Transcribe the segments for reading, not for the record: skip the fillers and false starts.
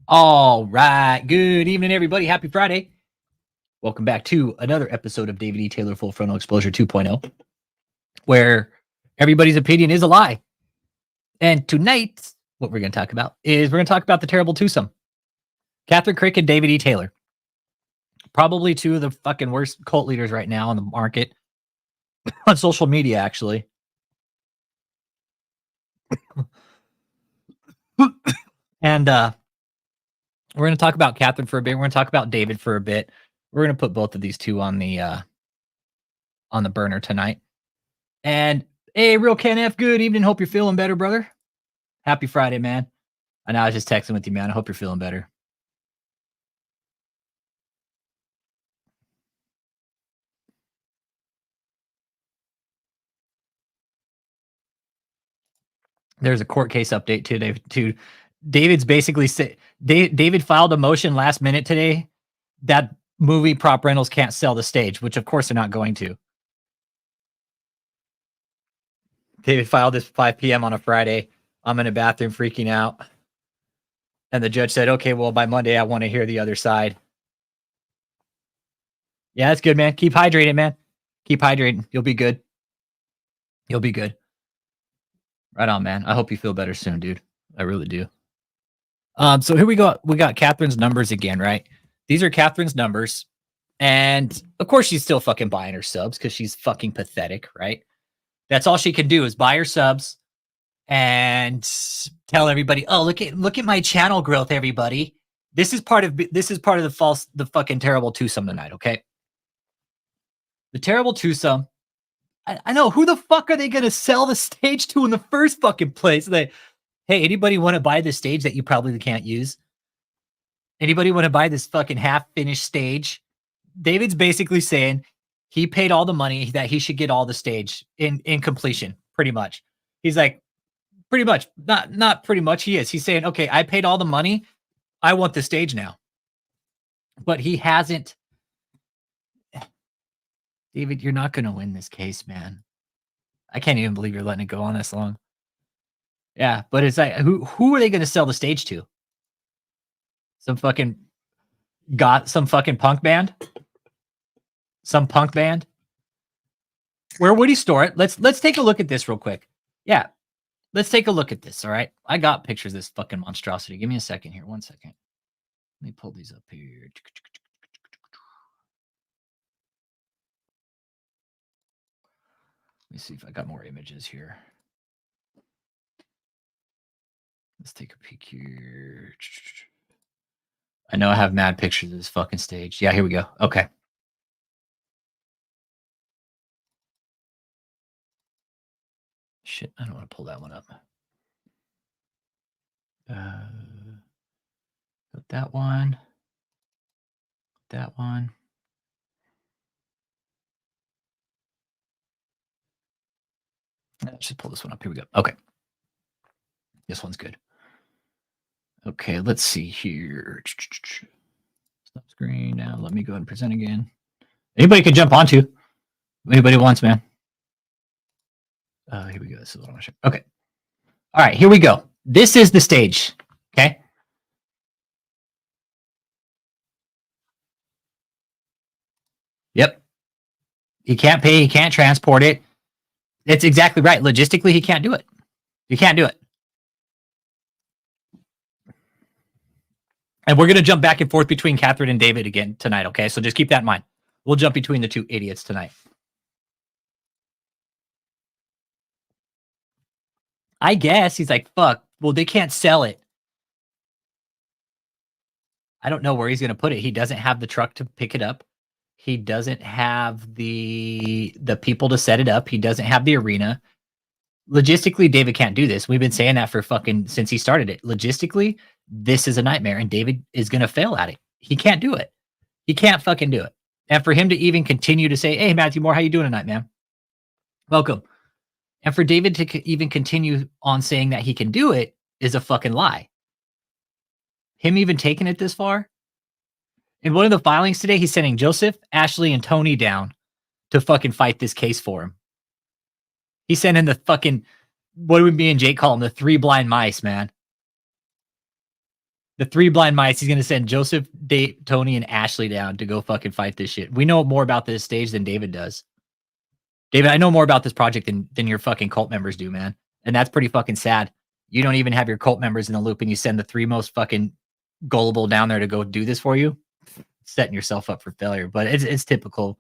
All right. Good evening, everybody. Happy Friday. Welcome back to another episode of David E. Taylor Full Frontal Exposure 2.0, where everybody's opinion is a lie. And tonight, what we're going to talk about is we're going to talk about the Terrible Twosome. Kathryn Krick and David E. Taylor. Probably two of the fucking worst cult leaders right now on the market. On social media, actually. And we're going to talk about Kathryn for a bit. We're going to talk about David for a bit. We're going to put both of these two on the burner tonight. And hey, Real Ken F, good evening. Hope you're feeling better, brother. Happy Friday, man. I know I was just texting with you, man. I hope you're feeling better. There's a court case update today, too. David's basically said David filed a motion last minute today that movie prop rentals can't sell the stage, which of course they're not going to. David filed this 5 p.m. on a Friday. I'm in a bathroom freaking out. And the judge said, okay, well, by Monday, I want to hear the other side. Yeah, that's good, man. Keep hydrating, man. Keep hydrating. You'll be good. You'll be good. Right on, man. I hope you feel better soon, dude. I really do. So here we go. We got Kathryn's numbers again, right? These are Kathryn's numbers. And of course, she's still fucking buying her subs because she's fucking pathetic, right? That's all she can do is buy her subs and tell everybody, "Oh, look at my channel growth, everybody." This is part of the fucking Terrible Twosome tonight, okay? The Terrible Twosome. I know, who the fuck are they gonna sell the stage to in the first fucking place? Hey, anybody want to buy this stage that you probably can't use? Anybody want to buy this fucking half-finished stage? David's basically saying he paid all the money, that he should get all the stage in completion, pretty much. He's like, pretty much, not pretty much, he is. He's saying, okay, I paid all the money, I want the stage now. But he hasn't. David, you're not going to win this case, man. I can't even believe you're letting it go on this long. Yeah, but it's like, who are they going to sell the stage to? Some fucking punk band? Some punk band? Where would he store it? Let's take a look at this real quick. Yeah, let's take a look at this, all right? I got pictures of this fucking monstrosity. Give me a second here. 1 second. Let me pull these up here. Let me see if I got more images here. Let's take a peek here. I know I have mad pictures of this fucking stage. Yeah, here we go. Okay. Shit, I don't want to pull that one up. Got that one. That one. Let's just pull this one up. Here we go. Okay. This one's good. Okay, let's see here. Stop screen now. Let me go ahead and present again. Anybody can jump onto. Anybody wants, man. Here we go. This is what I want to show. Okay. All right, here we go. This is the stage. Okay. Yep. He can't pay. He can't transport it. It's exactly right. Logistically, he can't do it. You can't do it. And we're going to jump back and forth between Kathryn and David again tonight, okay? So just keep that in mind. We'll jump between the two idiots tonight. I guess he's like, fuck, well, they can't sell it. I don't know where he's going to put it. He doesn't have the truck to pick it up. He doesn't have the people to set it up. He doesn't have the arena. Logistically, David can't do this. We've been saying that for fucking since he started it. Logistically, this is a nightmare, and David is going to fail at it. He can't do it. He can't fucking do it. And for him to even continue to say, hey, Matthew Moore, how you doing tonight, man? Welcome. And for David to even continue on saying that he can do it is a fucking lie. Him even taking it this far. In one of the filings today, he's sending Joseph, Ashley, and Tony down to fucking fight this case for him. He's sending the fucking, what would me and Jake call them, the 3 blind mice, man. The 3 blind mice, he's gonna send Joseph, Dave, Tony, and Ashley down to go fucking fight this shit. We know more about this stage than David does. David, I know more about this project than your fucking cult members do, man. And that's pretty fucking sad. You don't even have your cult members in the loop and you send the 3 most fucking gullible down there to go do this for you. Setting yourself up for failure. But it's typical.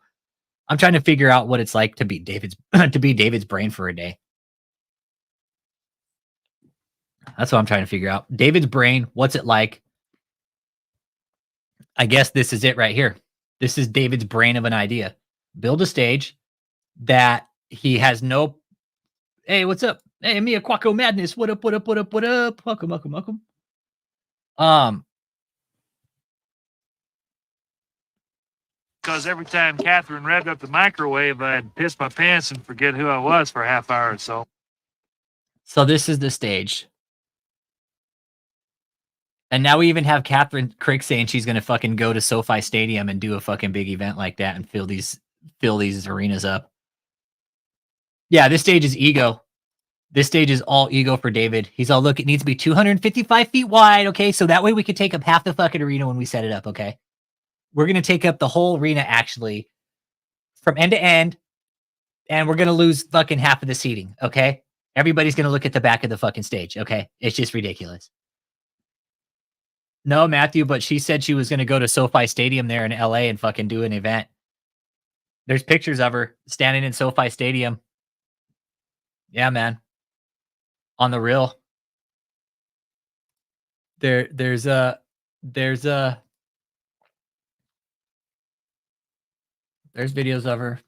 I'm trying to figure out what it's like to be David's brain for a day. That's what I'm trying to figure out. David's brain, what's it like? I guess this is it right here. This is David's brain of an idea. Build a stage that he has no. Hey, what's up? Hey, Mia Quacko Madness. What up? What up? What up? What up? Welcome. Because every time Kathryn revved up the microwave, I'd piss my pants and forget who I was for a half hour or so. So this is the stage. And now we even have Kathryn Krick saying she's going to fucking go to SoFi Stadium and do a fucking big event like that and fill these arenas up. Yeah, this stage is ego. This stage is all ego for David. He's all, look, it needs to be 255 feet wide, okay? So that way we could take up half the fucking arena when we set it up, okay? We're going to take up the whole arena, actually, from end to end, and we're going to lose fucking half of the seating, okay? Everybody's going to look at the back of the fucking stage, okay? It's just ridiculous. No, Matthew, but she said she was going to go to SoFi Stadium there in LA and fucking do an event. There's pictures of her standing in SoFi Stadium. Yeah, man. On the real. There's videos of her.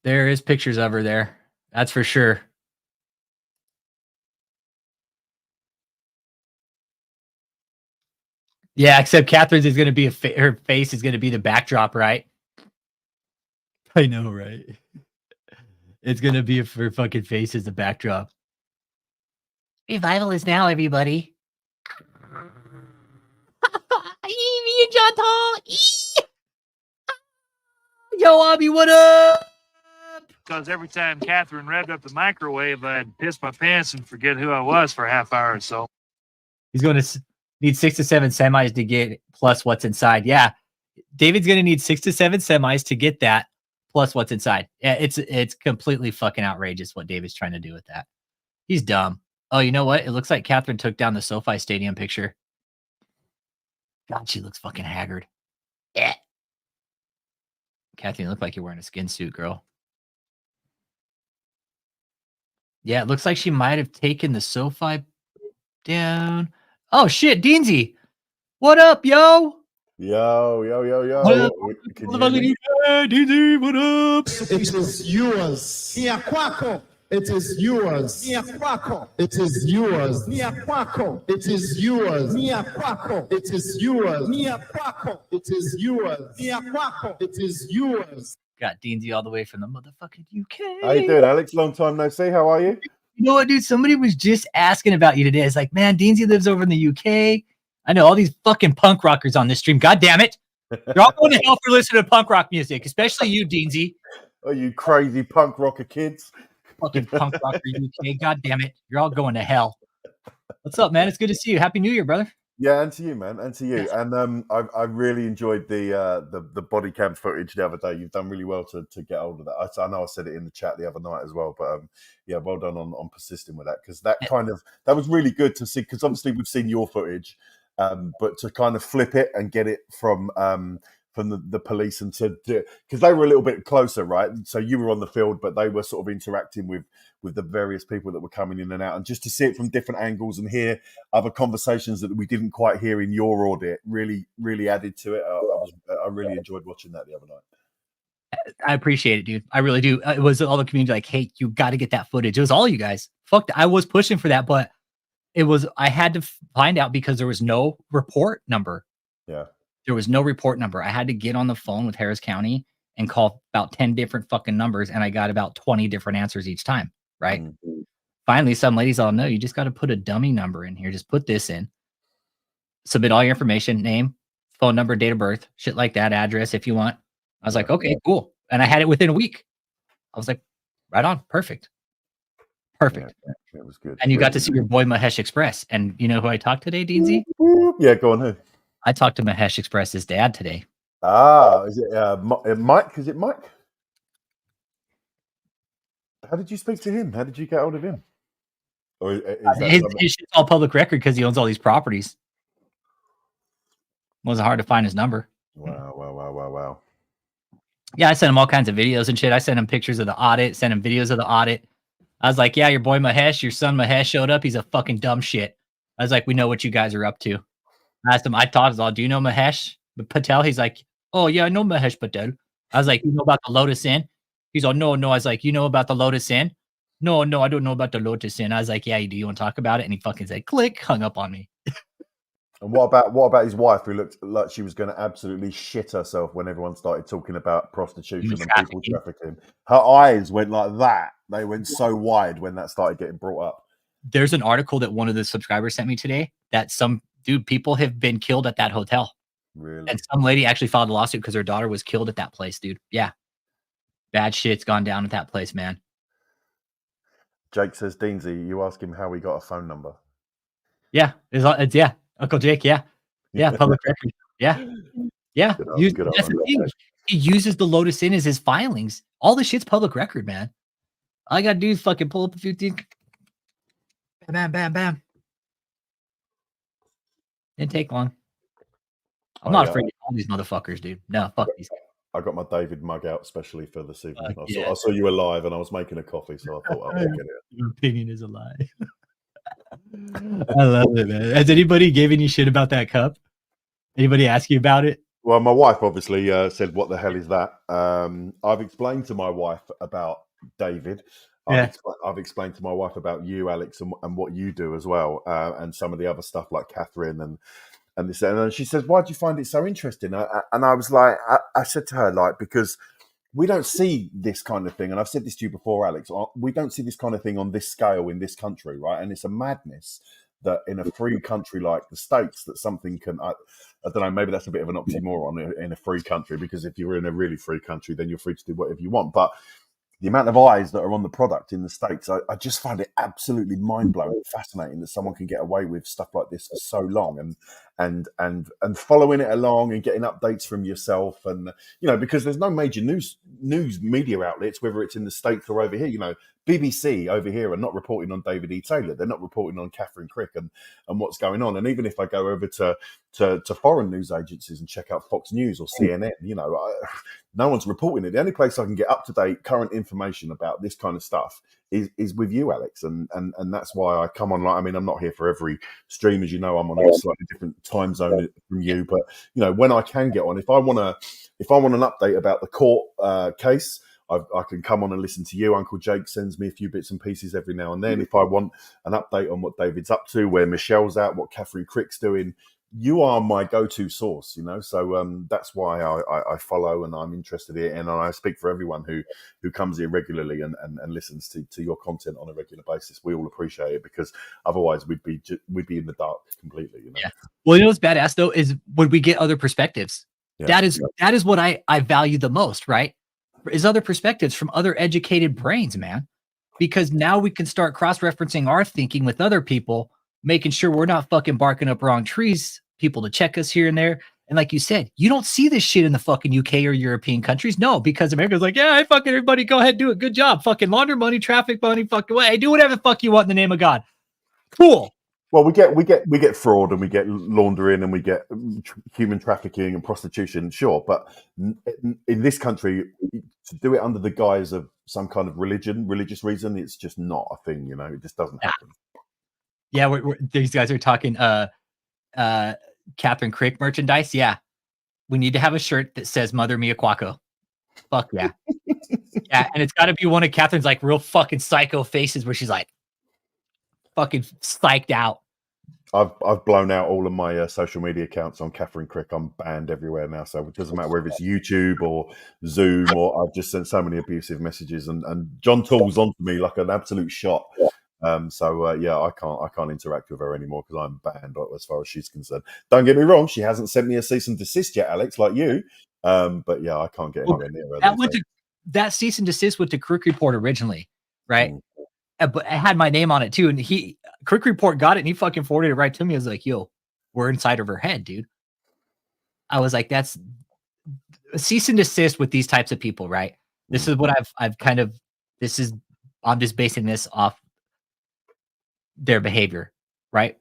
There is pictures of her there. That's for sure. Yeah, except Kathryn's is going to be her face is going to be the backdrop, right? I know, right? It's going to be her fucking face as the backdrop. Revival is now, everybody. Me and John Tall. Yo, Abby, what up? Because every time Kathryn revved up the microwave, I'd piss my pants and forget who I was for a half hour or so. He's going to need 6 to 7 semis to get plus what's inside. Yeah, David's going to need 6 to 7 semis to get that plus what's inside. Yeah, it's completely fucking outrageous what David's trying to do with that. He's dumb. Oh, you know what? It looks like Kathryn took down the SoFi Stadium picture. God, she looks fucking haggard. Yeah. Kathy, you look like you're wearing a skin suit, girl. Yeah, it looks like she might have taken the SoFi down. Oh, shit, Deansy. What up, yo? Yo. What up? Deansy, what up? It is yours. Mia Quacko. It is yours. Mia Quacko. It is yours. Mia Quacko. It is yours. Mia Quacko. It is yours. Mia Quacko. It is yours. Mia Quacko. It is yours. Got Deansy all the way from the motherfucking UK. How you doing, Alex? Long time no see. How are you? You know what, dude? Somebody was just asking about you today. It's like, man, Deansy lives over in the UK. I know all these fucking punk rockers on this stream. God damn it. You're all going to hell for listening to punk rock music, especially you, Deansy. Oh, you crazy punk rocker kids. Fucking punk rocker UK. God damn it. You're all going to hell. What's up, man? It's good to see you. Happy New Year, brother. Yeah, and to you, man, and to you. And I really enjoyed the body cam footage the other day. You've done really well to get hold of that. I know I said it in the chat the other night as well, but yeah, well done on persisting with that, because that was really good to see. Because obviously we've seen your footage, but to kind of flip it and get it from the police and to do, because they were a little bit closer, right? So you were on the field, but they were sort of interacting with the various people that were coming in and out, and just to see it from different angles and hear other conversations that we didn't quite hear in your audit really added to it. I really enjoyed watching that the other night. I appreciate it, dude. I really do. It was all the community like, hey, you got to get that footage. It was all you guys. Fuck, I was pushing for that, but I had to find out because there was no report number. Yeah. There was no report number. I had to get on the phone with Harris County and call about 10 different fucking numbers, and I got about 20 different answers each time, right? Mm-hmm. Finally, some ladies all know, you just got to put a dummy number in here. Just put this in. Submit all your information, name, phone number, date of birth, shit like that, address if you want. I was like, okay, cool. And I had it within a week. I was like, right on, perfect. Yeah. It was good. And you got to see your boy Mahesh Express. And you know who I talked today, Deansy? Yeah, go on. Who? I talked to Mahesh Express's dad today. Is it Mike? Is it Mike? How did you speak to him? How did you get hold of him? Or is that His shit's all public record because he owns all these properties. Wasn't hard to find his number. Wow. Yeah, I sent him all kinds of videos and shit. I sent him pictures of the audit, sent him videos of the audit. I was like, yeah, your boy Mahesh, your son Mahesh showed up. He's a fucking dumb shit. I was like, we know what you guys are up to. I asked him, I thought, do you know Mahesh Patel? He's like, oh, yeah, I know Mahesh Patel. I was like, you know about the Lotus Inn? He's like, no. I was like, you know about the Lotus Inn? No, I don't know about the Lotus Inn. I was like, yeah, do you want to talk about it? And he fucking said, click, hung up on me. And what about his wife, who looked like she was going to absolutely shit herself when everyone started talking about prostitution and people trafficking? Her eyes went like that. They went so wide when that started getting brought up. There's an article that one of the subscribers sent me today that people have been killed at that hotel. Really? And some lady actually filed a lawsuit because her daughter was killed at that place, dude. Yeah. Bad shit's gone down at that place, man. Jake says, Deansy, you ask him how he got a phone number. Yeah. It's yeah. Uncle Jake, yeah. Yeah, public record. Yeah. Yeah. That's the thing. He uses the Lotus Inn as his filings. All the shit's public record, man. All I gotta do is fucking pull up a few things. Bam, bam, bam. Didn't take long. I'm not afraid of all these motherfuckers, dude. No, fuck these guys. I got my David mug out especially for this evening. I saw you alive and I was making a coffee, so I thought I'll get it. Your opinion is a lie. I love it, man. Has anybody given you shit about that cup? Anybody ask you about it? Well, my wife obviously said, what the hell is that? I've explained to my wife about David. I've explained to my wife about you, Alex, and what you do as well, and some of the other stuff like Kathryn and this. And she says, why do you find it so interesting? And I was like, I said to her, like, because we don't see this kind of thing. And I've said this to you before, Alex, we don't see this kind of thing on this scale in this country, right? And it's a madness that in a free country like the States, that something can, I don't know, maybe that's a bit of an oxymoron in a free country, because if you're in a really free country, then you're free to do whatever you want. But the amount of eyes that are on the product in the States, I just find it absolutely mind-blowing, fascinating that someone can get away with stuff like this for so long, and following it along and getting updates from yourself, and because there's no major news media outlets, whether it's in the States or over here. BBC over here are not reporting on David E. Taylor. They're not reporting on Kathryn Krick and what's going on. And even if I go over to foreign news agencies and check out Fox News or CNN, no one's reporting it. The only place I can get up-to-date current information about this kind of stuff is with you, Alex. And that's why I come on. I mean, I'm not here for every stream, as you know. I'm on a slightly different time zone from you. But, when I can get on, if I want an update about the court case, I can come on and listen to you. Uncle Jake sends me a few bits and pieces every now and then. If I want an update on what David's up to, where Michelle's at, what Kathryn Krick's doing, you are my go-to source, So that's why I follow and I'm interested in it, and I speak for everyone who comes here regularly and listens to your content on a regular basis. We all appreciate it, because otherwise we'd be in the dark completely. Yeah. Well, what's badass though is when we get other perspectives. Yeah. That is what I value the most, right? Is other perspectives from other educated brains, man. Because now we can start cross-referencing our thinking with other people, making sure we're not fucking barking up wrong trees, people to check us here and there. And like you said, you don't see this shit in the fucking UK or European countries. No, because America's like, yeah, fucking everybody go ahead, do it. Good job. Fucking launder money, traffic money, fucking way. Do whatever the fuck you want in the name of God. Cool. Well, we get fraud, and we get laundering, and we get human trafficking and prostitution, sure. But in this country, to do it under the guise of some kind of religious reason, it's just not a thing. It just doesn't happen. Yeah, these guys are talking Kathryn Krick merchandise. Yeah, we need to have a shirt that says "Mother Mia Quaco." Fuck yeah, yeah, and it's got to be one of Kathryn's like real fucking psycho faces where she's like fucking psyched out. I've blown out all of my social media accounts on Kathryn Krick. I'm banned everywhere now, so it doesn't matter whether it's YouTube or Zoom, or I've just sent so many abusive messages, and John Tool's onto me like an absolute shot. I can't interact with her anymore because I'm banned as far as she's concerned. Don't get me wrong, she hasn't sent me a cease and desist yet, Alex, like you. But yeah, I can't get anywhere near her. That cease and desist with the Krick report originally, right? but it had my name on it too. And Krick Report got it and he fucking forwarded it right to me. I was like, yo, we're inside of her head, dude. I was like, that's a cease and desist with these types of people, right? This is what I'm just basing this off their behavior, right?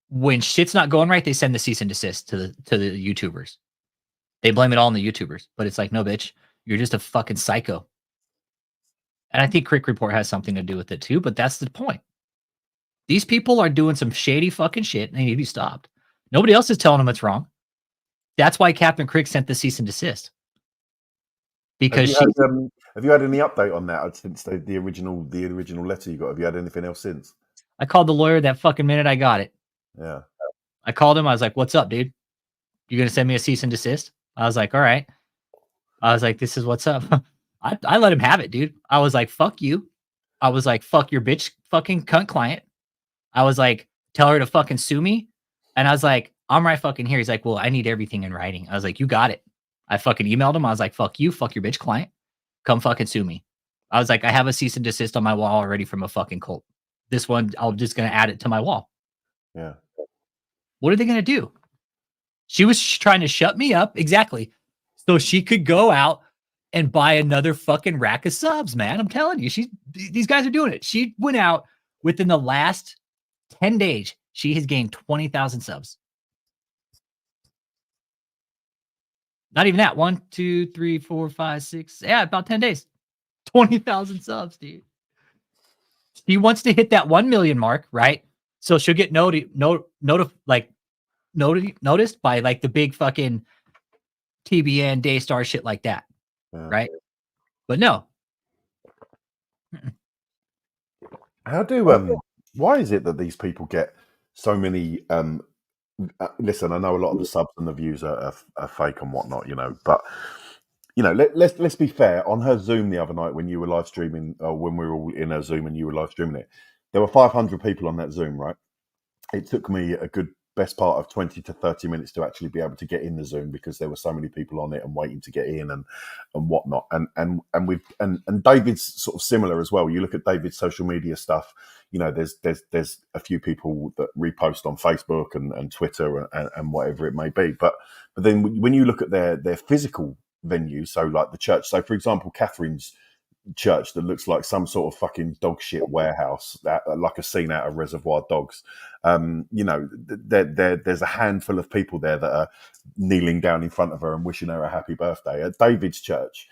When shit's not going right, they send the cease and desist to the YouTubers. They blame it all on the YouTubers, but it's like, no, bitch, you're just a fucking psycho. And I think Krick Report has something to do with it too, but that's the point. These people are doing some shady fucking shit and they need to be stopped. Nobody else is telling them it's wrong. That's why Kathryn Krick sent the cease and desist. Because have you had any update on that since the original letter you got? Have you had anything else since? I called the lawyer that fucking minute I got it. Yeah. I called him. I was like, what's up, dude? You going to send me a cease and desist? I was like, all right. I was like, this is what's up. I let him have it, dude. I was like, fuck you. I was like, fuck your bitch fucking cunt client. I was like, tell her to fucking sue me. And I was like, I'm right fucking here. He's like, well, I need everything in writing. I was like, you got it. I fucking emailed him. I was like, fuck you. Fuck your bitch client. Come fucking sue me. I was like, I have a cease and desist on my wall already from a fucking cult. This one, I'm just going to add it to my wall. Yeah. What are they going to do? She was trying to shut me up. Exactly. So she could go out and buy another fucking rack of subs, man. I'm telling you, these guys are doing it. She went out within the last 10 days. She has gained 20,000 subs. Not even that. 1, 2, 3, 4, 5, 6. Yeah, about 10 days. 20,000 subs, dude. She wants to hit that 1 million mark, right? So she'll get noticed by like the big fucking TBN, Daystar shit like that, right? But no. How do why is it that these people get so many? Listen, I know a lot of the subs and the views are fake and whatnot, but let's be fair. On her Zoom the other night when you were live streaming, or when we were all in her Zoom and you were live streaming it, there were 500 people on that Zoom, right? It took me a good best part of 20 to 30 minutes to actually be able to get in the Zoom because there were so many people on it and waiting to get in and whatnot. And David's sort of similar as well. You look at David's social media stuff, there's a few people that repost on Facebook and Twitter and whatever it may be. But then when you look at their physical venue, so like the church, so for example, Kathryn's church that looks like some sort of fucking dog shit warehouse, like a scene out of Reservoir Dogs. There's a handful of people there that are kneeling down in front of her and wishing her a happy birthday. At David's church,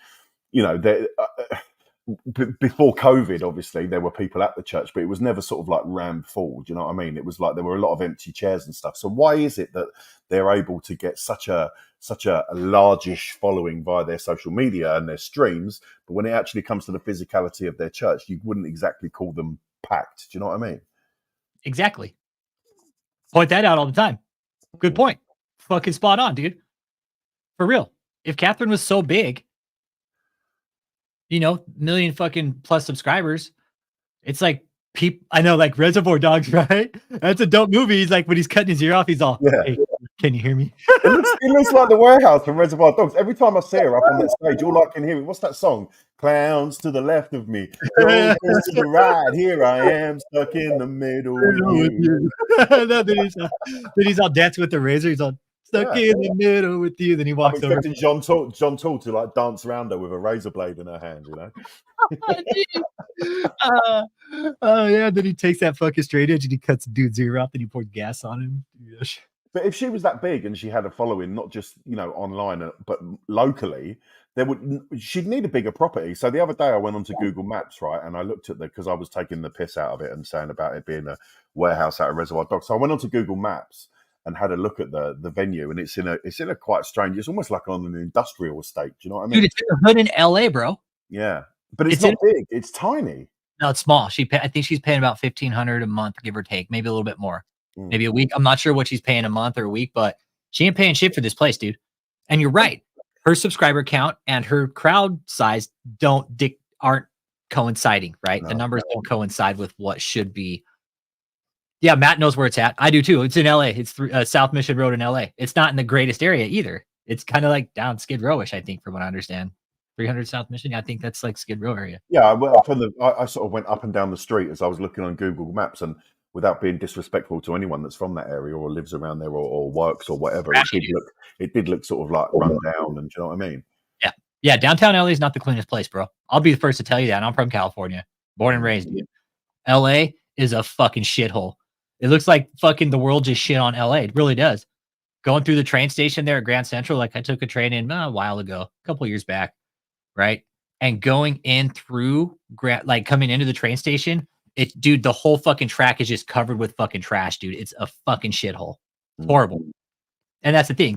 before COVID, obviously there were people at the church, but it was never sort of like rammed full. Do you know what I mean? It was like there were a lot of empty chairs and stuff. So why is it that they're able to get such a largish following via their social media and their streams, but when it actually comes to the physicality of their church, you wouldn't exactly call them packed? Do you know what I mean? Exactly. Point that out all the time. Good point. Fucking spot on, dude. For real. If Kathryn was so big, million fucking plus subscribers, it's like I know, like Reservoir Dogs, right? That's a dope movie. He's like, when he's cutting his ear off, he's all, hey, can you hear me? It looks like the warehouse from Reservoir Dogs. Every time I see her up on that stage, all I can hear is, what's that song? Clowns to the left of me, girls to the right. Here I am, stuck in the middle with you. Then he's all dancing with the razor. He's all stuck in the middle with you. Then he walks over. I'm expecting John Toole to like dance around her with a razor blade in her hand, yeah. Then he takes that fucking straight edge and he cuts the dude's ear off. Then he pours gas on him. But if she was that big and she had a following, not just online, but locally, she'd need a bigger property. So the other day I went onto Google Maps, right, and I looked at because I was taking the piss out of it and saying about it being a warehouse out of Reservoir Dogs. So I went onto Google Maps and had a look at the venue, and it's in a quite strange. It's almost like on an industrial estate. Do you know what I mean? Dude, it's in the hood in LA, bro. Yeah, but it's not big. It's tiny. No, it's small. I think she's paying about $1,500 a month, give or take, maybe a little bit more. Maybe a week. I'm not sure what she's paying a month or a week, but she ain't paying shit for this place, dude. And you're right. Her subscriber count and her crowd size aren't coinciding, right? No. The numbers don't coincide with what should be. Yeah, Matt knows where it's at. I do too. It's in LA. It's South Mission Road in LA. It's not in the greatest area either. It's kind of like down Skid Row-ish, I think, from what I understand. 300 South Mission. I think that's like Skid Row area. Yeah, well, I sort of went up and down the street as I was looking on Google Maps, and without being disrespectful to anyone that's from that area or lives around there or works or whatever, it did look sort of like run down, and do you know what I mean? Yeah, downtown LA is not the cleanest place, bro. I'll be the first to tell you that. I'm from California, born and raised. Dude. LA is a fucking shithole. It looks like fucking the world just shit on LA. It really does. Going through the train station there at Grand Central, like I took a train in a while ago, a couple years back, right? And going in through, like coming into the train station, dude, the whole fucking track is just covered with fucking trash, dude. It's a fucking shithole. It's horrible. And that's the thing.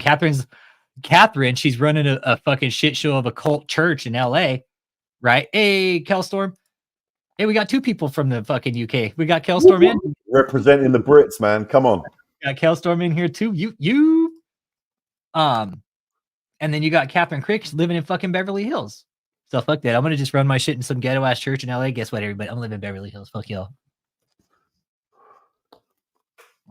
Kathryn, she's running a fucking shit show of a cult church in LA, right? Hey, Kelstorm. Hey, we got 2 people from the fucking UK. We got Kelstorm in. Representing the Brits, man. Come on. Got Kelstorm in here too. And then you got Kathryn Krick living in fucking Beverly Hills. So fuck that. I'm gonna just run my shit in some ghetto ass church in LA. Guess what, everybody? I'm living in Beverly Hills. Fuck y'all.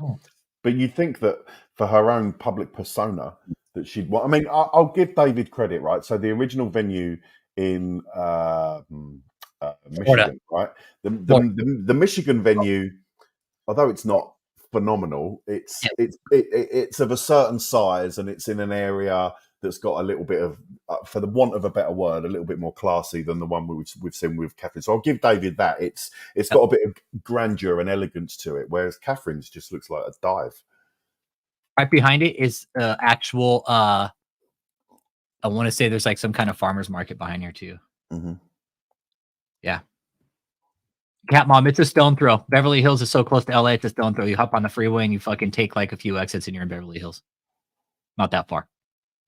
Oh. But you think that for her own public persona that she'd want, I mean, I'll give David credit, right? So the original venue in Michigan, right? The Michigan venue, although it's not phenomenal, it's of a certain size, and it's in an area that's got a little bit of, for the want of a better word, a little bit more classy than the one we've seen with Kathryn. So I'll give David that. It's got a bit of grandeur and elegance to it, whereas Kathryn's just looks like a dive. Right behind it is actual. I want to say there's like some kind of farmer's market behind here too. Mm-hmm. Yeah. Cat Mom, it's a stone throw. Beverly Hills is so close to LA, it's a stone throw. You hop on the freeway and you fucking take like a few exits and you're in Beverly Hills. Not that far.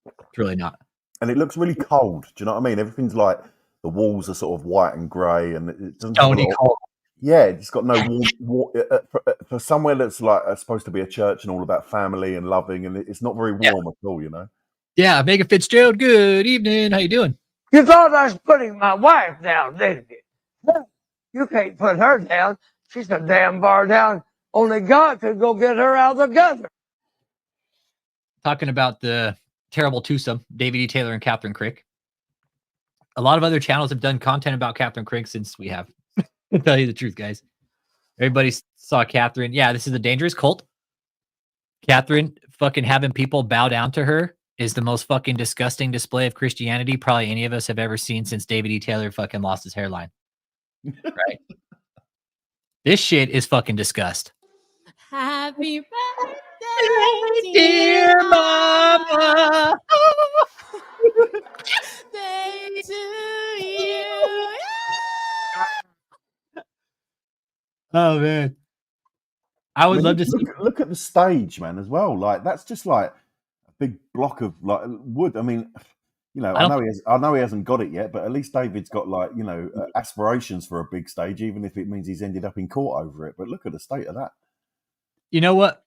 It's really not. And it looks really cold. Do you know what I mean? Everything's like, the walls are sort of white and grey, and it doesn't Stony cold. Yeah, it's got no for somewhere that's like supposed to be a church and all about family and loving, and it's not very warm at all, you know? Yeah, Megan Fitzgerald, good evening. How you doing? You thought I was putting my wife down, didn't you? You can't put her down. She's a damn bar down. Only God could go get her out of the gutter. Talking about the Terrible Twosome, David E. Taylor and Kathryn Krick. A lot of other channels have done content about Kathryn Krick since we have. To tell you the truth, guys. Everybody saw Kathryn. Yeah, this is a dangerous cult. Kathryn fucking having people bow down to her is the most fucking disgusting display of Christianity probably any of us have ever seen since David E. Taylor fucking lost his hairline. Right? This shit is fucking disgust. Happy birthday, dear mama. Day to you. Oh man, I would love to see. Look at the stage, man, as well. Like that's just like a big block of like wood. I mean, you know, I know he hasn't got it yet, but at least David's got like, you know, aspirations for a big stage, even if it means he's ended up in court over it. But look at the state of that. You know what,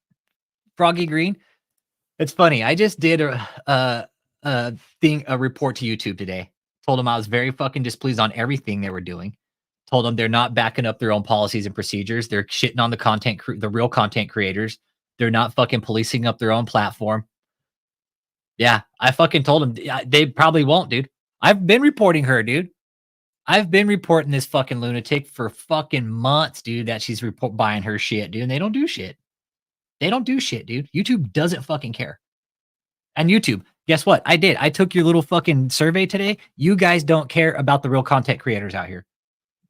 Froggy Green? It's funny. I just did a report to YouTube today. Told them I was very fucking displeased on everything they were doing. Told them they're not backing up their own policies and procedures. They're shitting on the real content creators. They're not fucking policing up their own platform. Yeah, I fucking told them they probably won't, dude. I've been reporting her, dude. I've been reporting this fucking lunatic for fucking months, dude, that she's buying her shit, dude. And they don't do shit. They don't do shit, dude. YouTube doesn't fucking care. And YouTube, guess what? I did. I took your little fucking survey today. You guys don't care about the real content creators out here.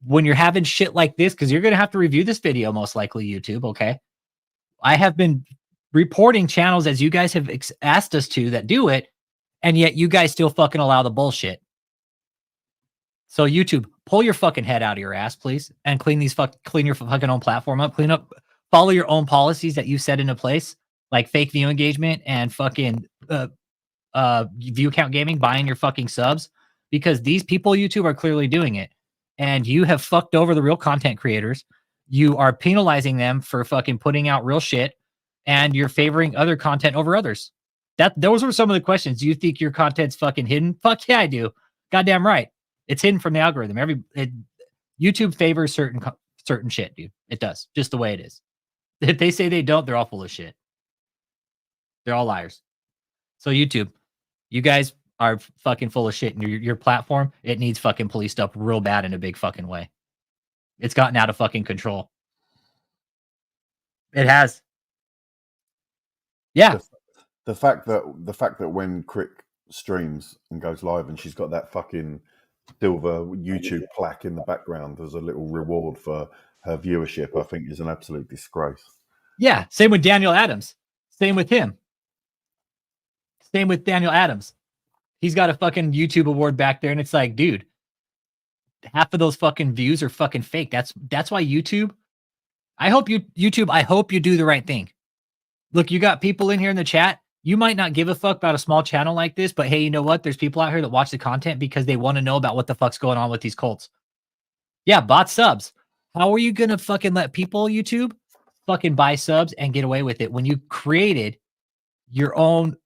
When you're having shit like this, because you're going to have to review this video, most likely, YouTube, okay? I have been reporting channels as you guys have asked us to that do it, and yet you guys still fucking allow the bullshit. So YouTube, pull your fucking head out of your ass, please, and clean your fucking own platform up. Follow your own policies that you set into place, like fake view engagement and fucking view count gaming, buying your fucking subs, because these people, YouTube, are clearly doing it. And you have fucked over the real content creators. You are penalizing them for fucking putting out real shit, and you're favoring other content over others. Those were some of the questions. Do you think your content's fucking hidden? Fuck yeah, I do. Goddamn right. It's hidden from the algorithm. YouTube favors certain shit, dude. It does. Just the way it is. If they say they don't, they're all full of shit. They're all liars. So YouTube, you guys are fucking full of shit, and your platform, it needs fucking policed up real bad in a big fucking way. It's gotten out of fucking control. It has. Yeah. The fact that when Krick streams and goes live and she's got that fucking silver YouTube plaque in the background as a little reward for her viewership, I think is an absolute disgrace. Yeah. Same with Daniel Adams. Same with him. Same with Daniel Adams. He's got a fucking YouTube award back there, and it's like, dude, half of those fucking views are fucking fake. That's why YouTube. I hope you do the right thing. Look, you got people in here in the chat. You might not give a fuck about a small channel like this, but hey, you know what? There's people out here that watch the content because they want to know about what the fuck's going on with these cults. Yeah, bot subs. How are you going to fucking let people, YouTube, fucking buy subs and get away with it when you created your own,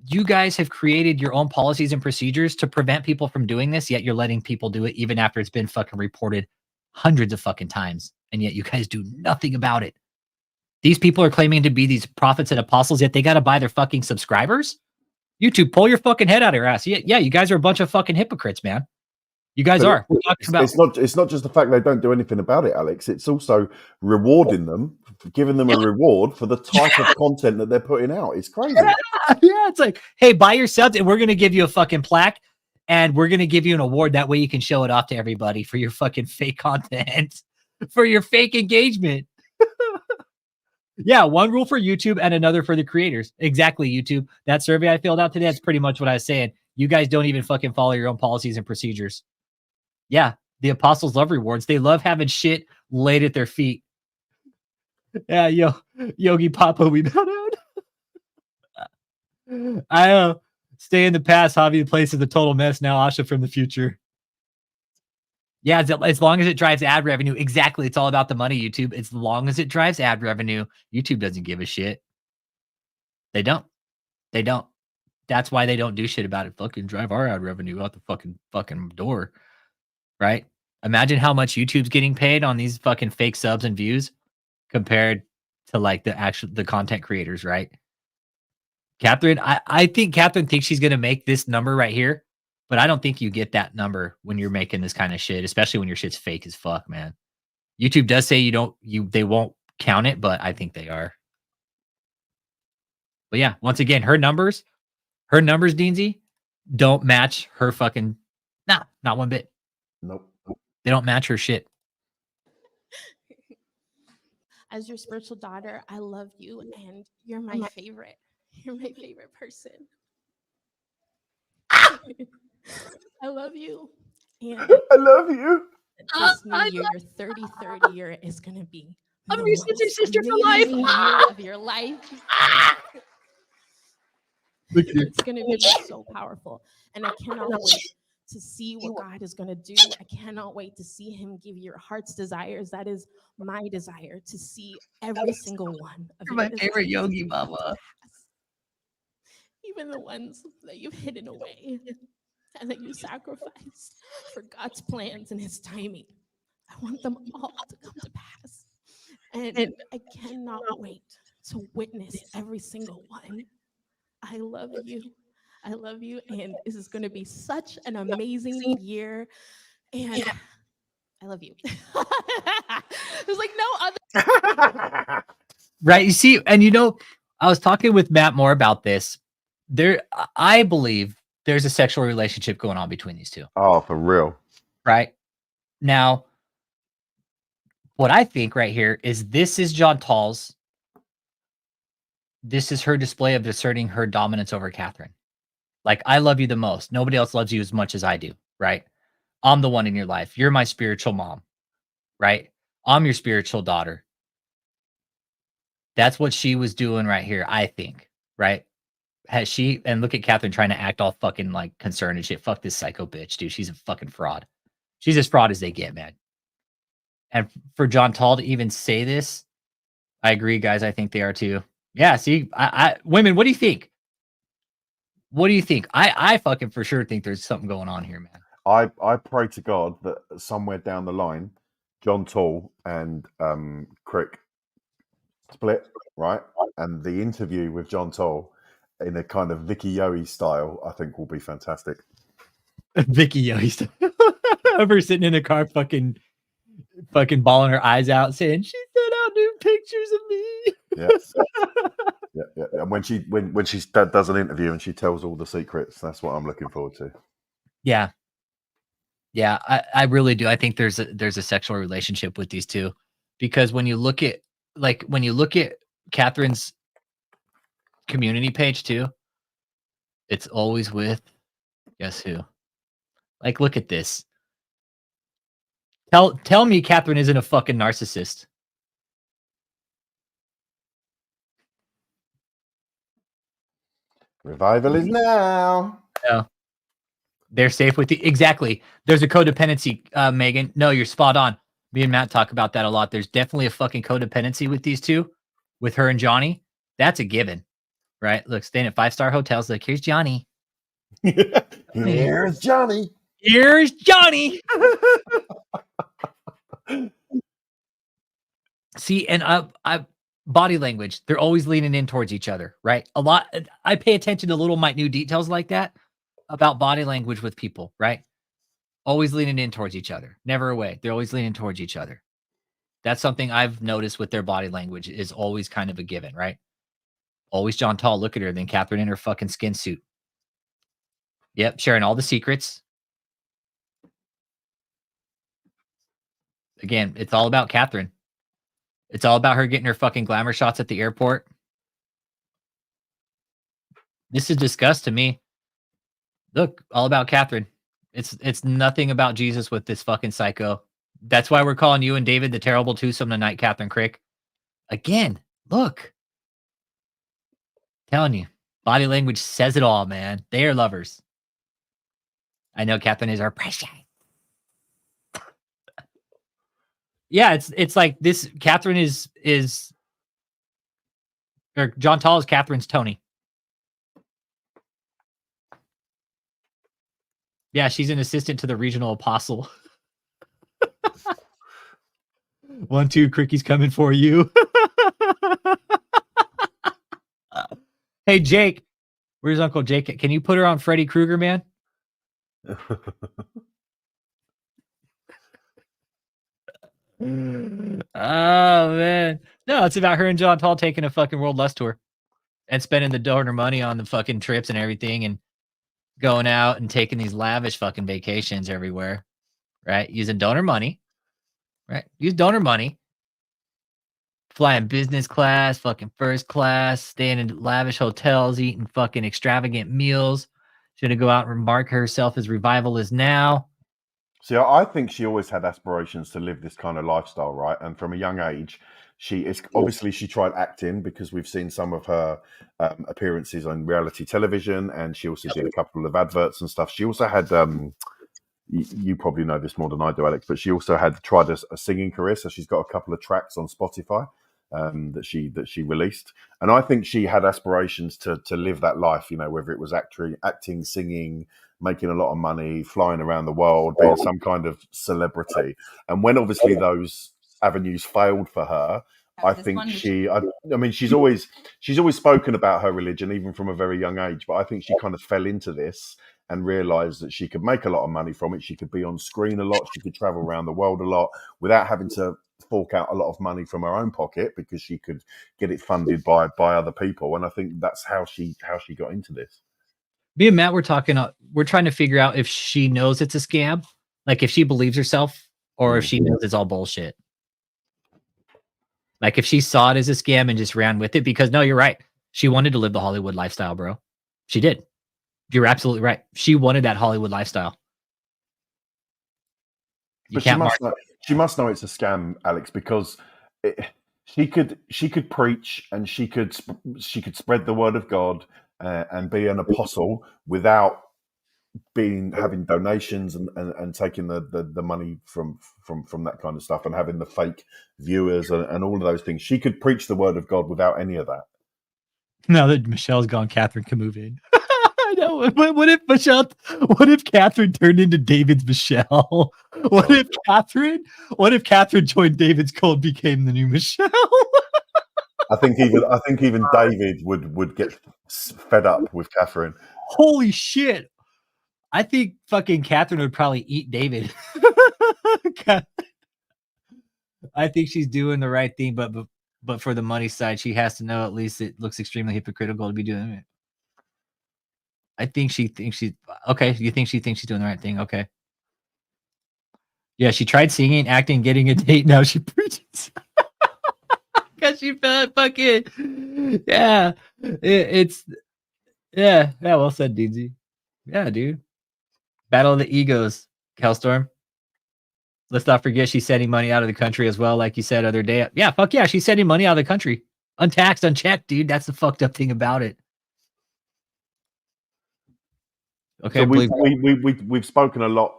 you guys have created your own policies and procedures to prevent people from doing this, yet you're letting people do it even after it's been fucking reported hundreds of fucking times, and yet you guys do nothing about it. These people are claiming to be these prophets and apostles, yet they got to buy their fucking subscribers. YouTube, pull your fucking head out of your ass. Yeah, you guys are a bunch of fucking hypocrites, man. You guys are. It's not just the fact they don't do anything about it, Alex. It's also rewarding them, giving them a reward for the type of content that they're putting out. It's crazy. Yeah, it's like, hey, buy your subs and we're going to give you a fucking plaque and we're going to give you an award. That way you can show it off to everybody for your fucking fake content, for your fake engagement. Yeah, one rule for YouTube and another for the creators. Exactly, YouTube. That survey I filled out today, that's pretty much what I was saying. You guys don't even fucking follow your own policies and procedures. Yeah, the apostles love rewards. They love having shit laid at their feet. Yeah, Yogi Papa, we bow down. I stay in the past. Hobby the place is a total mess now. Asha from the future. Yeah, as long as it drives ad revenue. Exactly. It's all about the money, YouTube. As long as it drives ad revenue, YouTube doesn't give a shit. They don't. They don't. That's why they don't do shit about it. Fucking drive our ad revenue out the fucking door. Right? Imagine how much YouTube's getting paid on these fucking fake subs and views compared to like the content creators, right? Kathryn, I think Kathryn thinks she's gonna make this number right here. But I don't think you get that number when you're making this kind of shit, especially when your shit's fake as fuck, man. YouTube does say they won't count it, but I think they are. But yeah, once again, her numbers, Deansy, don't match her fucking, not one bit. Nope. They don't match her shit. As your spiritual daughter, I love you and you're my favorite. You're my favorite person. I love you. And I love you. this new year, your 33rd year is going to be I'm your sister for life. Year of your life. It's going to be so powerful. And I cannot wait to see what God is going to do. I cannot wait to see him give your heart's desires. That is my desire, to see every single one of your my favorite Yogi Mama. Even the ones that you've hidden away and that you sacrificed for God's plans and his timing. I want them all to come to pass. And I cannot wait to witness every single one. I love you. I love you. And this is going to be such an amazing year. And I love you. There's like no other. Right. You see, and I was talking with Matt more about this. I believe there's a sexual relationship going on between these two. Oh, for real. Right. Now, what I think right here is this is Chantal's. This is her display of asserting her dominance over Kathryn. Like, I love you the most. Nobody else loves you as much as I do. Right. I'm the one in your life. You're my spiritual mom. Right. I'm your spiritual daughter. That's what she was doing right here, I think. Right. And look at Kathryn trying to act all fucking like concerned and shit. Fuck this psycho bitch, dude. She's a fucking fraud. She's as fraud as they get, man. And for Chantal to even say this, I agree, guys. I think they are too. Yeah, see, women, what do you think? What do you think? I fucking for sure think there's something going on here, man. I pray to God that somewhere down the line, Chantal and Krick split, right? And the interview with Chantal in a kind of Vicky Yowie style, I think will be fantastic. Vicky Yowie. Of her sitting in the car, fucking bawling her eyes out, saying she sent out new pictures of me. Yes. Yeah. And when she does an interview and she tells all the secrets, that's what I'm looking forward to. Yeah, I really do. I think there's a sexual relationship with these two, because when you look at Kathryn's community page too, it's always with guess who? Like, look at this. Tell me Kathryn isn't a fucking narcissist. Revival is now. No. They're safe with the exactly. There's a codependency, Megan. No, you're spot on. Me and Matt talk about that a lot. There's definitely a fucking codependency with these two, with her and Johnny. That's a given, right? Look, staying at 5-star hotels. Like, here's Johnny. Here's Johnny. Here's Johnny. See, and I body language. They're always leaning in towards each other, right? A lot. I pay attention to little minute details like that about body language with people, right? Always leaning in towards each other, never away. They're always leaning towards each other. That's something I've noticed with their body language is always kind of a given, right? Always John Tall, look at her, then Kathryn in her fucking skin suit. Yep, sharing all the secrets. Again, it's all about Kathryn. It's all about her getting her fucking glamour shots at the airport. This is disgust to me. Look, all about Kathryn. It's nothing about Jesus with this fucking psycho. That's why we're calling you and David the terrible twosome tonight, Kathryn Krick. Again, look. Telling you, body language says it all, man. They are lovers. I know Kathryn is our precious. Yeah, it's like this. Kathryn is or John Tall is Kathryn's Tony. Yeah, she's an assistant to the regional apostle. 1, 2, Cricky's coming for you. Hey, Jake. Where's Uncle Jake? Can you put her on Freddy Krueger, man? Oh, man. No, it's about her and John Tall taking a fucking World Lust Tour and spending the donor money on the fucking trips and everything and going out and taking these lavish fucking vacations everywhere, right? Using donor money, right? Use donor money. Flying business class, fucking first class, staying in lavish hotels, eating fucking extravagant meals. She's going to go out and mark herself as Revival is now. See, I think she always had aspirations to live this kind of lifestyle, right? And from a young age, she tried acting because we've seen some of her appearances on reality television, and she also did a couple of adverts and stuff. She also had, you probably know this more than I do, Alex, but she also had tried a singing career. So she's got a couple of tracks on Spotify that she released, and I think she had aspirations to live that life. You know, whether it was acting, singing, making a lot of money, flying around the world, being some kind of celebrity. And when obviously those avenues failed for her, I think I mean, she's always spoken about her religion, even from a very young age. But I think she kind of fell into this and realized that she could make a lot of money from it. She could be on screen a lot. She could travel around the world a lot without having to fork out a lot of money from her own pocket, because she could get it funded by other people. And I think that's how she got into this. Me and Matt were talking. We're trying to figure out if she knows it's a scam, like if she believes herself, or if she knows it's all bullshit. Like if she saw it as a scam and just ran with it. Because no, you're right. She wanted to live the Hollywood lifestyle, bro. She did. You're absolutely right. She wanted that Hollywood lifestyle. But she must know it's a scam, Alex, because she could preach and she could spread the word of God and be an apostle without having donations and taking the money from that kind of stuff and having the fake viewers and all of those things. She could preach the word of God without any of that. Now that Michelle's gone, Kathryn can move in. I know. What if Kathryn turned into David's Michelle? What if Kathryn joined David's cult, became the new Michelle? I think even David would get fed up with Kathryn. Holy shit. I think fucking Kathryn would probably eat David. I think she's doing the right thing, but for the money side, she has to know at least it looks extremely hypocritical to be doing it. I think she thinks she's okay. You think she thinks she's doing the right thing? Okay. Yeah, she tried singing, acting, getting a date. Now she preaches because she felt fucking yeah. It's yeah. Well said, DZ. Yeah, dude. Battle of the egos, Hellstorm. Let's not forget she's sending money out of the country as well, like you said other day. Yeah, fuck yeah, she's sending money out of the country, untaxed, unchecked, dude. That's the fucked up thing about it. Okay, so we've spoken a lot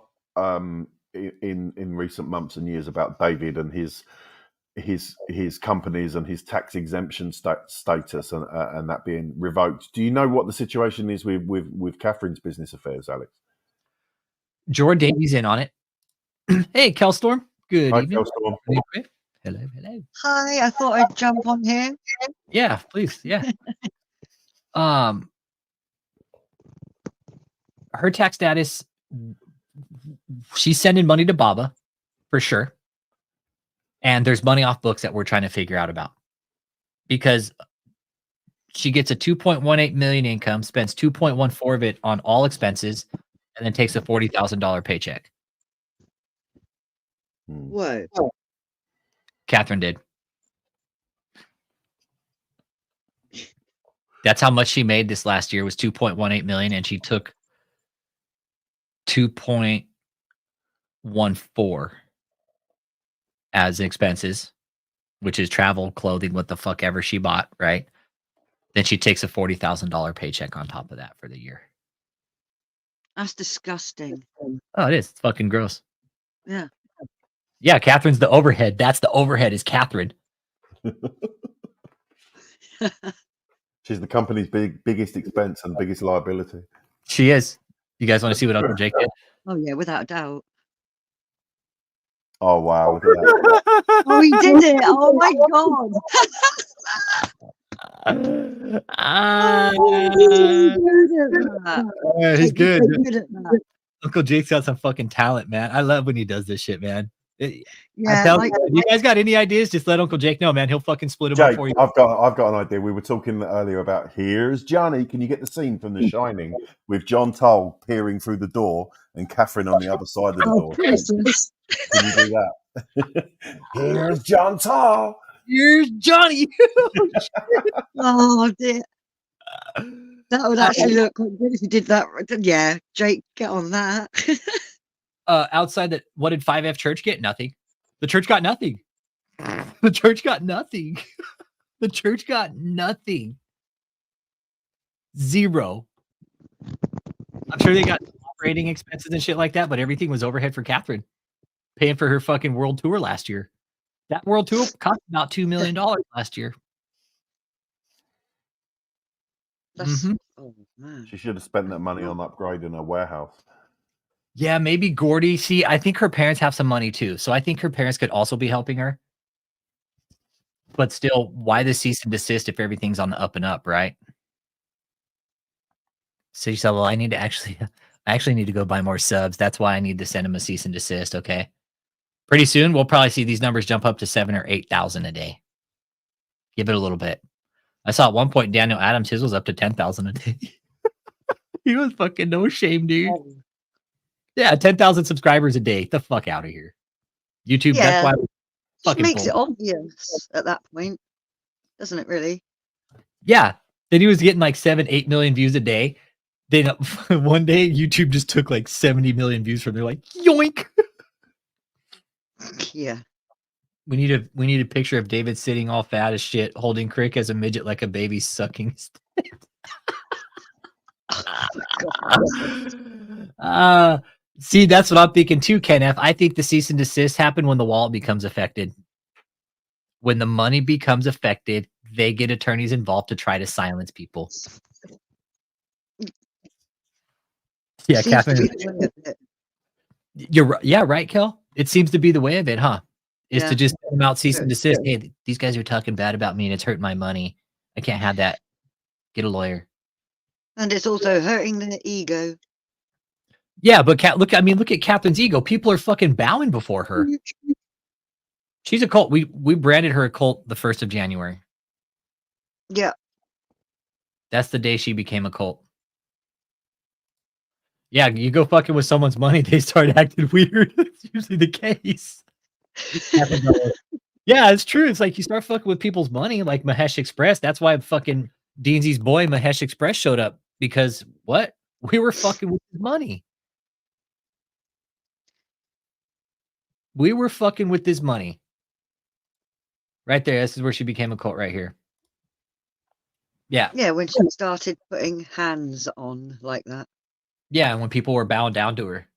in recent months and years about David and his companies and his tax exemption status and that being revoked. Do you know what the situation is with Kathryn's business affairs, Alex? Jordan Davies in on it. Hey, Kelstorm. Good Hi, evening. Kelstorm. Hello, hello. Hi, I thought I'd jump on here. Yeah, please. Yeah. Her tax status, she's sending money to Baba for sure. And there's money off books that we're trying to figure out about because she gets a 2.18 million income, spends 2.14 of it on all expenses, and then takes a $40,000 paycheck. Whoa. Kathryn did. That's how much she made this last year was 2.18 million, and she took 2.14 as expenses, which is travel, clothing, what the fuck ever she bought, right? Then she takes a $40,000 paycheck on top of that for the year. That's disgusting. Oh, it is. It's fucking gross. Yeah. Yeah, Kathryn's the overhead. That's the overhead is Kathryn. She's the company's biggest expense and biggest liability. She is. You guys want to see what Uncle Jake did? Oh yeah, without a doubt. Oh wow, look at that. Oh, he did it. Oh my god. Yeah, he's good. Good at that. Uncle Jake's got some fucking talent, man. I love when he does this shit, man. Yeah, If you guys got any ideas, just let Uncle Jake know, man. He'll fucking split them up Jake, for you. I've got an idea. We were talking earlier about here's Johnny. Can you get the scene from The Shining with John Toll peering through the door and Catherine on the other side of the door? Christmas. Can you do that? Here's John Toll. Here's Johnny. Oh dear. That would actually look quite good if you did that. Yeah, Jake, get on that. Outside that, what did 5F Church get? Nothing. The church got nothing. The church got nothing. The church got nothing. Zero. I'm sure they got operating expenses and shit like that, but everything was overhead for Kathryn, paying for her fucking world tour last year. That world tour cost about $2 million last year. That's, Mhm. oh man. She should have spent that money on upgrading her warehouse. Yeah, maybe Gordy. See, I think her parents have some money too. So I think her parents could also be helping her. But still, why the cease and desist if everything's on the up and up, right? So you said, well, I actually need to go buy more subs. That's why I need to send him a cease and desist. Okay. Pretty soon, we'll probably see these numbers jump up to 7,000 or 8,000 a day. Give it a little bit. I saw at one point Daniel Adams, his was up to 10,000 a day. He was fucking no shame, dude. Yeah, 10,000 subscribers a day. Get the fuck out of here. YouTube, Yeah. that's why. It Fucking makes it full. obvious at that point, doesn't it? Really? Yeah. Then he was getting like 7-8 million views a day. Then one day YouTube just took like 70 million views from there. Like, yoink. Yeah. We need a picture of David sitting all fat as shit, holding Krick as a midget like a baby sucking his see, that's what I'm thinking too, Ken F. I think the cease and desist happened when the wallet becomes affected. When the money becomes affected, they get attorneys involved to try to silence people. Yeah, Seems to Kathryn. be the way of it. You're right. Yeah, right, Kel. It seems to be the way of it, huh? Is Yeah. to just send them out cease and Good. desist. Hey, these guys are talking bad about me and it's hurting my money. I can't have that. Get a lawyer. And it's also hurting their ego. Yeah, but look at Kathryn's ego. People are fucking bowing before her. She's a cult. We branded her a cult the 1st of January. Yeah. That's the day she became a cult. Yeah, you go fucking with someone's money, they start acting weird. That's usually the case. Yeah, it's true. It's like you start fucking with people's money, like Mahesh Express. That's why fucking Deansy's boy Mahesh Express showed up, because what? We were fucking with his money. We were fucking with this money. Right there. This is where she became a cult right here. Yeah. Yeah, when she started putting hands on like that. Yeah, and when people were bowing down to her.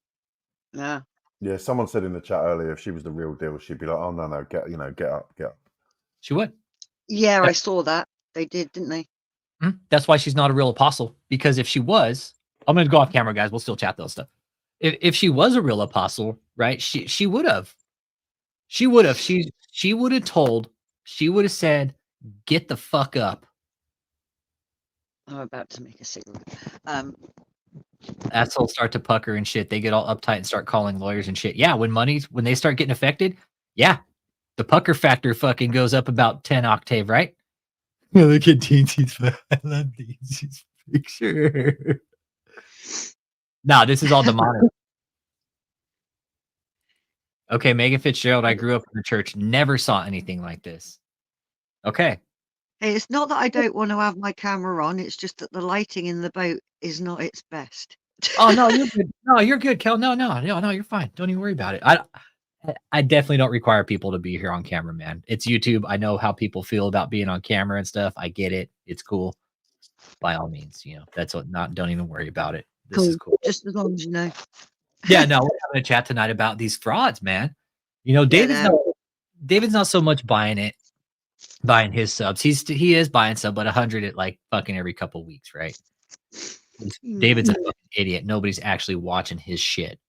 Yeah. Yeah, someone said in the chat earlier, if she was the real deal, she'd be like, "Oh no, get up." She would. Yeah, I saw that. They did, didn't they? That's why she's not a real apostle. Because if she was, I'm gonna go off camera, guys. We'll still chat those stuff. If she was a real apostle, right? She would have. She would have. She would have told. She would have said, "Get the fuck up." I'm about to make a signal. Assholes start to pucker and shit. They get all uptight and start calling lawyers and shit. Yeah, when they start getting affected, yeah, the pucker factor fucking goes up about 10 octave, right? Yeah, look at Teensy's. I love Teensy's picture. Nah, this is all demonic. Okay, Megan Fitzgerald, I grew up in the church, never saw anything like this. Okay. Hey, it's not that I don't want to have my camera on. It's just that the lighting in the boat is not its best. Oh no, you're good. No, you're good, Kel. No, you're fine. Don't even worry about it. I definitely don't require people to be here on camera, man. It's YouTube. I know how people feel about being on camera and stuff. I get it. It's cool. By all means, that's what. Don't even worry about it. This is cool. Just as long as you know. Yeah, no, we're having a chat tonight about these frauds, man. David's not so much buying his subs. He is buying sub, but 100 at like fucking every couple weeks, right? David's a fucking idiot. Nobody's actually watching his shit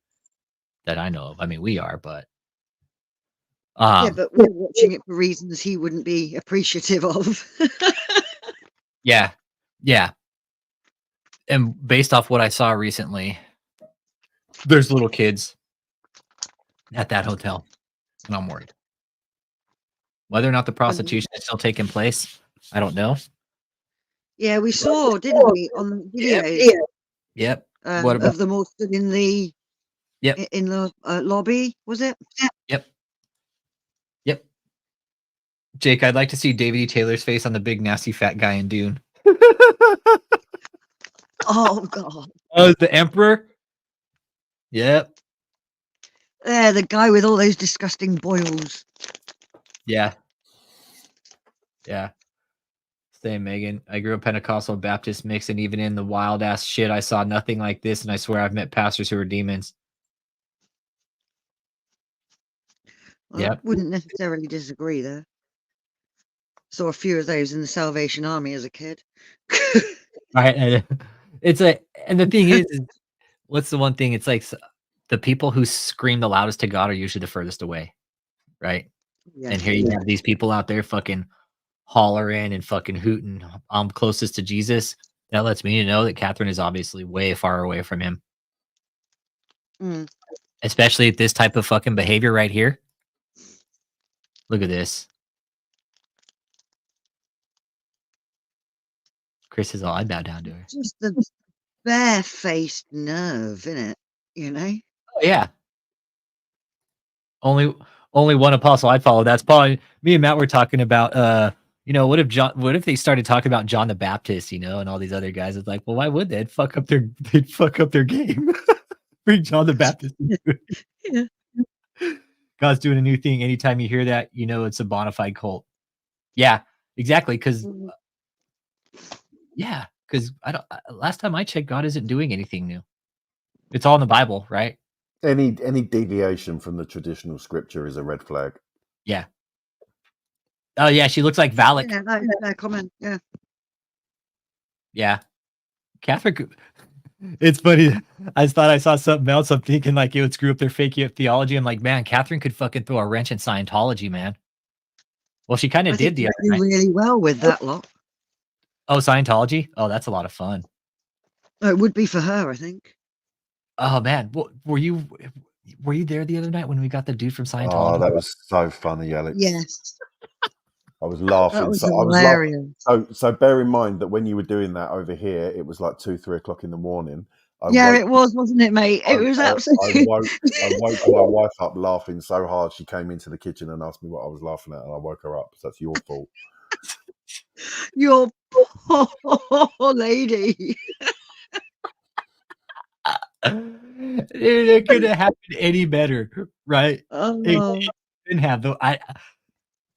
that I know of. I mean, we are, but yeah, but we're watching it for reasons he wouldn't be appreciative of. yeah. And based off what I saw recently, there's little kids at that hotel, and I'm worried. Whether or not the prostitution is still taking place, I don't know. Yeah, we saw, didn't we, on the videos? Yep. What about of them all stood in the in the lobby? Was it? Yep. Jake, I'd like to see David E. Taylor's face on the big nasty fat guy in Dune. Oh God. Oh, the Emperor. Yep. Yeah, the guy with all those disgusting boils. Yeah. Same, Megan. I grew up Pentecostal Baptist mix, and even in the wild ass shit, I saw nothing like this, and I swear I've met pastors who are demons. Well, I wouldn't necessarily disagree there. Saw a few of those in the Salvation Army as a kid. Right. And the thing is, what's the one thing? It's like the people who scream the loudest to God are usually the furthest away, right? Yeah. And here you have these people out there fucking hollering and fucking hooting, I'm closest to Jesus. That lets me know that Kathryn is obviously way far away from him. Especially at this type of fucking behavior right here. Look at this. Chris is all, I bow down to her. Just the barefaced nerve, innit? Oh, yeah. Only one apostle I'd follow. That's probably me and Matt were talking about. What if they started talking about John the Baptist, and all these other guys? It's like, well, why would they? They'd fuck up their game. Bring John the Baptist. Yeah. God's doing a new thing. Anytime you hear that, it's a bona fide cult. Yeah, exactly. Because last time I checked, God isn't doing anything new. It's all in the Bible, right? Any deviation from the traditional scripture is a red flag. Yeah. Oh yeah, she looks like Valak. Yeah, that's a fair comment. Yeah. Yeah. Kathryn. It's funny. I thought I saw something else. I'm thinking like it would screw up their fake theology. I'm like, man, Kathryn could fucking throw a wrench in Scientology, man. Well, she kind of did the other night. Really well with that lot. Oh, Scientology? Oh, that's a lot of fun. Oh, it would be for her, I think. Oh man, were you there the other night when we got the dude from Oh, Scientology? that was so funny, Alex. Yes. I was laughing. That was So I was laughing. hilarious. So bear in mind that when you were doing that over here, it was like 2-3 o'clock in the morning. Yeah, it was, wasn't it, mate? It was I absolutely. woke my wife up laughing so hard. She came into the kitchen and asked me what I was laughing at, and I woke her up. So that's your fault. Your poor lady. Dude, it couldn't happen any better, right? Oh. It didn't have though.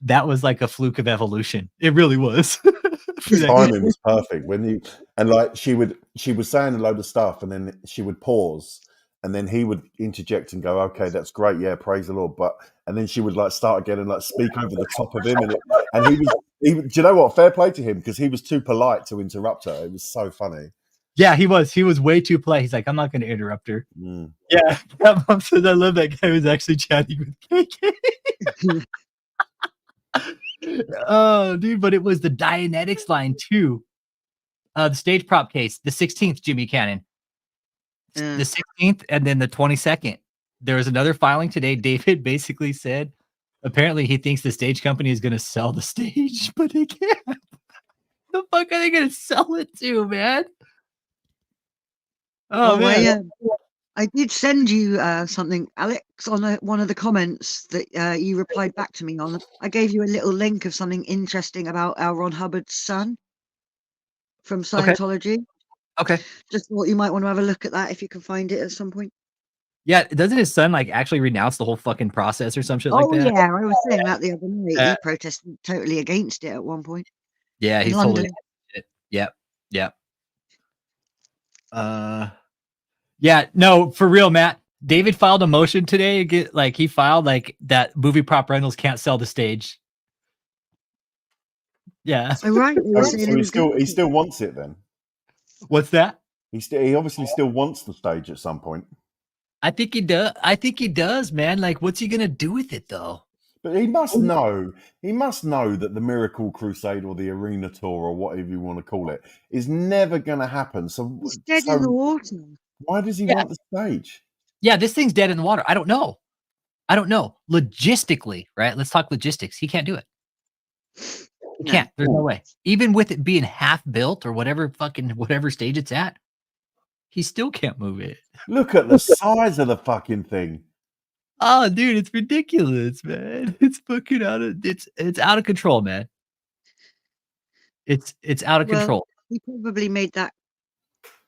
That was like a fluke of evolution. It really was. The timing was perfect and like she was saying a load of stuff, and then she would pause, and then he would interject and go, "Okay, that's great, yeah, praise the Lord." And then she would like start again and like speak over the top of him, and he was. Do you know what? Fair play to him, because he was too polite to interrupt her. It was so funny. Yeah, he was way too polite. He's like, I'm not going to interrupt her. Yeah, Mom says I love that guy was actually chatting with KK. Oh, dude, but it was the Dianetics line too. The stage prop case, the 16th, Jimmy Cannon. The 16th, and then the 22nd. There was another filing today. David basically said, apparently he thinks the stage company is going to sell the stage, but they can't. The fuck are they going to sell it to, man? Oh man. I did send you something, Alex, on one of the comments that you replied back to me on. I gave you a little link of something interesting about L. Ron Hubbard's son from Scientology. Okay. Just thought you might want to have a look at that if you can find it at some point. Yeah, doesn't his son like actually renounce the whole fucking process or some shit like that? Oh yeah, I was saying that the other night. He protested totally against it at one point. Yeah, he's London. totally it. Yep. Yeah, no, for real, Matt. David filed a motion today. He filed like that movie prop rentals can't sell the stage. Yeah. Oh, right. So he still wants it then. What's that? He obviously still wants the stage at some point. I think he does, man. Like, what's he gonna do with it though? But he must know. He must know that the Miracle Crusade or the Arena Tour or whatever you want to call it is never going to happen. So it's dead in the water. Why does he want the stage? Yeah, this thing's dead in the water. I don't know. Logistically, right? Let's talk logistics. He can't do it. He can't. There's no way. Even with it being half built or whatever stage it's at, he still can't move it. Look at the size of the fucking thing. Oh, dude, it's ridiculous, man. It's fucking it's out of control, man. It's out of control. He probably made that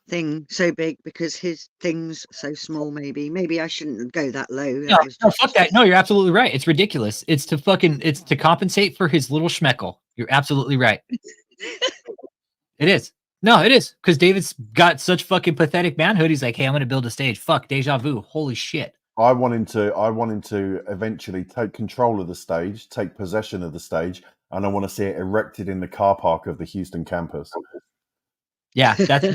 thing so big because his thing's so small. Maybe I shouldn't go that low. No, fuck that. No, you're absolutely right. It's ridiculous. It's to compensate for his little schmeckle. You're absolutely right. It is. No, it is. Because David's got such fucking pathetic manhood. He's like, hey, I'm gonna build a stage. Fuck, deja vu. Holy shit. I want him to eventually take control of the stage, take possession of the stage, and I want to see it erected in the car park of the Houston campus. Yeah, that's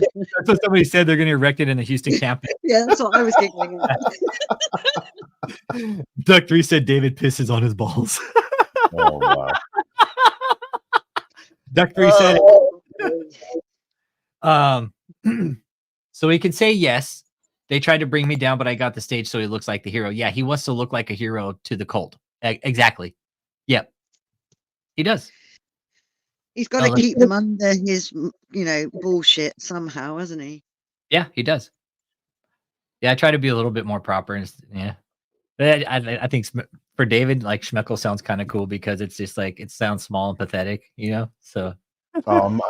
what somebody said. They're going to erect it in the Houston campus. Yeah, that's what I was thinking. Duck 3 said David pisses on his balls. Oh, wow. Duck 3 said so he can say yes. They tried to bring me down, but I got the stage so he looks like the hero. Yeah, he wants to look like a hero to the cult. Exactly. Yep. He does. He's got to keep them under his, bullshit somehow, hasn't he? Yeah, he does. Yeah, I try to be a little bit more proper. Yeah. But I think for David, like, Schmeckle sounds kind of cool because it's just like, it sounds small and pathetic, so...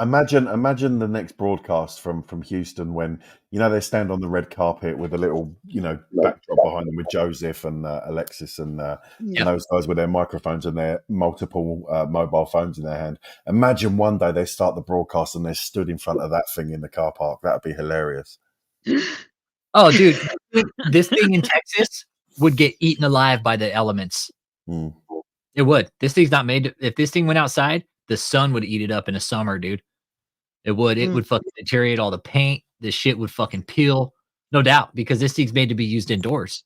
Imagine the next broadcast from Houston when they stand on the red carpet with a little backdrop behind them with Joseph and Alexis and those guys with their microphones and their multiple mobile phones in their hand. Imagine one day they start the broadcast and they're stood in front of that thing in the car park. That'd be hilarious. Oh, dude, this thing in Texas would get eaten alive by the elements. It would. This thing's not made. If this thing went outside, the sun would eat it up in the summer, dude. It would. It would fucking deteriorate all the paint. The shit would fucking peel. No doubt, because this thing's made to be used indoors.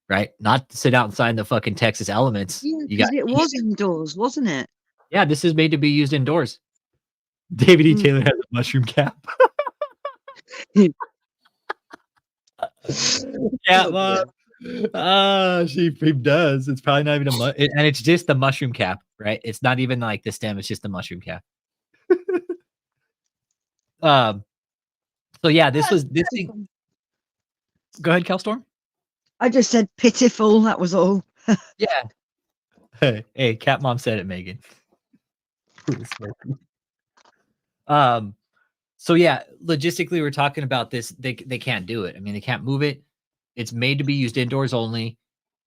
Right? Not to sit outside in the fucking Texas elements. Yeah, it was indoors, wasn't it? Yeah, this is made to be used indoors. David E. Taylor has a mushroom cap. Yeah, well, she does. It's probably not even and it's just the mushroom cap, right? It's not even like the stem. It's just the mushroom cap. So yeah, this thing. Go ahead, Kelstorm. I just said pitiful. That was all. Yeah. Hey, Cat Mom said it, Megan. So yeah, logistically, we're talking about this. They can't do it. I mean, they can't move it. It's made to be used indoors only.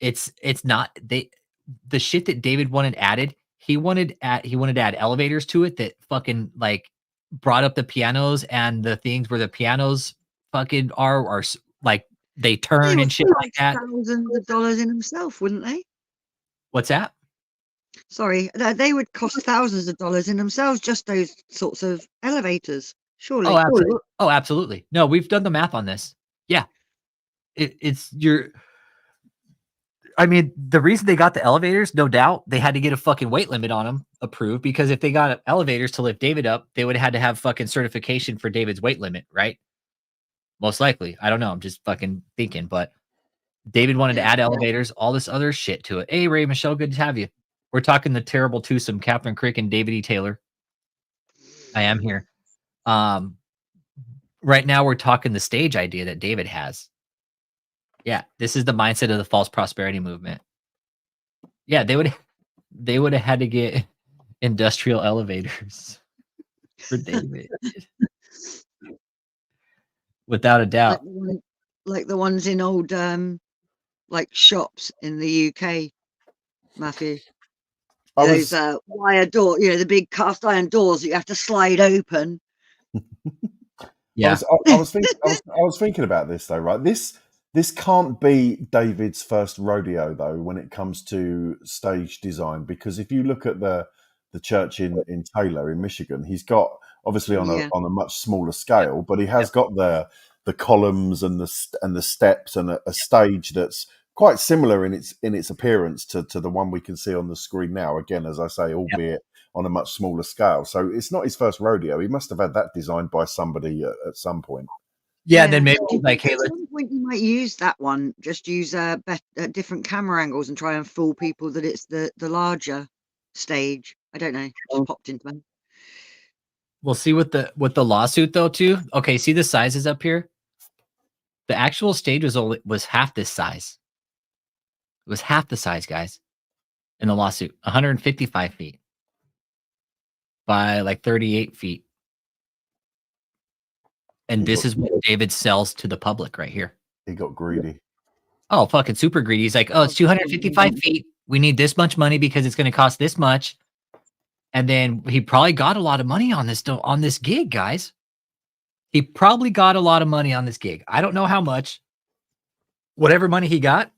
It's not the shit that David wanted added. He wanted to add elevators to it that fucking like brought up the pianos and the things where the pianos fucking are like they turn and shit like that. Thousands of dollars in themselves, wouldn't they? What's that? Sorry, they would cost thousands of dollars in themselves, just those sorts of elevators, surely. Oh, absolutely. Oh, absolutely. No, we've done the math on this. Yeah. I mean, the reason they got the elevators, no doubt, they had to get a fucking weight limit on them approved, because if they got elevators to lift David up, they would have had to have fucking certification for David's weight limit, right? Most likely. I don't know. I'm just fucking thinking, but David wanted to add elevators, all this other shit to it. Hey, Ray, Michelle, good to have you. We're talking the Terrible Twosome, Kathryn Krick and David E. Taylor. I am here. Right now, we're talking the stage idea that David has. Yeah, this is the mindset of the false prosperity movement. Yeah, they would have had to get industrial elevators for David, without a doubt. Like the ones in old like shops in the UK, Matthew. Those wire door, the big cast iron doors that you have to slide open. Yeah, I was thinking about this though, right? This can't be David's first rodeo though when it comes to stage design, because if you look at the church in Taylor in Michigan, he's got obviously on a much smaller scale, but he has got the columns and the steps and a stage that's quite similar in its appearance to the one we can see on the screen now. Again, as I say, albeit on a much smaller scale. So it's not his first rodeo. He must have had that designed by somebody at some point. Yeah, then maybe like, hey, at some point you might use that one. Just use different camera angles and try and fool people that it's the larger stage. I don't know. Just popped into my head. We'll see with the lawsuit though too. Okay, see the sizes up here. The actual stage was half this size. It was half the size, guys, in the lawsuit. 155 feet by like 38 feet. And this is what David sells to the public right here. He got greedy. Oh, fucking super greedy. He's like, oh, it's 255 feet. We need this much money because it's going to cost this much. And then he probably got a lot of money on this gig, guys. He probably got a lot of money on this gig. I don't know how much. Whatever money he got.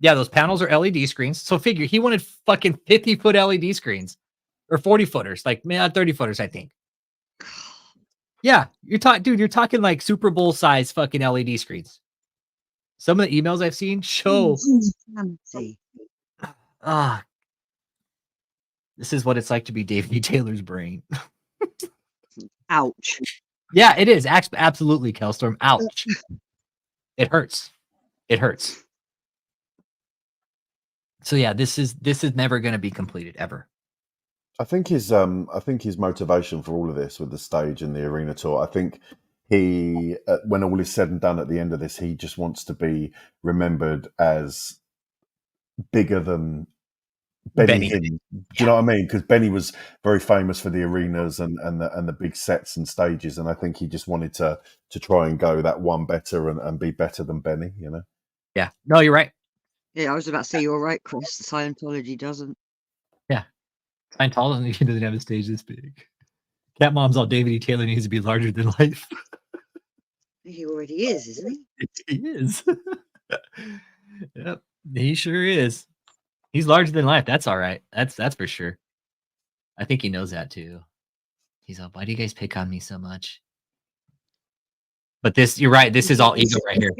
Yeah, those panels are LED screens. So figure he wanted fucking 50-foot LED screens or 40-footers, like 30-footers, I think. Yeah, you're talking like Super Bowl size fucking LED screens. Some of the emails I've seen show. This is what it's like to be David E. Taylor's brain. Ouch. Yeah, it is. Absolutely, Kelstorm. Ouch. It hurts. It hurts. So yeah, this is never going to be completed ever. I think his motivation for all of this with the stage and the arena tour, I think he, when all is said and done at the end of this, he just wants to be remembered as bigger than Benny Hinn. Do you know what I mean? Because Benny was very famous for the arenas and the big sets and stages, and I think he just wanted to try and go that one better and be better than Benny, you know? Yeah. No, you're right. Yeah, I was about to say you're right, Chris. Scientology doesn't. Yeah. Scientology doesn't have a stage this big. Cat Mom's all David E. Taylor needs to be larger than life. He already is, isn't he? He is. Yep. He sure is. He's larger than life. That's all right. That's for sure. I think he knows that too. He's all, why do you guys pick on me so much? But this, you're right. This is all ego right here.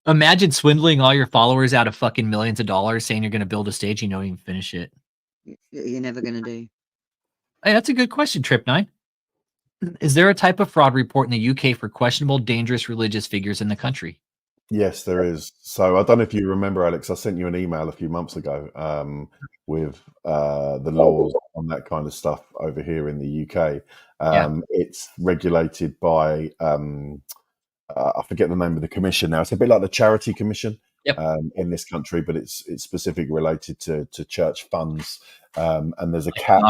Imagine swindling all your followers out of fucking millions of dollars, saying you're going to build a stage, you don't even finish it. You're never going to do. Hey, that's a good question, Trip9. Is there a type of fraud report in the UK for questionable, dangerous religious figures in the country? Yes, there is. So I don't know if you remember, Alex. I sent you an email a few months ago with the laws on that kind of stuff over here in the UK. It's regulated by I forget the name of the commission now. It's a bit like the Charity Commission in this country, but it's specifically related to church funds. And there's a cap.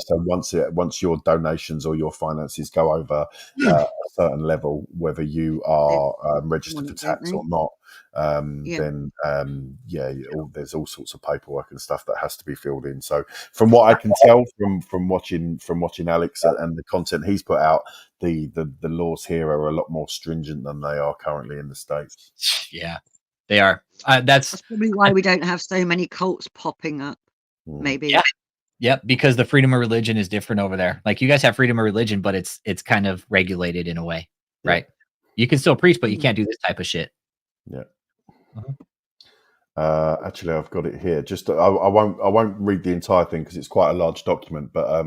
So once your donations or your finances go over a certain level, whether you are registered for tax or not, then there's all sorts of paperwork and stuff that has to be filled in. So from what I can tell from watching Alex and the content he's put out, the laws here are a lot more stringent than they are currently in the States. Yeah, they are. That's probably why we don't have so many cults popping up. Maybe. Yeah. Yep, because the freedom of religion is different over there. Like you guys have freedom of religion, but it's kind of regulated in a way, right? You can still preach, but you can't do this type of shit. Yeah. Actually, I've got it here. Just I won't read the entire thing because it's quite a large document, but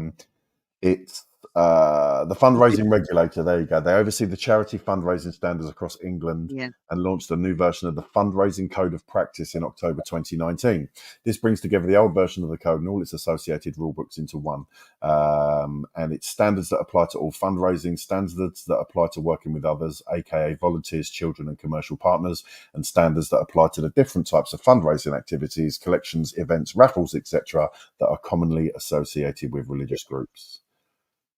it's the fundraising regulator. There you go. They oversee the charity fundraising standards across England and launched a new version of the fundraising code of practice in October 2019. This brings together the old version of the code and all its associated rule books into one. And it's standards that apply to all fundraising, standards that apply to working with others, aka volunteers, children and commercial partners, and standards that apply to the different types of fundraising activities, collections, events, raffles, etc. that are commonly associated with religious groups.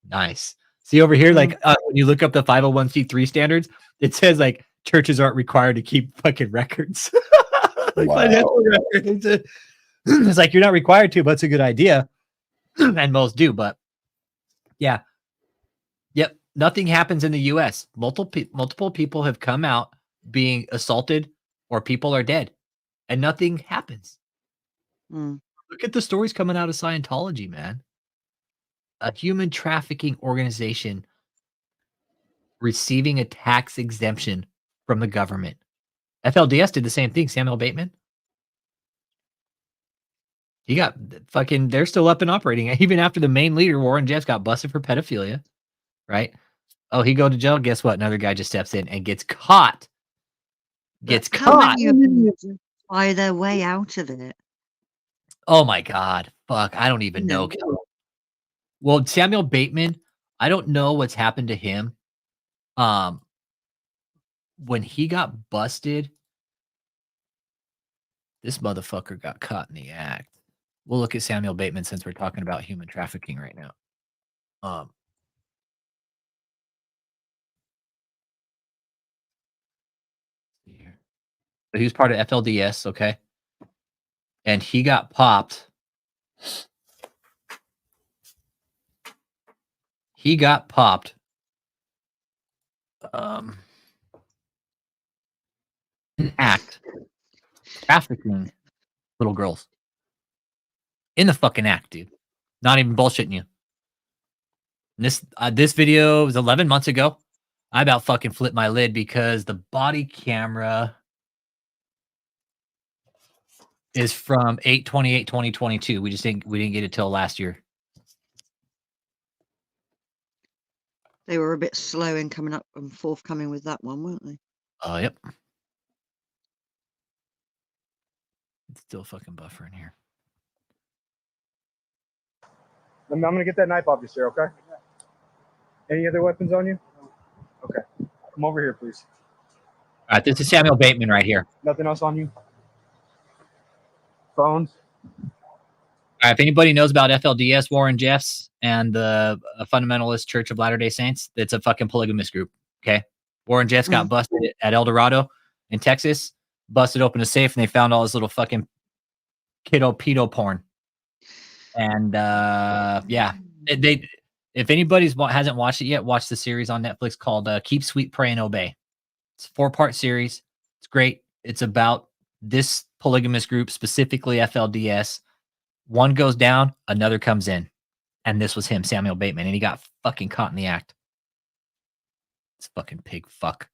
Nice. See over here, like when you look up the 501c3 standards, it says like churches aren't required to keep fucking records. Like financial records. It's like you're not required to, but it's a good idea. And most do, but yeah. Yep. Nothing happens in the US. Multiple people have come out being assaulted or people are dead and nothing happens. Look at the stories coming out of Scientology, man. A human trafficking organization receiving a tax exemption from the government. FLDS did the same thing. Samuel Bateman. He got fucking, they're still up and operating. Even after the main leader, Warren Jeffs, got busted for pedophilia, right? Oh, he go to jail. Guess what? Another guy just steps in and gets caught. How many of them buy their way out of it? Oh my God. Fuck. I don't even know. Well, Samuel Bateman, I don't know what's happened to him. When he got busted, this motherfucker got caught in the act. We'll look at Samuel Bateman since we're talking about human trafficking right now. So he was part of FLDS, okay? And he got popped. He got popped. An act trafficking little girls. In the fucking act, dude. Not even bullshitting you. And this video was 11 months ago. I about fucking flipped my lid because the body camera is from 8/28/2022. We didn't get it till last year. They were a bit slow in coming up and forthcoming with that one, weren't they? Oh, yep. It's still fucking buffering here. I'm going to get that knife off you, sir, okay? Any other weapons on you? Okay. Come over here, please. All right, this is Samuel Bateman right here. Nothing else on you? Phones? All right, if anybody knows about FLDS, Warren Jeffs, and the Fundamentalist Church of Latter-day Saints, it's a fucking polygamous group, okay? Warren Jeffs got busted at El Dorado in Texas, busted open a safe, and they found all his little fucking kiddo pedo porn. And yeah, if anybody's hasn't watched it yet, watch the series on Netflix called Keep Sweet, Pray, and Obey. It's a 4-part series. It's great. It's about this polygamous group, specifically FLDS. One goes down, another comes in. And this was him, Samuel Bateman, and he got fucking caught in the act. It's fucking pig fuck.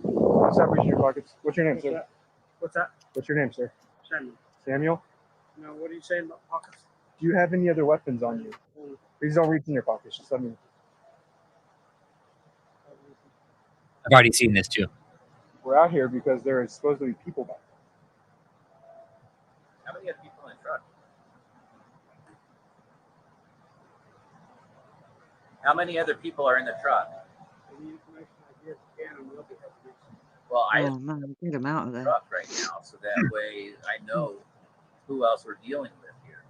What's that reach in your pockets? What's your name, sir? What's that? What's your name, sir? Samuel. Samuel? No, what are you saying about pockets? Do you have any other weapons on you? Please don't reach in your pockets. Just let me. I've already seen this too. We're out here because there is supposed to be people back. How many other people in the truck? How many other people are in the truck? Well, I Oh man, get him out of there. truck right now, so that way I know who else we're dealing with here.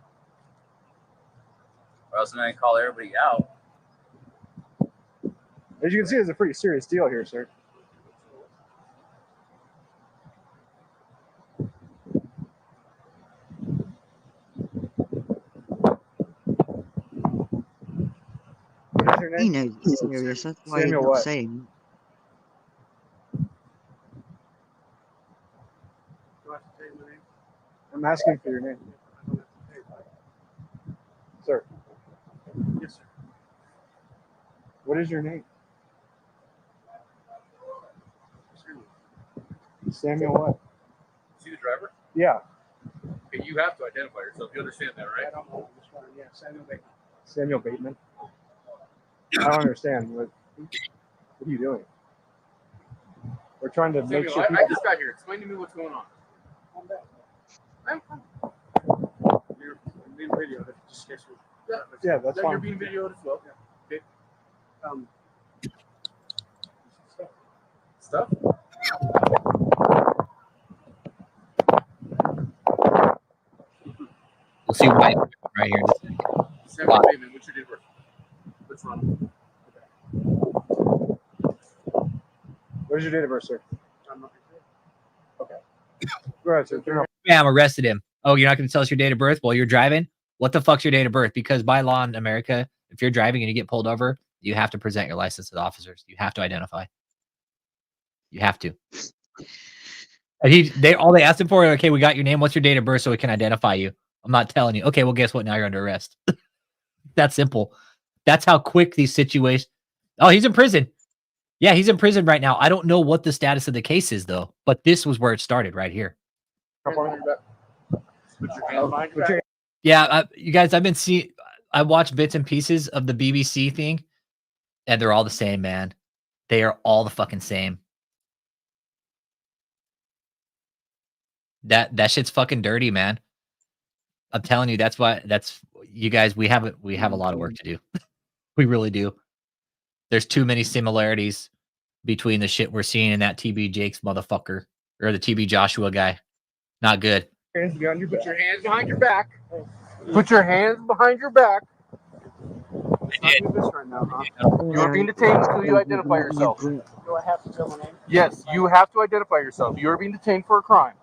Or else I'm going to call everybody out. As you can see, it's a pretty serious deal here, sir. What is your He name? knows it's serious. That's why Samuel he's not what? saying. I'm asking for your name. Sir. Yes, sir. What is your name? Samuel what? See the driver? Yeah. Okay, you have to identify yourself. You understand that, right? I don't know this one. Yeah, Samuel Bateman. Samuel Bateman? I don't understand. What are you doing? We're trying to make Samuel, sure I people... just got here. Explain to me what's going on. I'm You're being videoed. Just in case Yeah, that's You're fine. being videoed as well. Okay. Stuff? We'll see why right here. Samuel Bateman, what's your date of birth? Let's run. What is your date of birth, sir? Okay. Go ahead, sir. Turn off. Bam, arrested him. Oh, you're not going to tell us your date of birth while you're driving? What the fuck's your date of birth? Because by law in America, if you're driving and you get pulled over, you have to present your license to the officers. You have to identify. You have to. And all they asked him for, okay, we got your name. What's your date of birth so we can identify you? I'm not telling you. Okay, well, guess what? Now you're under arrest. That's simple. That's how quick these situations. Oh, he's in prison. Yeah, he's in prison right now. I don't know what the status of the case is, though. But this was where it started, right here. Yeah, you guys, I watched bits and pieces of the BBC thing, and they're all the same, man. They are all the fucking same. That shit's fucking dirty, man. I'm telling you, that's you guys, we have a lot of work to do. We really do. There's too many similarities between the shit we're seeing in that TB Jakes motherfucker or the TB Joshua guy. Not good. Put your hands behind your back. Put your hands behind your back. do this right now, huh? You are being detained until you identify yourself. Do I have to tell my name? Yes, you have to identify yourself. You are being detained for a crime.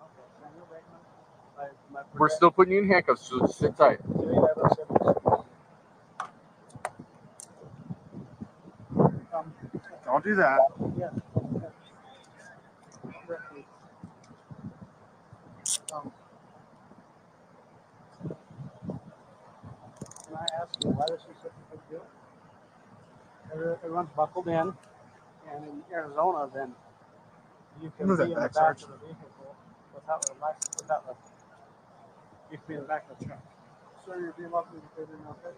We're still putting you in handcuffs, so just sit tight. Don't do that. Can I ask you why this is such a big deal? Everyone's buckled in, and in Arizona, then you can be in the back of the vehicle without a license, you can be in the back of the truck. Sir, you're being welcome to get in okay?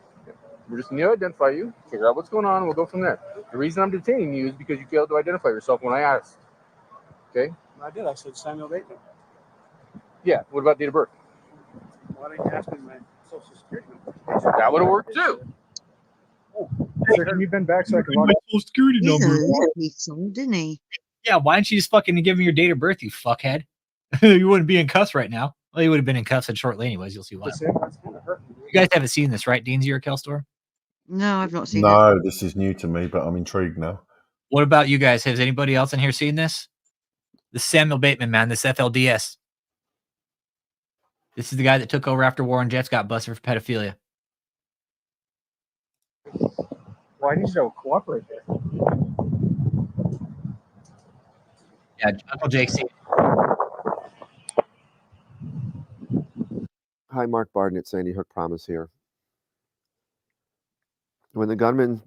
We're just going to identify you, figure out what's going on, and we'll go from there. The reason I'm detaining you is because you failed to identify yourself when I asked. Okay? I did. I said Samuel Bateman. Yeah. What about date of birth? Why didn't you ask me my social security number? That would have worked too. Sir, can you bend back so I can log Social security He's a lovely song, didn't he? Yeah, why don't you just fucking give me your date of birth, you fuckhead? You wouldn't be in cuffs right now. Well, you would have been in cuffs shortly anyways. You'll see why. You guys haven't seen this, right, Dean's Ear Store? No, I've not seen it. No, this is new to me, but I'm intrigued now. What about you guys? Has anybody else in here seen this? This Samuel Bateman, man, this FLDS. This is the guy that took over after Warren Jeffs got busted for pedophilia. Why did you cooperate there? Yeah, Uncle Jake. Hi, Mark Barden at Sandy Hook Promise here. When the gunman...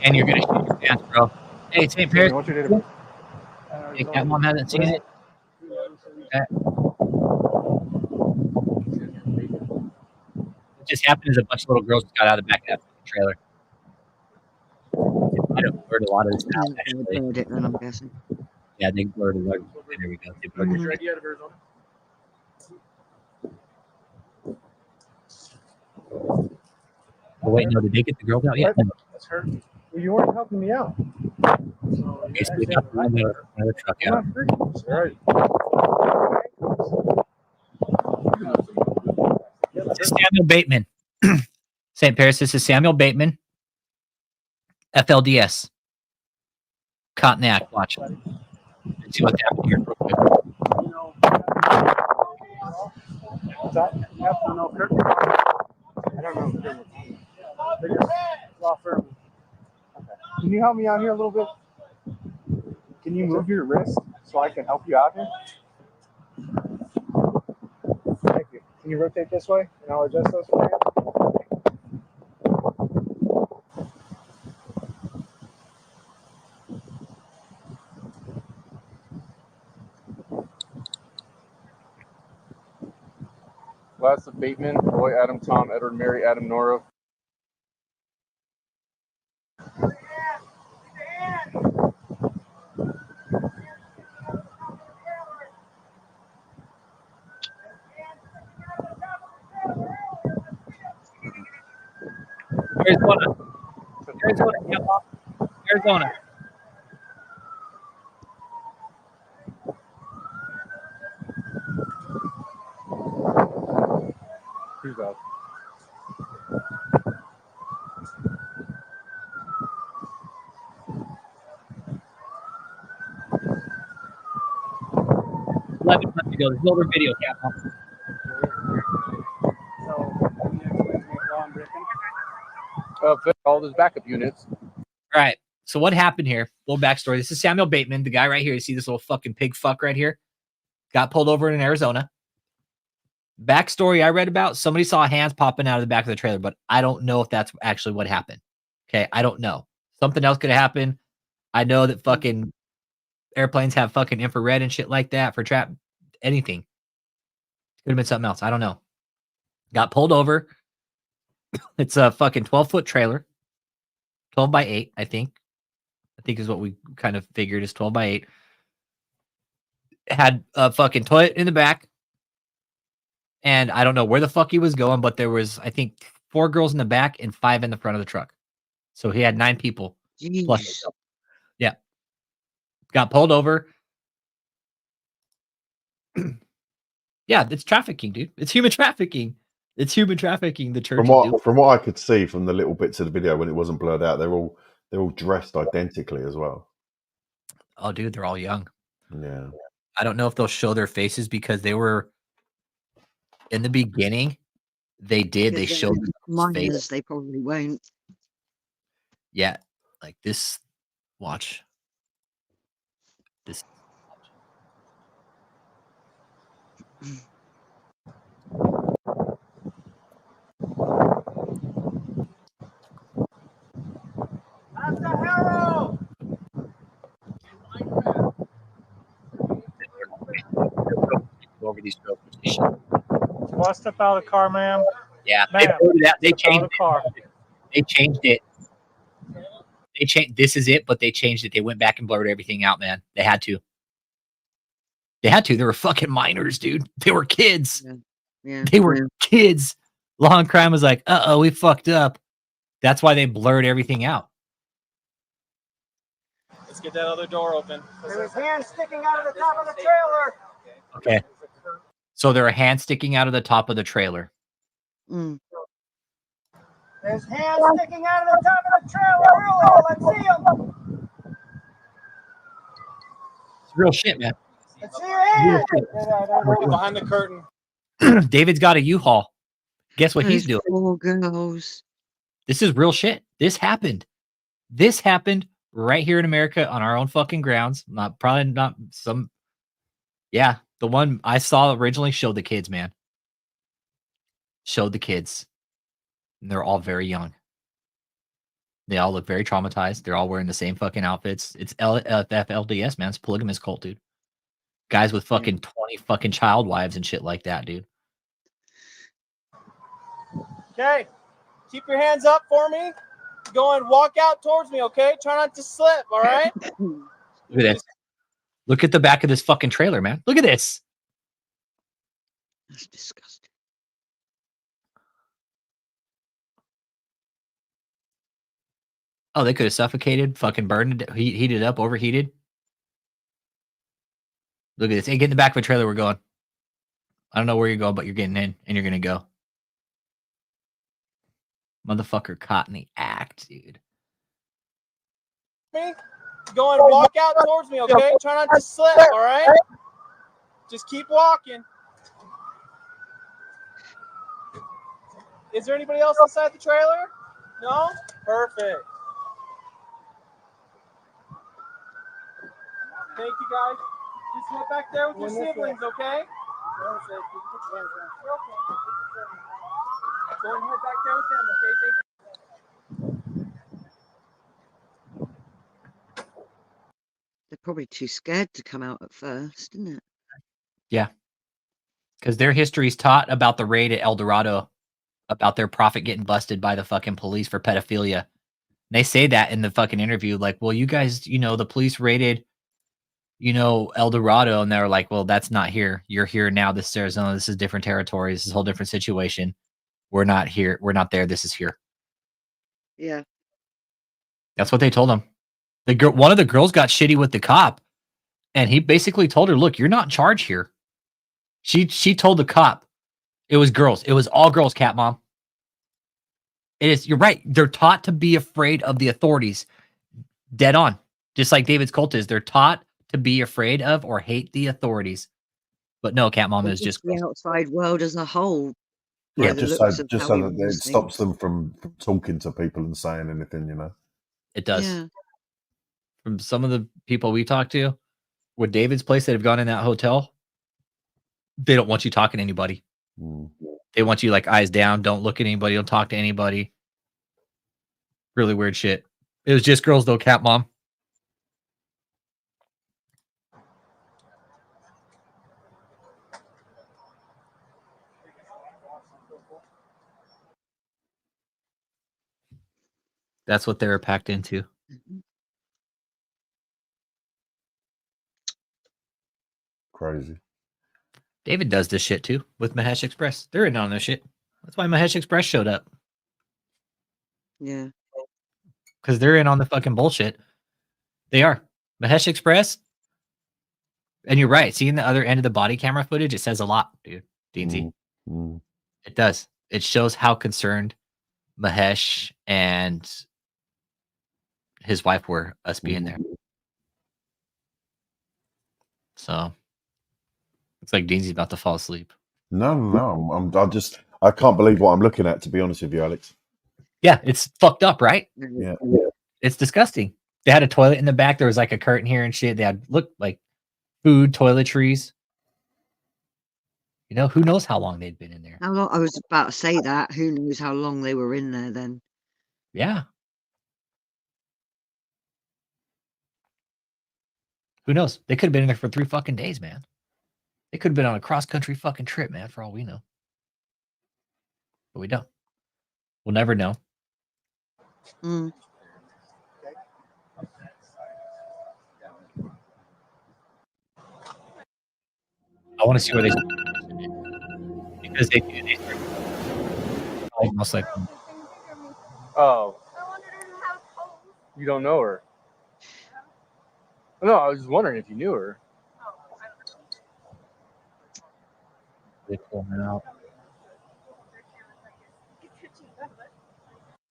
And you're going to shoot your pants, bro. Hey, St. Paris. What's your date of birth? Hey, Cat Mom hasn't seen it. Okay. just happened is a bunch of little girls got out of the back of the trailer. I don't blurred a lot of this out, They actually. blurred it then, I'm guessing. Yeah, they blurred a lot. There we go. They blurred Mhm. it. Ready out of Arizona? Oh, wait, no, did they get the girls out yet? What? That's her. Well, you weren't helping me out. So Okay, so we got another truck I'm out. not freaking. All right. This is Samuel Bateman. St. Paris, this is Samuel Bateman. FLDS. Cottonac, watch. Let's see what's happening here real quick. What's that? Yep, I know Kirk. I don't know. They're just law firm. Okay. Can you help me out here a little bit? Can you move your wrist so I can help you out here? Thank you. Can you rotate this way and I'll adjust those for you? Last of Bateman, Roy, Adam, Tom, Edward, Mary, Adam, Nora. Arizona. Arizona. Who's up? Eleven months ago. There's older video, Capcom. All those backup units. All right. So what happened here? Little backstory. This is Samuel Bateman, the guy right here. You see this little fucking pig fuck right here? Got pulled over in Arizona. Backstory I read about, somebody saw hands popping out of the back of the trailer, but I don't know if that's actually what happened. Okay, I don't know. Something else could have happened. I know that fucking airplanes have fucking infrared and shit like that for trap anything. Could have been something else. I don't know. Got pulled over. It's a fucking 12-foot trailer. 12 by 8, I think. I think is what we kind of figured is 12 by 8. Had a fucking toilet in the back. And I don't know where the fuck he was going, but there was, I think, 4 girls in the back and 5 in the front of the truck. So he had 9 people. Plus Jeez. himself. Yeah. Got pulled over. Yeah, it's trafficking, dude. It's human trafficking. It's human trafficking. The church From what I could see from the little bits of the video when it wasn't blurred out, they're all dressed identically as well. Oh, dude, they're all young. Yeah. I don't know if they'll show their faces because they were in the beginning. They did. They showed minors. face. They probably won't. Yeah, like this. Watch this. Over these girls. Well, step out of the car, ma'am. Yeah, Ma'am, they changed the car. They changed it. They changed. This is it, but they changed it. They went back and blurred everything out, man. They had to. They had to. They were fucking minors, dude. They were kids. Yeah. They were kids. Law and Crime was like, uh-oh, we fucked up. That's why they blurred everything out. Let's get that other door open. There's hands sticking out of the top of the trailer. Okay. So there are hands sticking out of the top of the trailer. Mm. There's hands sticking out of the top of the trailer earlier. Let's see them. It's real shit, man. Let's see your hands. Behind the curtain. David's got a U-Haul. Guess what he's Those doing? poor girls. This is real shit. This happened. This happened right here in America on our own fucking grounds. Probably not some. Yeah, the one I saw originally showed the kids, man. Showed the kids. And they're all very young. They all look very traumatized. They're all wearing the same fucking outfits. It's FLDS, man. It's a polygamous cult, dude. Guys with fucking 20 fucking child wives and shit like that, dude. Okay. Keep your hands up for me. Go and walk out towards me, okay? Try not to slip, all right? Look at this. Look at the back of this fucking trailer, man. Look at this. That's disgusting. Oh, they could have suffocated, fucking burned, heated up, overheated. Look at this. Hey, get in the back of a trailer. We're going. I don't know where you're going, but you're getting in and you're going to go. Motherfucker caught in the act, dude. Me. Go and walk out towards me, okay? Try not to slip, all right? Just keep walking. Is there anybody else inside the trailer? No? Perfect. Thank you, guys. Just head back there with your siblings, okay? Go and head back there with them, okay? Thank you. They're probably too scared to come out at first, isn't it? Yeah. Because their history's taught about the raid at El Dorado, about their prophet getting busted by the fucking police for pedophilia. They say that in the fucking interview, like, well, you guys, the police raided, El Dorado, and they're like, well, that's not here. You're here now. This is Arizona. This is different territory. This is a whole different situation. We're not here. We're not there. This is here. Yeah. That's what they told him. One of the girls got shitty with the cop, and he basically told her, look, you're not in charge here. She told the cop it was girls. It was all girls, Cat Mom. It is. You're right. They're taught to be afraid of the authorities. Dead on. Just like David's cult is. They're taught to be afraid of or hate the authorities. But no, Cat Mom is just the outside world as a whole. Yeah, by the just looks so of just how so he that it runs stops things. them from talking to people and saying anything, It does. Yeah. From some of the people we talked to, with David's place that have gone in that hotel, they don't want you talking to anybody. They want you like eyes down, don't look at anybody, don't talk to anybody. Really weird shit. It was just girls though, Cat Mom. That's what they were packed into. Crazy. David does this shit too with Mahesh Express. They're in on this shit. That's why Mahesh Express showed up. Yeah. Because they're in on the fucking bullshit. They are. Mahesh Express. And you're right. Seeing the other end of the body camera footage, it says a lot, dude. DNC. It does. It shows how concerned Mahesh and his wife were, us being there. So looks like Deansy's about to fall asleep. No. I can't believe what I'm looking at, to be honest with you, Alex. Yeah, it's fucked up, right? Yeah. It's disgusting. They had a toilet in the back. There was like a curtain here and shit. They had like food, toiletries. Who knows how long they'd been in there? How long? I was about to say that. Who knows how long they were in there then? Yeah. Who knows? They could have been in there for 3 fucking days, man. They could have been on a cross-country fucking trip, man, for all we know. But we don't. We'll never know. Mm. I want to see where they because they do. They most likely. Oh. You don't know her? No, I was just wondering if you knew her. They pull her out.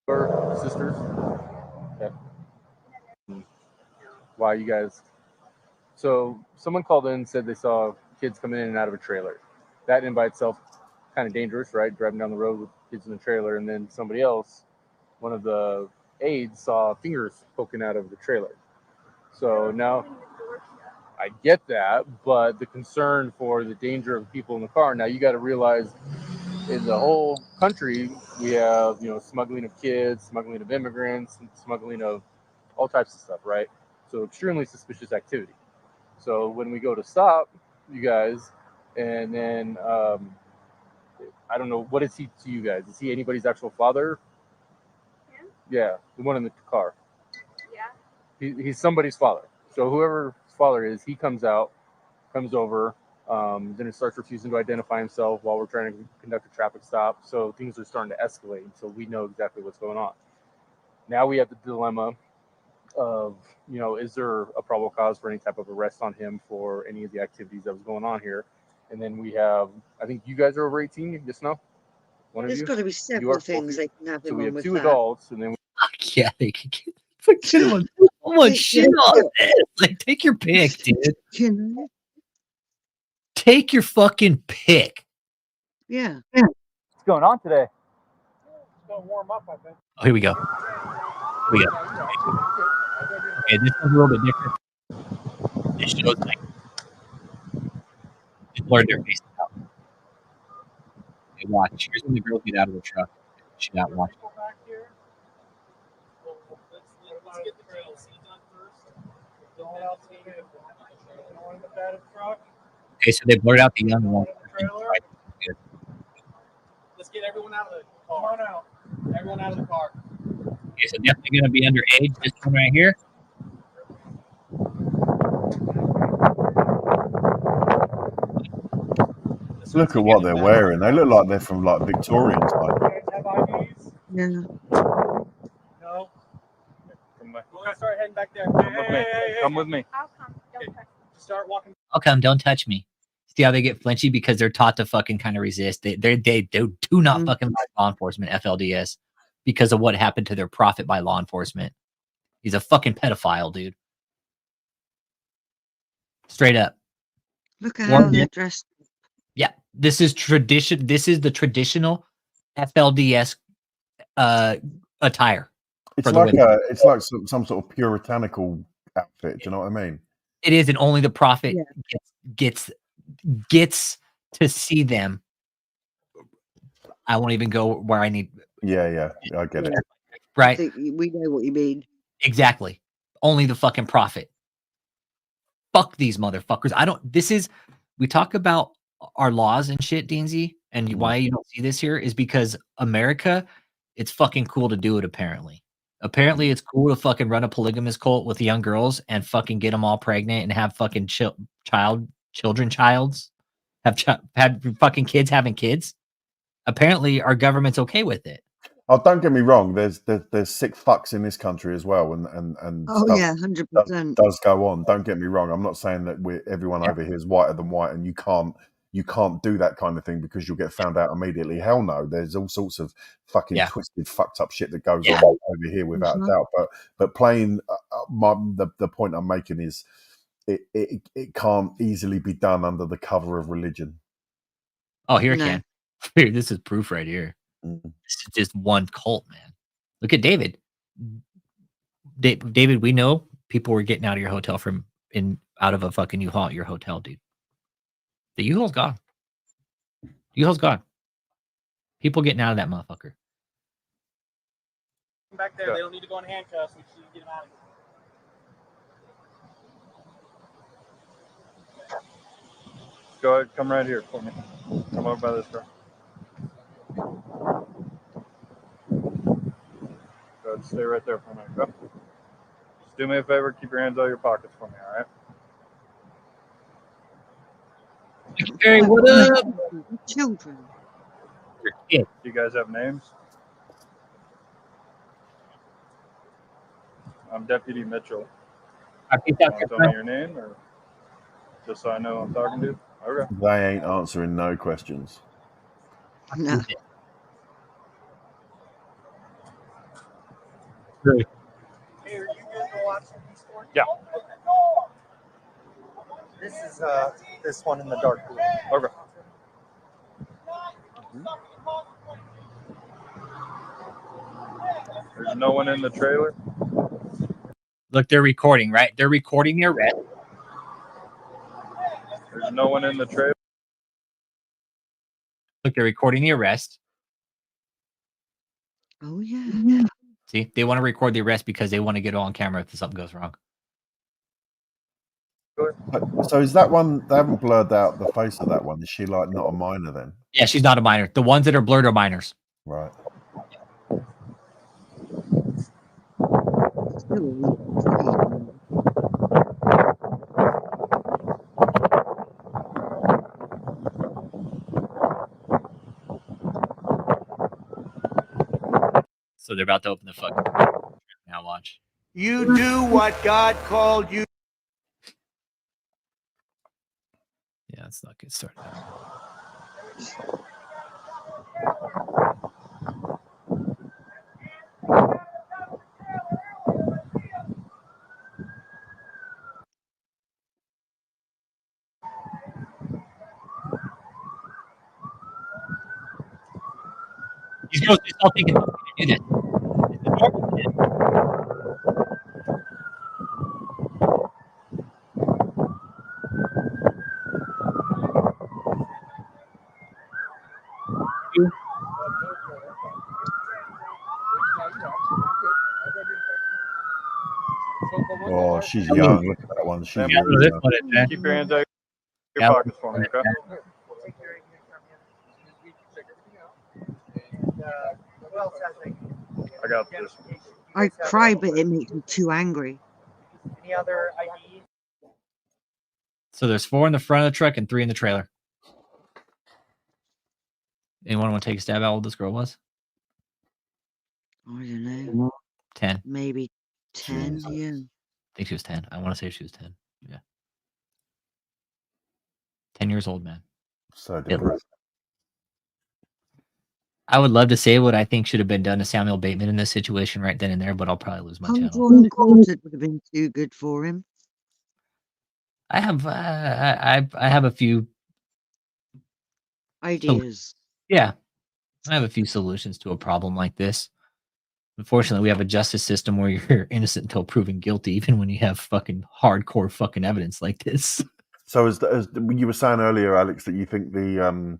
Or sisters? Okay. Why you guys? So someone called in and said they saw kids coming in and out of a trailer. That in by itself, kind of dangerous, right? Driving down the road with kids in the trailer, and then somebody else, one of the aides, saw fingers poking out of the trailer. So now, I get that, but the concern for the danger of people in the car. Now you got to realize, in the whole country, we have smuggling of kids, smuggling of immigrants, smuggling of all types of stuff, right? So extremely suspicious activity. So when we go to stop you guys, and then I don't know, what is he to you guys? Is he anybody's actual father? Him? Yeah, the one in the car. Yeah. He's somebody's father. So whoever his father is, he comes over, then it starts refusing to identify himself while we're trying to conduct a traffic stop. So things are starting to escalate until we know exactly what's going on. Now we have the dilemma of, is there a probable cause for any type of arrest on him for any of the activities that was going on here? And then we have, I think you guys are over 18, yes, no? One of There's you? got to be You several are things they can have So him we on have with 2 that. adults, and then Fuck yeah, they could get fucking much shit on this. Like, take your pick, dude. You know? Take your fucking pick. Yeah. What's going on today? It's gonna warm up, I think. Oh, here we go. Okay, this one's a little bit different. This shows like they blurred their faces out. Okay, watch. Here's when the girls get out of the truck. She got watched. Back here. Let's get the TLC done first. No one else in the vehicle. No one in the bed of the truck. Okay, so they blurred out the young one. Good. Let's get everyone out of the car. Come on out. Everyone out of the car. Okay, so definitely gonna be underage. This one right here. Look at what they're wearing. They look like they're from like Victorian time. Have IDs? Yeah. No. Come back. We're gonna start heading back there. Come with me. I'll come. Don't touch me. Start walking. I'll come. Don't touch me. See how they get flinchy because they're taught to fucking kind of resist. They do not fucking like law enforcement, FLDS, because of what happened to their prophet by law enforcement. He's a fucking pedophile, dude. Straight up. Look at how they're dressed. Yeah, this is tradition. This is the traditional FLDS attire. It's like some sort of puritanical outfit. Do you know what I mean? It is, and only the prophet gets to see them. I won't even go where I need. Yeah, I get it. Right? We know what you mean. Exactly. Only the fucking prophet. Fuck these motherfuckers. We talk about our laws and shit, Deansy, and why you don't see this here is because America, it's fucking cool to do it, apparently. Apparently, it's cool to fucking run a polygamous cult with young girls and fucking get them all pregnant and have fucking have fucking kids having kids. Apparently, our government's okay with it. Oh, don't get me wrong. There's sick fucks in this country as well, and Oh stuff yeah, 100%. does go on. Don't get me wrong. I'm not saying that everyone over here is whiter than white, and you can't do that kind of thing because you'll get found out immediately. Hell no. There's all sorts of fucking twisted, fucked up shit that goes on over here without a doubt. But playing the point I'm making is it can't easily be done under the cover of religion. Oh, here it can. Here, this is proof right here. This is just one cult, man. Look at David. David, we know people were getting out of your hotel out of a fucking U-Haul at your hotel, dude. The U-Haul's gone. U-Haul's gone. People getting out of that motherfucker. Back there, they don't need to go in handcuffs. We just need to get them out of here. Go ahead, come right here for me. Come over by this car. Go ahead, stay right there for a minute. Go. Just do me a favor, keep your hands out of your pockets for me, all right? Hey, what up? Children. Do you guys have names? I'm Deputy Mitchell. You want to tell me your name, or just so I know who I'm talking to? Okay. They ain't answering no questions. No. Hey, are you good to watch these sports? Yeah. This is this one in the dark blue. Okay. There's no one in the trailer. Look, they're recording, right? They're recording the arrest. There's no one in the trailer. Look, they're recording the arrest. Oh yeah. See, they want to record the arrest because they want to get it on camera if something goes wrong. So is that one? They haven't blurred out the face of that one. Is she like not a minor then? Yeah, she's not a minor. The ones that are blurred are minors. Right. So they're about to open the fucking. Now watch. You do what God called you. Yeah, let's not get started. These girls just all thinking do this. It's a normal shit. Oh, she's young. Look at that one. She's Yeah, really this young. one is, man. Keep your hands out your Yeah. pockets for me, okay? I got this. I cry, but it makes me too angry. Any other ID? So there's 4 in the front of the truck and 3 in the trailer. Anyone want to take a stab at how old this girl was? I don't know. 10. Maybe 10. Jesus. Yeah. I think she was 10. I want to say she was 10. Yeah. 10 years old, man. So depressing. I would love to say what I think should have been done to Samuel Bateman in this situation right then and there, but I'll probably lose my channel. Undrawn and quartered would have been too good for him. I have I have a few Ideas. yeah. I have a few solutions to a problem like this. Unfortunately, we have a justice system where you're innocent until proven guilty, even when you have fucking hardcore fucking evidence like this. So as you were saying earlier, Alex, that you think the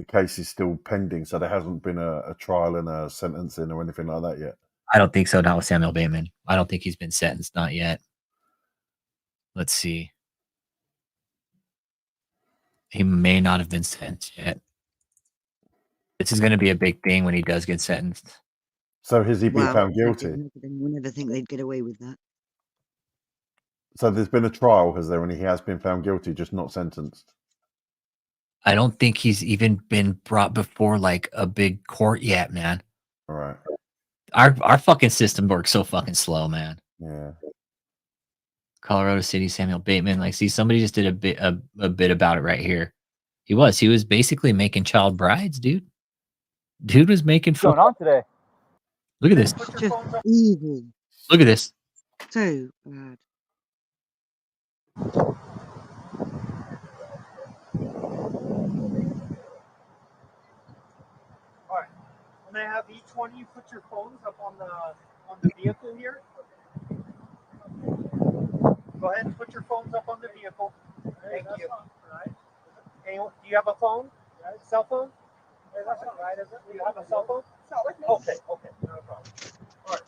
case is still pending, so there hasn't been a trial and a sentencing or anything like that yet. I don't think so. Not with Samuel Bateman. I don't think he's been sentenced. Not yet. Let's see. He may not have been sentenced yet. This is going to be a big thing when he does get sentenced. So has he been Well, found guilty? we'll never think they'd get away with that. So there's been a trial, has there? And he has been found guilty, just not sentenced. I don't think he's even been brought before like a big court yet, man. All right. Our fucking system works so fucking slow, man. Yeah. Colorado City, Samuel Bateman. Like, see, somebody just did a bit about it right here. He was basically making child brides, dude. Dude was making What's going on today? Look at this. Just evil. Look at this. So bad. All right. I'm gonna have each one of you put your phones up on the vehicle here. Go ahead and put your phones up on the vehicle. Thank you. Anyone, do you have a phone? Cell phone? That's not right, is it? Do you have a cell phone? It's not with me. Okay, no problem. All right.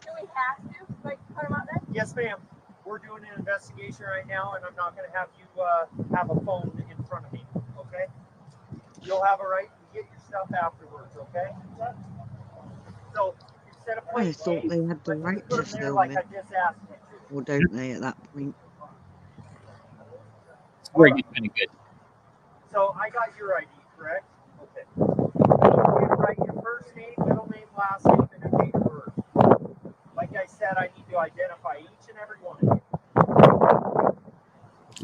Do we have to put them out there? Yes, ma'am. We're doing an investigation right now, and I'm not going to have you have a phone in front of me. Okay? You'll have a right to get your stuff afterwards. Okay? So instead of I playing thought games, they had the let's right put to them there film like it. I just asked you to. Or don't they at that point? We're getting good. So I got your ID, correct? Okay. You write your first name, middle name, last name, and a date of birth. Like I said, I need to identify each and every one of you.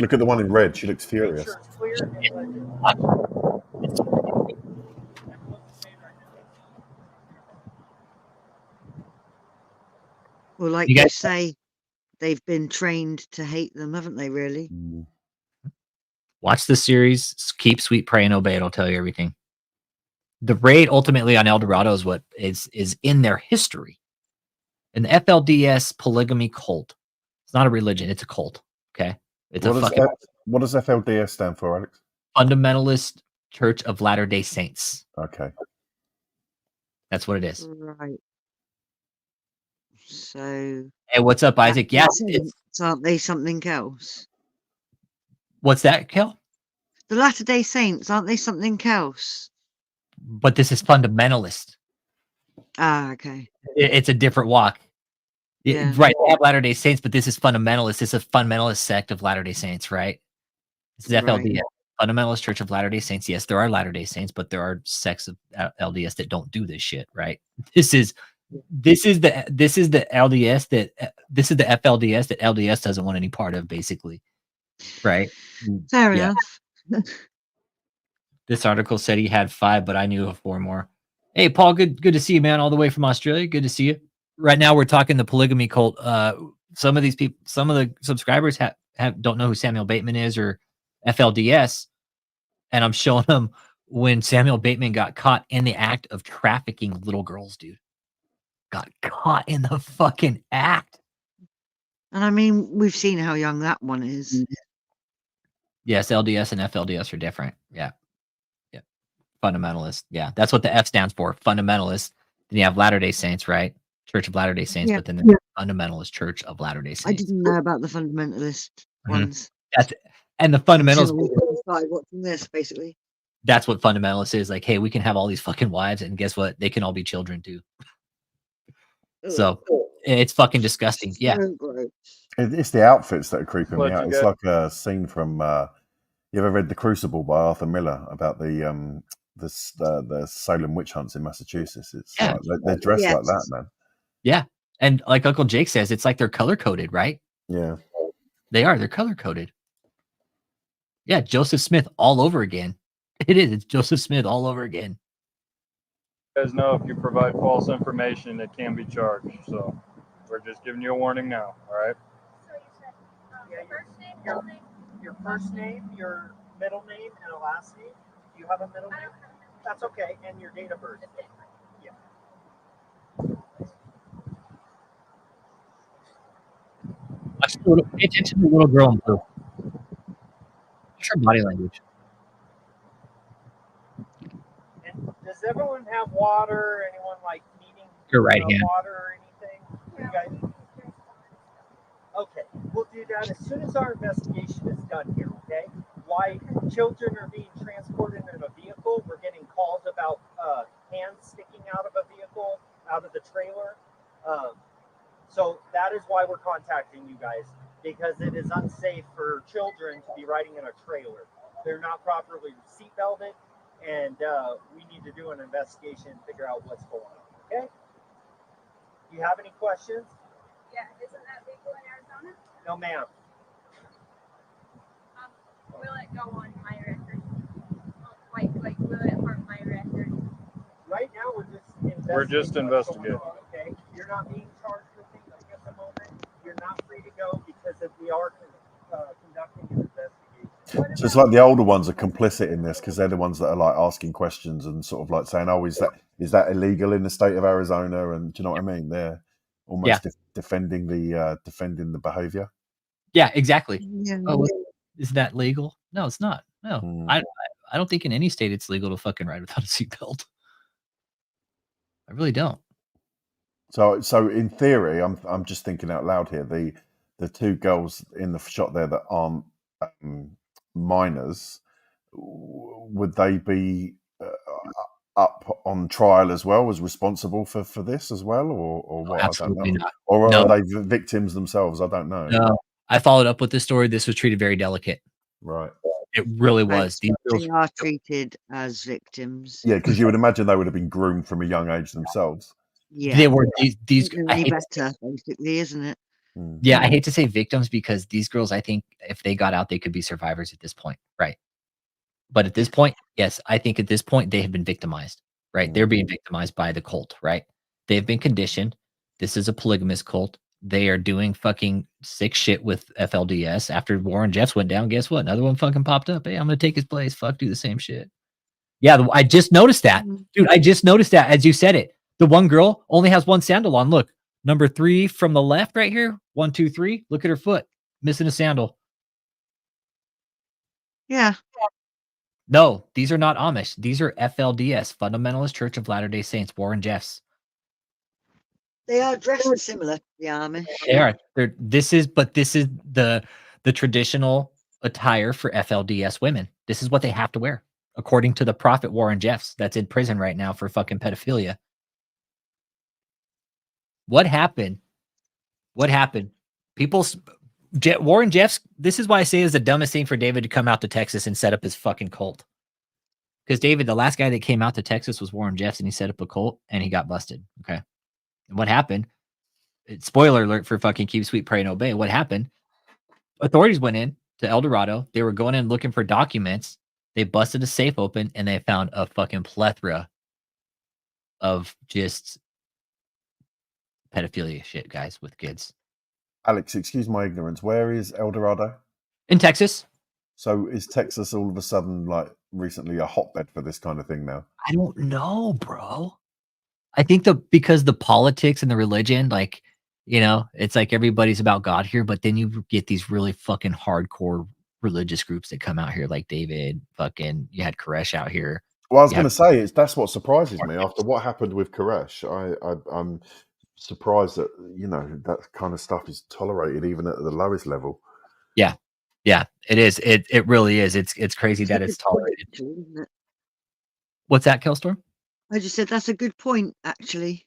Look at the one in red. She looks Make furious. sure it's clear and legit. Well, like You you guys- say, they've been trained to hate them, haven't they, really? Mm. Watch the series. Keep sweet, pray, and obey. It'll tell you everything. The raid ultimately on El Dorado is what is in their history. An FLDS polygamy cult. It's not a religion. It's a cult. Okay. It's What does FLDS stand for, Alex? Fundamentalist Church of Latter-day Saints. Okay. That's what it is. Right. So. Hey, what's up, Isaac? Yeah, Aren't they something else? What's that, Kel? The Latter-day Saints, aren't they something else? But this is fundamentalist. Ah, okay. It's a different walk. Yeah. Right. They have Latter-day Saints, but this is fundamentalist. It's a fundamentalist sect of Latter-day Saints, right? This is FLDS, Right. Fundamentalist Church of Latter-day Saints. Yes, there are Latter-day Saints, but there are sects of LDS that don't do this shit, right? This is the LDS that this is the FLDS that LDS doesn't want any part of, basically, right? Fair Yeah. enough. This article said he had 5, but I knew of 4 more. Hey, Paul, good to see you, man, all the way from Australia. Good to see you. Right now, we're talking the polygamy cult. Some of these people, some of the subscribers don't know who Samuel Bateman is or FLDS, and I'm showing them when Samuel Bateman got caught in the act of trafficking little girls, dude. Got caught in the fucking act. And I mean, we've seen how young that one is. Yes, LDS and FLDS are different. Yeah. Yeah. Fundamentalist. Yeah. That's what the F stands for. Fundamentalist. Then you have Latter-day Saints, right? Church of Latter-day Saints, Yeah. but then the Fundamentalist Church of Latter-day I Saints. didn't know about the fundamentalist ones. And the Until fundamentals, we started watching this, basically. that's what fundamentalist is. Like, hey, we can have all these fucking wives, and guess what? They can all be children too. So it's fucking disgusting. Yeah. So gross. It's the outfits that are creeping me What out. you It's got? like a scene from. You ever read The Crucible by Arthur Miller about the Salem witch hunts in Massachusetts? It's Yeah. like they're dressed like that, Yes. man. Yeah. And like Uncle Jake says, it's like they're color coded, right? Yeah. They are. They're color coded. Yeah. Joseph Smith all over again. It is. It's Joseph Smith all over again. You guys know if you provide false information, it can be charged. So we're just giving you a warning now. All right. So you said your first name, middle name? Your first name, your middle name, and a last name? Do you have a middle name? That's okay. And your date of birth? Yeah. Pay attention to the little girl in blue. What's her body language? And does everyone have water? Anyone like needing Your right hand. water or anything? You guys? Okay, we'll do that as soon as our investigation is done here, okay? Why children are being transported in a vehicle. We're getting calls about hands sticking out of a vehicle, out of the trailer. So that is why we're contacting you guys, because it is unsafe for children to be riding in a trailer. They're not properly seatbelted, and we need to do an investigation and figure out what's going on, okay? Do you have any questions? Yeah, isn't that legal in Arizona? No, ma'am. Will it go on my record? Like will it harm my record? Right now, We're just investigating. Okay, you're not being charged with anything at the moment. You're not free to go because we are conducting an investigation. So it's like the older ones are complicit in this because they're the ones that are like asking questions and sort of like saying, "Oh, is that illegal in the state of Arizona?" And do you know what I mean? They're almost defending the behavior. Yeah, exactly. Yeah. Oh, is that legal? No, it's not. No, I don't think in any state it's legal to fucking ride without a seatbelt. I really don't. So in theory, I'm just thinking out loud here. The 2 girls in the shot there that aren't minors, would they be up on trial as well, as responsible for this as well, or what? Absolutely I don't know. not. Or No. are they victims themselves? I don't know. No, I followed up with this story. This was treated very delicate. Right. It really was. These girls, They are treated as victims. Yeah, because you would imagine they would have been groomed from a young age themselves. Yeah. they were these. Isn't I any hate, better, basically, isn't it? yeah, I hate to say victims because these girls, I think if they got out, they could be survivors at this point, right? But at this point, yes, I think at this point they have been victimized, right? They're being victimized by the cult, right? They've been conditioned. This is a polygamous cult. They are doing fucking sick shit with FLDS. After Warren Jeffs went down, guess what? Another one fucking popped up. Hey, I'm gonna take his place. Fuck, do the same shit. Yeah, I just noticed that, dude. I just noticed that as you said it. The one girl only has 1 sandal on. Look, number 3 from the left, right here. 1, 2, 3. Look at her foot, missing a sandal. Yeah. No, these are not Amish. These are FLDS, Fundamentalist Church of Latter-day Saints, Warren Jeffs. They are dressed similar to the Amish. They are. This is the traditional attire for FLDS women. This is what they have to wear, according to the prophet Warren Jeffs that's in prison right now for fucking pedophilia. What happened? What happened? Warren Jeffs, this is why I say it's the dumbest thing for David to come out to Texas and set up his fucking cult. Because David, the last guy that came out to Texas was Warren Jeffs, and he set up a cult, and he got busted. Okay. And what happened? Spoiler alert for fucking Keep Sweet, Pray, and Obey. What happened? Authorities went in to El Dorado. They were going in looking for documents. They busted a safe open, and they found a fucking plethora of just pedophilia shit, guys, with kids. Alex, excuse my ignorance. Where is El Dorado? In Texas. So is Texas all of a sudden, like, recently a hotbed for this kind of thing now? I don't know, bro. I think because the politics and the religion, like, it's like everybody's about God here, but then you get these really fucking hardcore religious groups that come out here, like David, you had Koresh out here. Well, I was going to say, that's what surprises me. After what happened with Koresh, I'm surprised that, that kind of stuff is tolerated even at the lowest level. Yeah. Yeah, it is. It really is. It's crazy that it's tolerated. What's that, Kelstorm? I just said that's a good point, actually.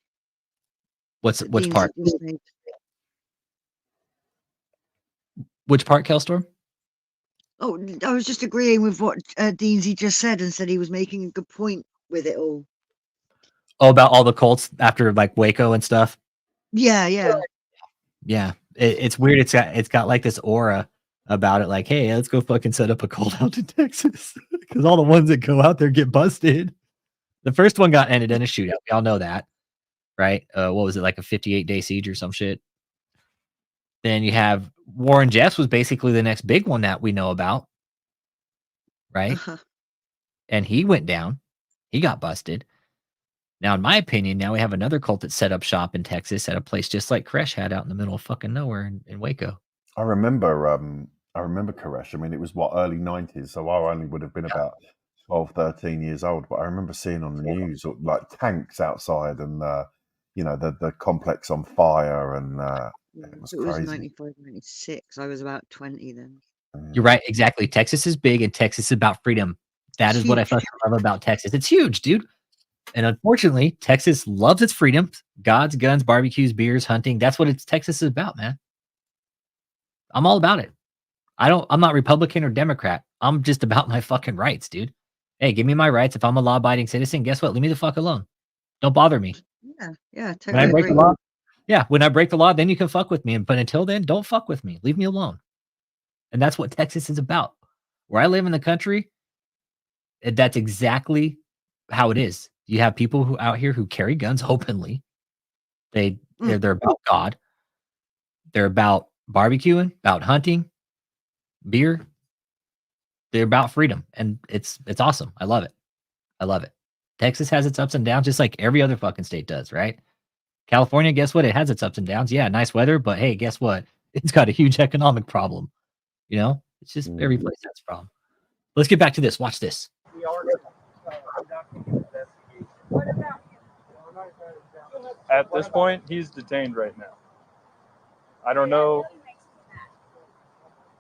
Which part? Which part, Kelstorm? Oh, I was just agreeing with what Deansy just said and said he was making a good point with it all. Oh, about all the cults after like Waco and stuff? Yeah. Yeah. It's weird. It's got like this aura about it, like, hey, let's go fucking set up a cult out in Texas. Because all the ones that go out there get busted. The first one got ended in a shootout. We all know that. Right? What was it, like a 58-day siege or some shit? Then you have Warren Jeffs was basically the next big one that we know about. Right? And he went down. He got busted. Now, in my opinion, now we have another cult that set up shop in Texas at a place just like Koresh had out in the middle of fucking nowhere in Waco. I remember Koresh. I mean, it was early 90s, so I only would have been about 12, 13 years old. But I remember seeing on the news like tanks outside and the complex on fire, and it was crazy. 95, 96. I was about 20 then. You're right, exactly. Texas is big, and Texas is about freedom. That is what I fucking love about Texas. It's huge, dude. And unfortunately, Texas loves its freedom. Gods, guns, barbecues, beers, hunting. That's what Texas is about, man. I'm all about it. I'm not Republican or Democrat. I'm just about my fucking rights, dude. Hey, give me my rights. If I'm a law-abiding citizen, guess what? Leave me the fuck alone. Don't bother me. Yeah, totally. When I break the law, when I break the law, then you can fuck with me. But until then, don't fuck with me. Leave me alone. And that's what Texas is about. Where I live in the country, that's exactly how it is. You have people who out here who carry guns openly. They're about God. They're about barbecuing, about hunting, beer. They're about freedom, and it's awesome. I love it. I love it. Texas has its ups and downs, just like every other fucking state does, right? California, guess what? It has its ups and downs. Yeah, nice weather, but hey, guess what? It's got a huge economic problem. It's just every place has a problem. Let's get back to this. Watch this. At this point, he's detained right now. I don't know.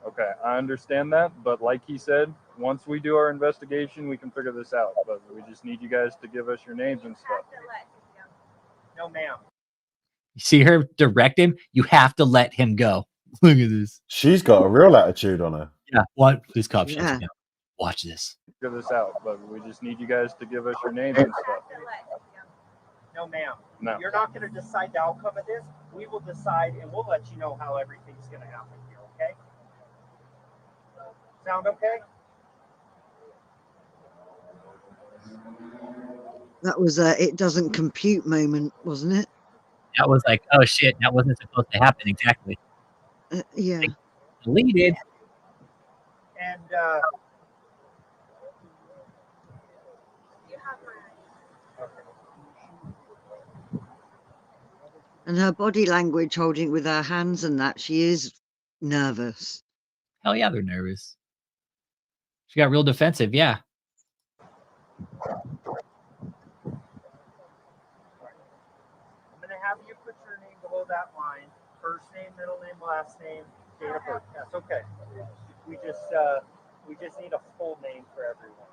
Okay, I understand that, but like he said, once we do our investigation, we can figure this out. But we just need you guys to give us your names and stuff. No, ma'am. You see her direct him? You have to let him go. Look at this. She's got a real attitude on her. Yeah. What? This cop shuts me down. Watch this. Figure this out, but we just need you guys to give us your names and stuff. No, ma'am. No. You're not going to decide the outcome of this. We will decide, and we'll let you know how everything's going to happen here, okay? Sound okay? That was a it doesn't compute moment, wasn't it? That was like, oh shit, that wasn't supposed to happen. Exactly. Yeah. Deleted. And And her body language holding with her hands and that, she is nervous. Hell yeah, they're nervous. She got real defensive. Yeah. I'm going to have you put your name below that line. First name, middle name, last name, date of birth. That's okay. We just need a full name for everyone.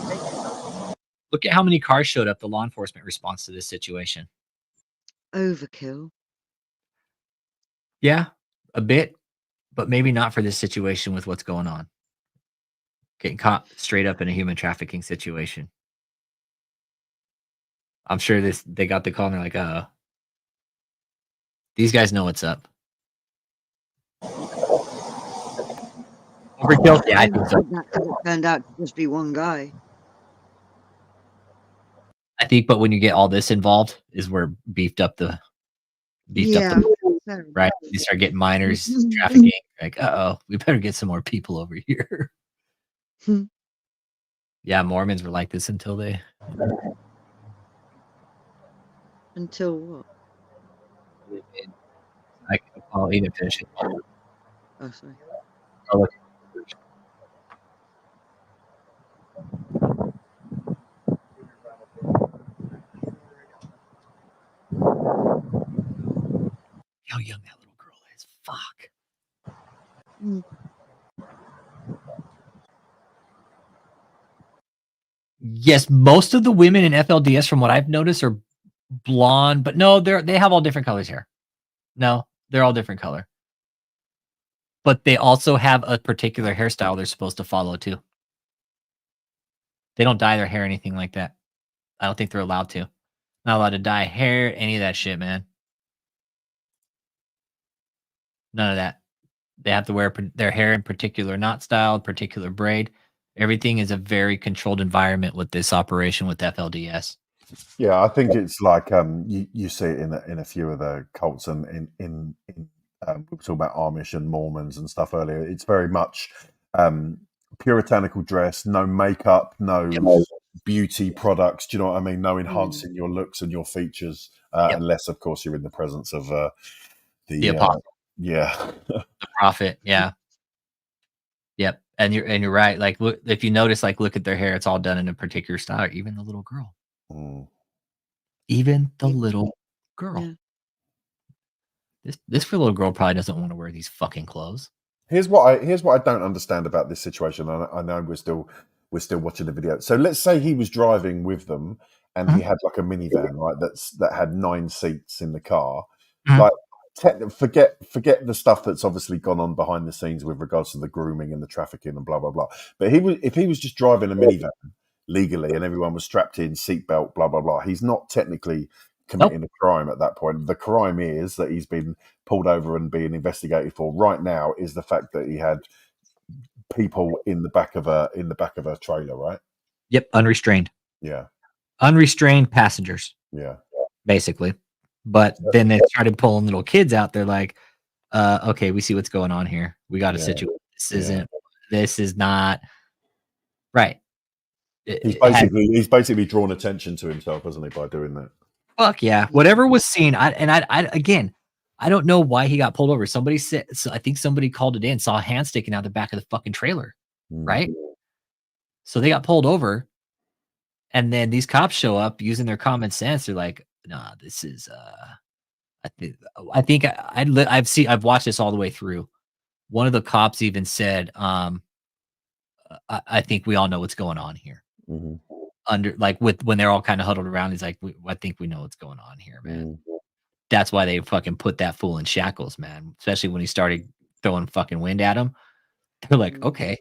Thank you so much. Look at how many cars showed up. The law enforcement response to this situation. Overkill. Yeah, a bit, but maybe not for this situation with what's going on. Getting caught straight up in a human trafficking situation. I'm sure they got the call and they're like, these guys know what's up. Overkill? Yeah, I think so. That could have turned out to just be one guy. I think, but when you get all this involved, is where beefed up the right. You start getting minors trafficking. Like, we better get some more people over here. Yeah, Mormons were like this until they. Until what? I'll either finish it. Oh, sorry. Oh, look. How young that little girl is. Fuck. Yes, most of the women in FLDS, from what I've noticed, are blonde, but no, they have all different colors here. No, they're all different color. But they also have a particular hairstyle they're supposed to follow too. They don't dye their hair or anything like that. I don't think they're allowed to. Not allowed to dye hair, any of that shit, man. None of that. They have to wear their hair in particular knot style, particular braid. Everything is a very controlled environment with this operation with FLDS. Yeah, I think it's like you see it in a few of the cults and in we were talking about Amish and Mormons and stuff earlier. It's very much puritanical dress, no makeup, no beauty products. Do you know what I mean? No enhancing your looks and your features, unless, of course, you're in the presence of the apostle. Yeah, the prophet. Yeah. Yep. And you're right. Like, look, if you notice, like, look at their hair, it's all done in a particular style. Even the little girl. Even the little girl. Yeah. This little girl probably doesn't want to wear these fucking clothes. Here's what I don't understand about this situation. I know we're still watching the video. So let's say he was driving with them and he had like a minivan, right? That had 9 seats in the car. Like, forget the stuff that's obviously gone on behind the scenes with regards to the grooming and the trafficking and blah blah blah. But if he was just driving a minivan legally and everyone was strapped in, seatbelt, blah blah blah, he's not technically committing a crime at that point. The crime is that he's been pulled over and being investigated for right now is the fact that he had people in the back of a trailer, right? Yep, unrestrained. Yeah. Unrestrained passengers. Yeah. Basically. But then they started pulling little kids out. They're like, okay, we see what's going on here. We got a situation. This is not right. He's basically drawn attention to himself, hasn't he, by doing that? Fuck yeah. Whatever was seen. I don't know why he got pulled over. Somebody said, so I think somebody called it in, saw a hand sticking out the back of the fucking trailer. Right? So they got pulled over. And then these cops show up using their common sense. They're like, nah, this is I've watched this all the way through. One of the cops even said, I think we all know what's going on here. When they're all kind of huddled around, he's like, I think we know what's going on here, man. That's why they fucking put that fool in shackles, man. Especially when he started throwing fucking wind at him. They're like, okay,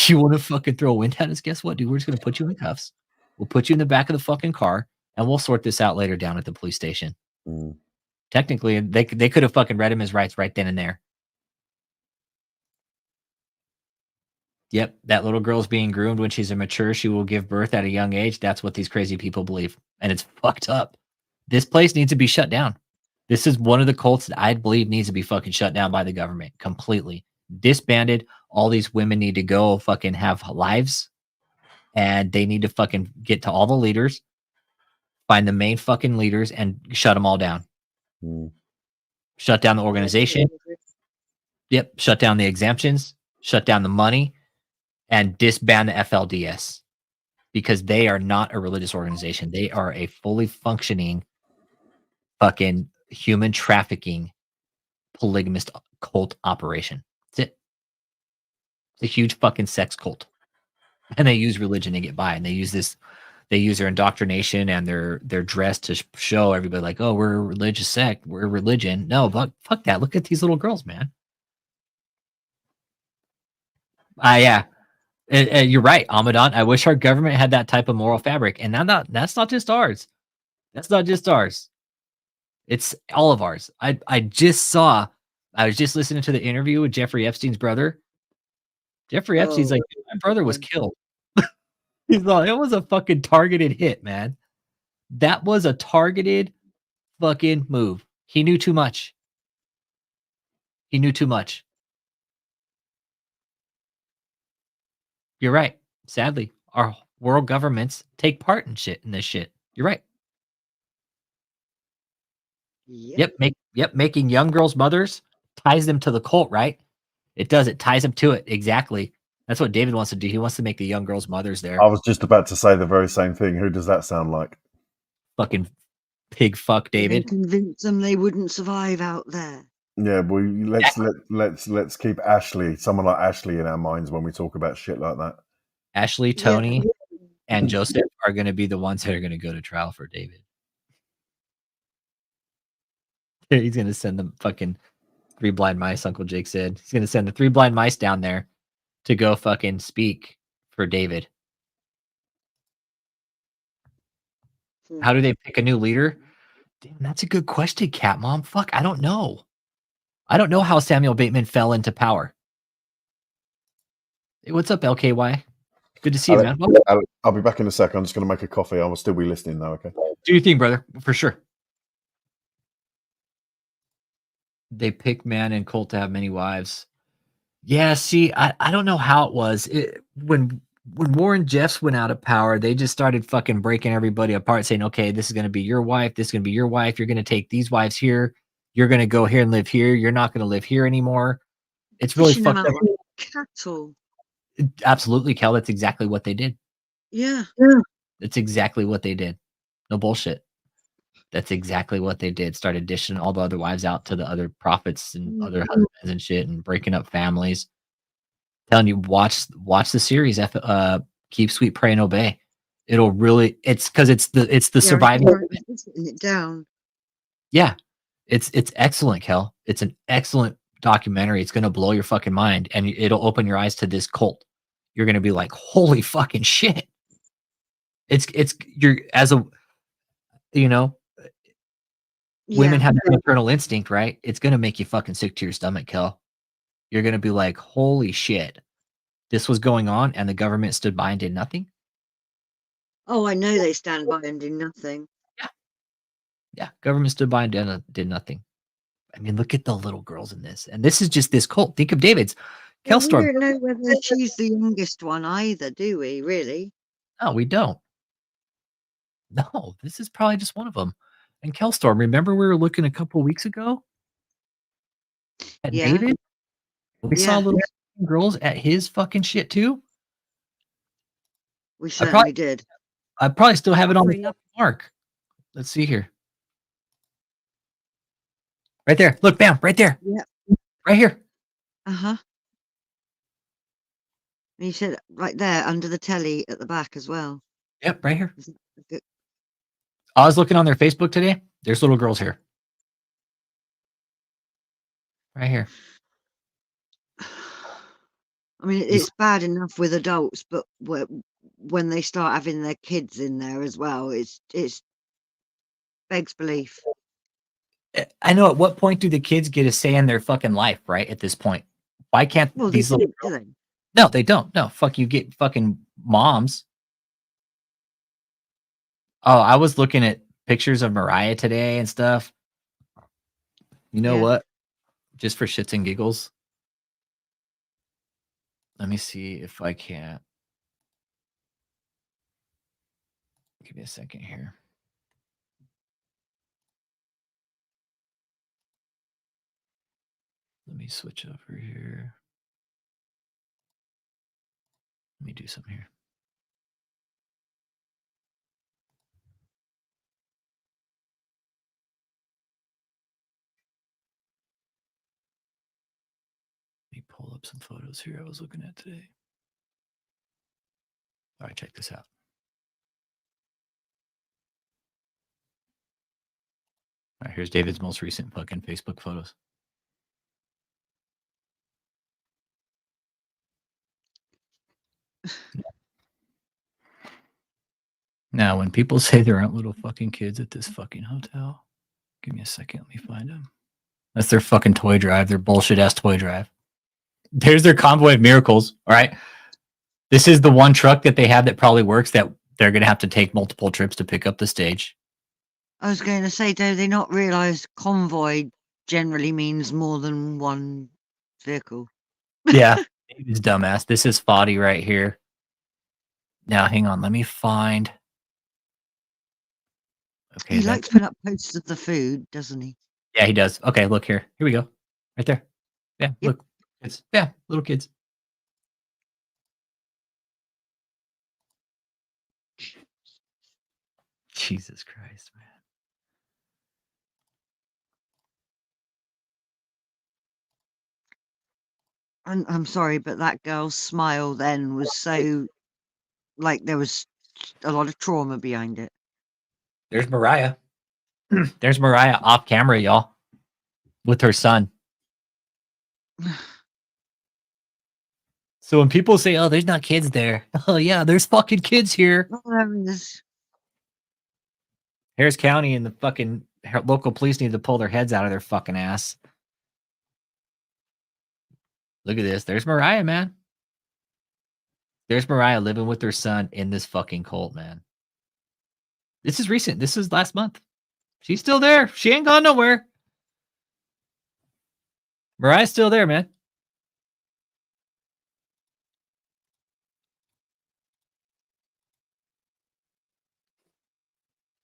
you want to fucking throw wind at us? Guess what, dude? We're just gonna put you in cuffs. We'll put you in the back of the fucking car, and we'll sort this out later down at the police station. Technically, they could have fucking read him his rights right then and there. Yep, that little girl's being groomed when she's immature. She will give birth at a young age. That's what these crazy people believe, and it's fucked up. This place needs to be shut down. This is one of the cults that I believe needs to be fucking shut down by the government completely. Disbanded. All these women need to go fucking have lives, and they need to fucking get to all the leaders, find the main fucking leaders, and shut them all down. Shut down the organization. Yep, shut down the exemptions, shut down the money, and disband the FLDS because they are not a religious organization. They are a fully functioning fucking human trafficking polygamist cult operation. That's it. It's a huge fucking sex cult. And they use religion to get by. And they use their indoctrination and their dress to show everybody like, oh, we're a religious sect. We're a religion. No, fuck that. Look at these little girls, man. Yeah. You're right, Amadon. I wish our government had that type of moral fabric. And that's not just ours. That's not just ours. It's all of ours. I was just listening to the interview with Jeffrey Epstein's brother. Jeffrey Epstein's like, my brother was killed. He's like, it was a fucking targeted hit, man. That was a targeted fucking move. He knew too much. He knew too much. You're right. Sadly, our world governments take part in this shit. You're right. Yep. Making young girls mothers ties them to the cult, right? It does. It ties them to it. Exactly. That's what David wants to do. He wants to make the young girls mothers there. I was just about to say the very same thing. Who does that sound like? Fucking pig fuck, David. And convince them they wouldn't survive out there. Yeah, let's keep someone like Ashley in our minds when we talk about shit like that. Ashley, Tony, and Joseph are going to be the ones that are going to go to trial for David. He's going to send them fucking 3 blind mice, Uncle Jake said. He's going to send the 3 blind mice down there to go fucking speak for David. How do they pick a new leader? Damn, that's a good question, Cat Mom. Fuck, I don't know. I don't know how Samuel Bateman fell into power. Hey, what's up, LKY? Good to see you, man. I'll be back in a sec. I'm just going to make a coffee. I will still be listening though, okay? Do your thing, brother, for sure. They pick man and cult to have many wives. Yeah, see, I don't know how it was. When Warren Jeffs went out of power, they just started fucking breaking everybody apart, saying, okay, this is going to be your wife. This is going to be your wife. You're going to take these wives here. You're going to go here and live here. You're not going to live here anymore. It's really fucked up. Cattle. Absolutely, Kel. That's exactly what they did. Yeah. That's exactly what they did. No bullshit. That's exactly what they did. Started dishing all the other wives out to the other prophets and other husbands and shit, and breaking up families. Telling you, watch the series. Keep Sweet, Pray, and Obey. It'll really. It's because it's the surviving. Sitting it down. Yeah, it's excellent, Kel. It's an excellent documentary. It's gonna blow your fucking mind, and it'll open your eyes to this cult. You're gonna be like, holy fucking shit. You're as a, women have that maternal instinct, right? It's gonna make you fucking sick to your stomach, Kel. You're gonna be like, holy shit, this was going on, and the government stood by and did nothing. Oh, I know they stand by and do nothing. Yeah, government stood by and did nothing. I mean, look at the little girls in this, and this is just this cult. Think of David's. Well, we don't know whether she's the youngest one either, do we? Really? No, we don't. No, this is probably just one of them. And Kelstorm, remember we were looking a couple weeks ago at David? We saw little girls at his fucking shit too. We certainly did. I probably still have it on the mark. Let's see here. Right there. Look, bam, right there. Yeah. Right here. Uh-huh. And you said right there under the telly at the back as well. Yep, right here. I was looking on their Facebook today. There's little girls here. Right here. I mean, it's bad enough with adults, but when they start having their kids in there as well, it's begs belief. I know. At what point do the kids get a say in their fucking life? Right at this point, why can't these little girls? No, they don't. No, fuck you. Get fucking moms. Oh, I was looking at pictures of Mariah today and stuff. You know what? Just for shits and giggles. Let me see if I can. Give me a second here. Let me switch over here. Let me do something here. pull up some photos here I was looking at today. All right, check this out. All right, here's David's most recent fucking Facebook photos. Now, when people say there aren't little fucking kids at this fucking hotel, give me a second. Let me find them. That's their fucking toy drive, their bullshit ass toy drive. There's their convoy of miracles. All right. This is the one truck that they have that probably works that they're going to have to take multiple trips to pick up the stage. I was going to say, do they not realise convoy generally means more than one vehicle? Yeah. David's dumbass. This is Foddy right here. Now, hang on. Let me find. Okay. He likes putting up posts of the food, doesn't he? Yeah, he does. Okay, look here. Here we go. Right there. Yeah, look. It's little kids. Jesus Christ, man. I'm sorry, but that girl's smile then was so like there was a lot of trauma behind it. There's Mariah. There's Mariah off camera, y'all, with her son. So when people say, "Oh, there's not kids there," oh yeah, there's fucking kids here. Harris County and the fucking local police need to pull their heads out of their fucking ass. Look at this. There's Mariah, man. There's Mariah living with her son in this fucking cult, man. This is recent. This is last month. She's still there. She ain't gone nowhere. Mariah's still there, man.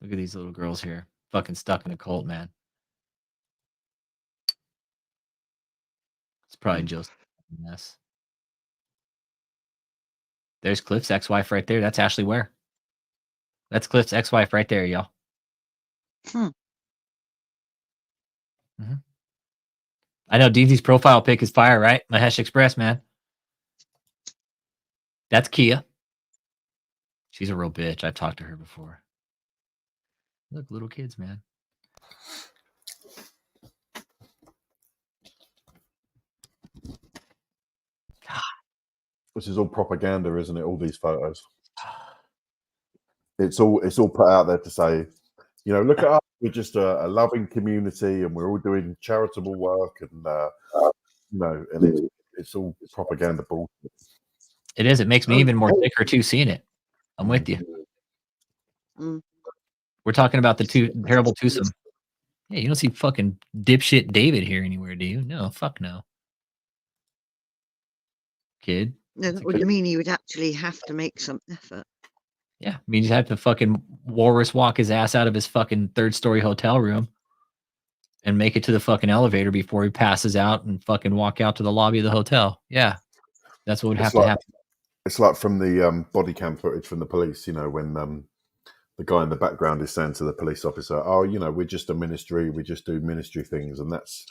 Look at these little girls here. Fucking stuck in a cult, man. It's probably just a mess. There's Cliff's ex-wife right there. That's Ashley Ware. That's Cliff's ex-wife right there, y'all. I know Deezy's profile pic is fire, right? Mahesh Express, man. That's Kia. She's a real bitch. I've talked to her before. Look, little kids, man. This is all propaganda, isn't it? All these photos. It's all put out there to say, you know, look at us. We're just a loving community, and we're all doing charitable work, and you know, and it's all propaganda bullshit. It is. It makes me even more thicker too seeing it. I'm with you. We're talking about the Terrible Twosome. Yeah, you don't see fucking dipshit David here anywhere, do you? No, fuck no. Kid. No, that would mean he would actually have to make some effort. Yeah, I mean, you have to fucking walrus walk his ass out of his fucking third-story hotel room and make it to the fucking elevator before he passes out and fucking walk out to the lobby of the hotel. Yeah, that's what would have to happen. It's like from the body cam footage from the police, you know, when the guy in the background is saying to the police officer, "Oh, you know, we're just a ministry. We just do ministry things," and that's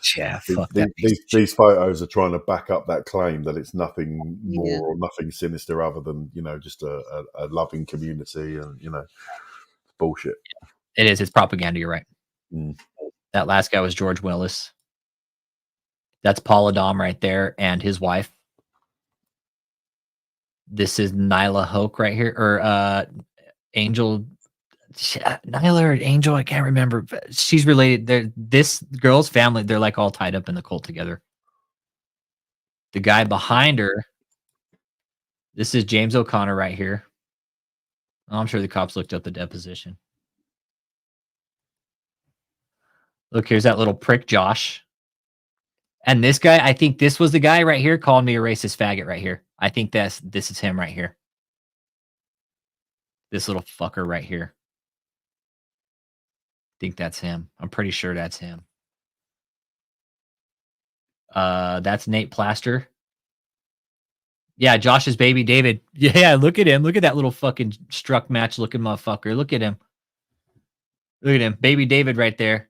these photos are trying to back up that claim that it's nothing more or nothing sinister other than, you know, just a loving community, and you know, it's bullshit. It is. It's propaganda. You're right. That last guy was George Willis. That's Paula Dom right there, and his wife. This is Nyla Hoke right here, or Angel. Nyla or Angel, I can't remember. She's related. This girl's family, they're like all tied up in the cult together. The guy behind her, this is James O'Connor right here. Oh, I'm sure the cops looked up the deposition. Look, here's that little prick Josh. And this guy, I think this was the guy right here calling me a racist faggot right here. I think this is him right here. This little fucker right here. I think that's him. I'm pretty sure that's him. That's Nate Plaster. Yeah, Josh's baby David. Yeah, look at him. Look at that little fucking struck match looking motherfucker. Look at him. Look at him. Baby David right there.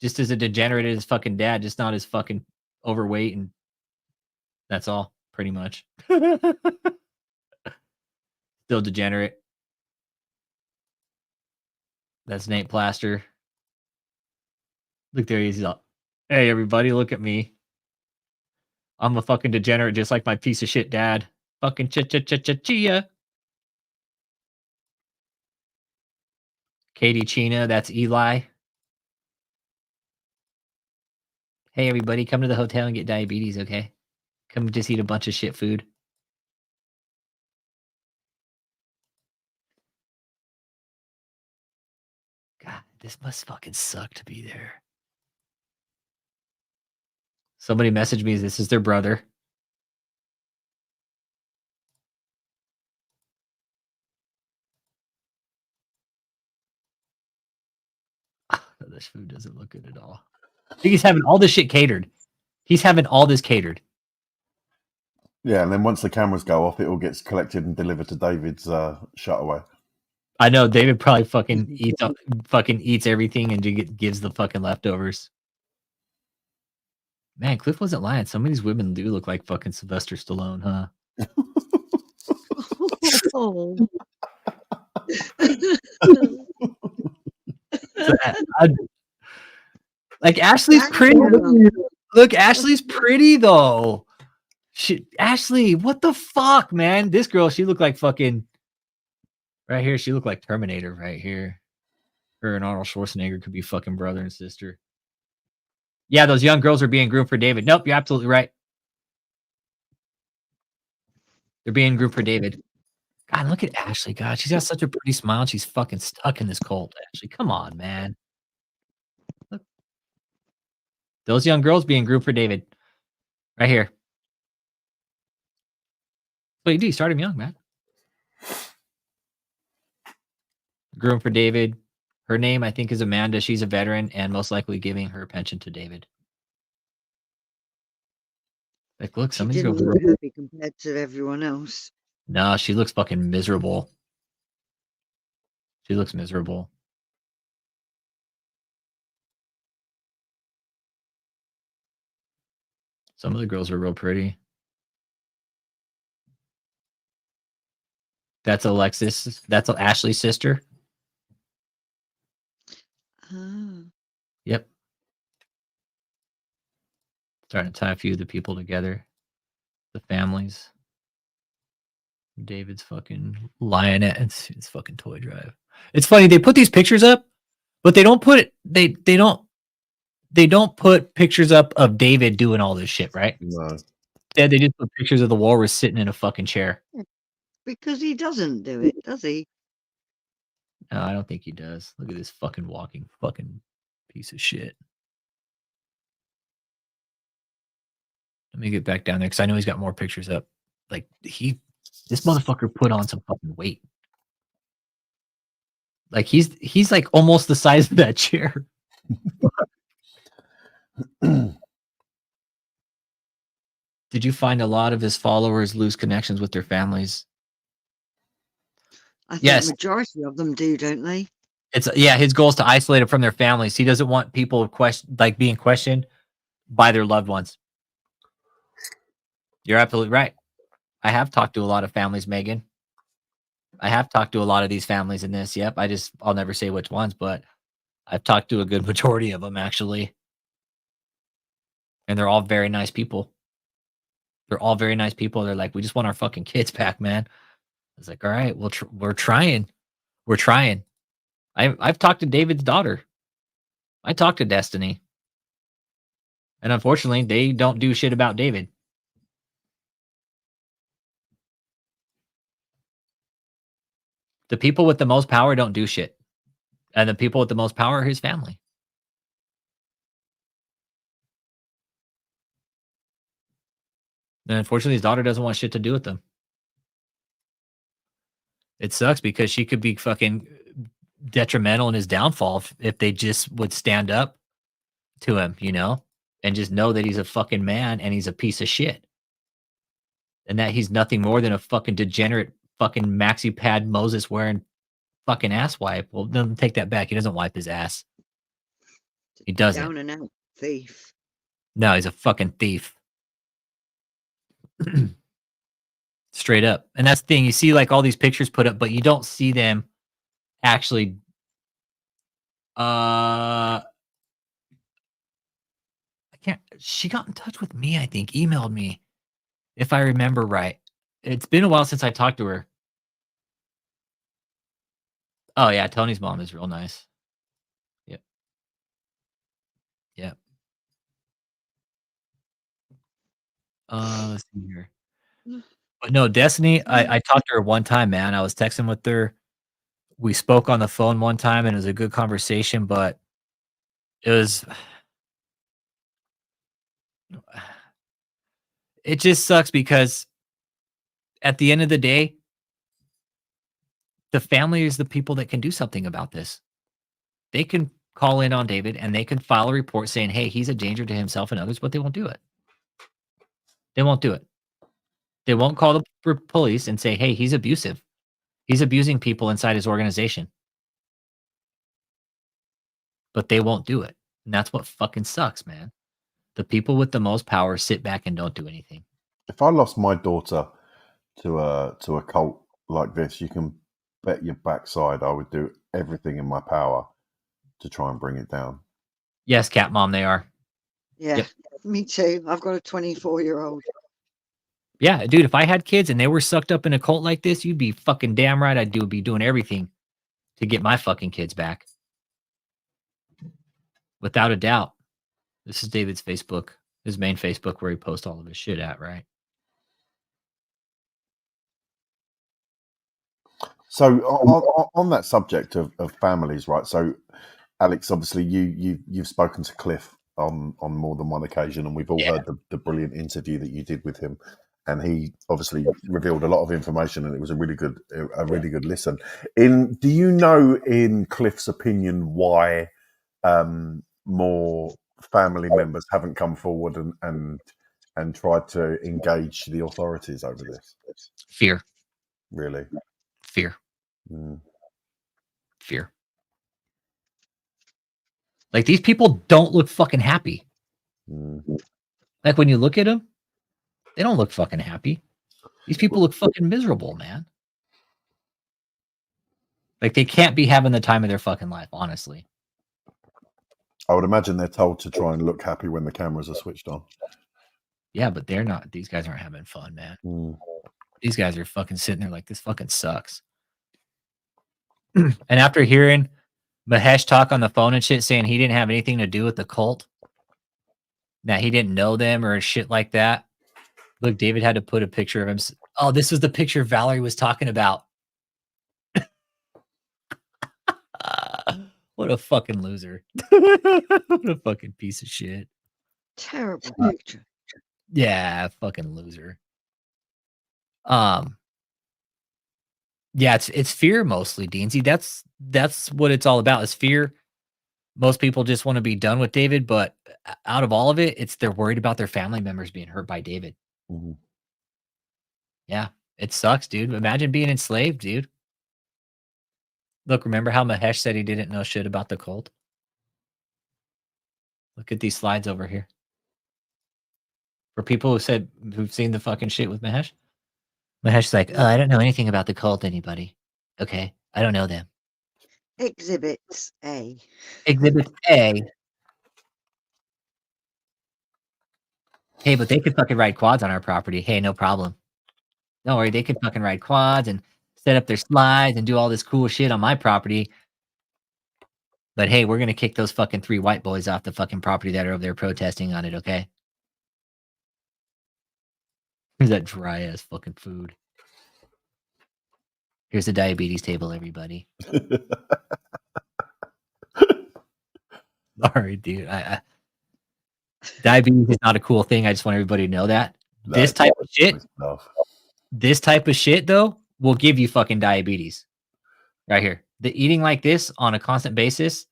Just as a degenerate as his fucking dad, just not as fucking overweight and That's all, pretty much. Still degenerate. That's Nate Plaster. Look there, he's up. Hey, everybody, look at me. I'm a fucking degenerate just like my piece of shit dad. Fucking chia. Katie Chena, that's Eli. Hey, everybody, come to the hotel and get diabetes, okay? Come just eat a bunch of shit food. God, this must fucking suck to be there. Somebody messaged me, this is their brother. This food doesn't look good at all. I think he's having all this shit catered. He's having all this catered. Yeah, and then once the cameras go off, it all gets collected and delivered to David's shutaway. I know David probably fucking eats everything and gives the fucking leftovers. Man, Cliff wasn't lying. Some of these women do look like fucking Sylvester Stallone, huh? Oh. Like Ashley's pretty. Look, Ashley's pretty though. Ashley, what the fuck, man? This girl, she looked like fucking. Right here, she looked like Terminator. Right here, her and Arnold Schwarzenegger could be fucking brother and sister. Yeah, those young girls are being groomed for David. Nope, you're absolutely right. They're being groomed for David. God, look at Ashley. God, she's got such a pretty smile. And she's fucking stuck in this cult. Ashley, come on, man. Look. Those young girls being groomed for David. Right here. What you do? You start him young, man. Groomed for David. Her name, I think, is Amanda. She's a veteran and most likely giving her pension to David. Like, look, some of these girls look happy compared to everyone else. No, she looks fucking miserable. She looks miserable. Some of the girls are real pretty. That's Alexis. That's Ashley's sister. Yep. Starting to tie a few of the people together. The families. David's fucking lionette. It's fucking toy drive. It's funny, they put these pictures up, but they don't put they don't put pictures up of David doing all this shit, right? No. Yeah, they just put pictures of the walrus sitting in a fucking chair. Because he doesn't do it, does he? No, I don't think he does. Look at this fucking walking fucking piece of shit. Let me get back down there because I know he's got more pictures up. Like this motherfucker put on some fucking weight. Like he's like almost the size of that chair. Did you find a lot of his followers lose connections with their families? I think Yes. the majority of them do, don't they? His goal is to isolate it from their families. He doesn't want people being questioned by their loved ones. You're absolutely right. I have talked to a lot of families, Megan. I have talked to a lot of these families in this. Yep. I'll never say which ones, but I've talked to a good majority of them actually. And they're all very nice people. They're all very nice people. They're like, we just want our fucking kids back, man. I was like, all right, we're trying. We're trying. I've talked to David's daughter. I talked to Destiny. And unfortunately, they don't do shit about David. The people with the most power don't do shit. And the people with the most power are his family. And unfortunately, his daughter doesn't want shit to do with them. It sucks because she could be fucking detrimental in his downfall if they just would stand up to him, and just know that he's a fucking man and he's a piece of shit. And that he's nothing more than a fucking degenerate fucking maxi pad Moses wearing fucking ass wipe. Well, then take that back. He doesn't wipe his ass. He doesn't. Down and out thief. No, he's a fucking thief. Straight up. And that's the thing. You see like all these pictures put up, but you don't see them actually I can't she got in touch with me, I think, emailed me, if I remember right. It's been a while since I talked to her. Oh yeah, Tony's mom is real nice. Yep. Yep. Let's see here. But no, Destiny, I talked to her one time, man. I was texting with her. We spoke on the phone one time, and it was a good conversation, but it was it just sucks because at the end of the day, the family is the people that can do something about this. They can call in on David, and they can file a report saying, "Hey, he's a danger to himself and others," but they won't do it. They won't do it. They won't call the police and say, "Hey, he's abusive. He's abusing people inside his organization." But they won't do it, and that's what fucking sucks, man. The people with the most power sit back and don't do anything. If I lost my daughter to a cult like this, you can bet your backside I would do everything in my power to try and bring it down. Yes, cat mom, they are. Yeah, Yep. me too. I've got a 24-year-old. Yeah, dude, if I had kids and they were sucked up in a cult like this, you'd be fucking damn right I'd be doing everything to get my fucking kids back. Without a doubt. This is David's Facebook, his main Facebook where he posts all of his shit at, right? So on that subject of families, right? So Alex, obviously you've spoken to Cliff on more than one occasion, and we've all heard the brilliant interview that you did with him, and he obviously revealed a lot of information, and it was a really good listen. Do you know, in Cliff's opinion, why more family members haven't come forward and tried to engage the authorities over this? Fear. Really? Fear. Mm. Fear. Like, these people don't look fucking happy. Mm. Like, when you look at them, they don't look fucking happy. These people look fucking miserable, man. Like, they can't be having the time of their fucking life, honestly. I would imagine they're told to try and look happy when the cameras are switched on. Yeah, but they're not. These guys aren't having fun, man. Mm. These guys are fucking sitting there like, this fucking sucks. And after hearing Mahesh talk on the phone and shit, saying he didn't have anything to do with the cult, that he didn't know them or shit like that. Look, David had to put a picture of him. Oh, this was the picture Valerie was talking about. What a fucking loser. What a fucking piece of shit. Terrible picture. Yeah, fucking loser. Yeah, it's fear mostly, Deansy. That's what it's all about, is fear. Most people just want to be done with David, but out of all of it, they're worried about their family members being hurt by David. Mm-hmm. Yeah, it sucks, dude. Imagine being enslaved, dude. Look, remember how Mahesh said he didn't know shit about the cult? Look at these slides over here. For people who've seen the fucking shit with Mahesh. Mahesh's like, oh, I don't know anything about the cult, anybody. Okay, I don't know them. Exhibits A. Exhibit A. Hey, but they could fucking ride quads on our property. Hey, no problem. Don't worry, they could fucking ride quads and set up their slides and do all this cool shit on my property. But hey, we're gonna kick those fucking 3 white boys off the fucking property that are over there protesting on it, okay? Here's that dry ass fucking food. Here's the diabetes table, everybody. Sorry, dude. Diabetes is not a cool thing. I just want everybody to know that. This type of shit, though, will give you fucking diabetes. Right here. The eating like this on a constant basis,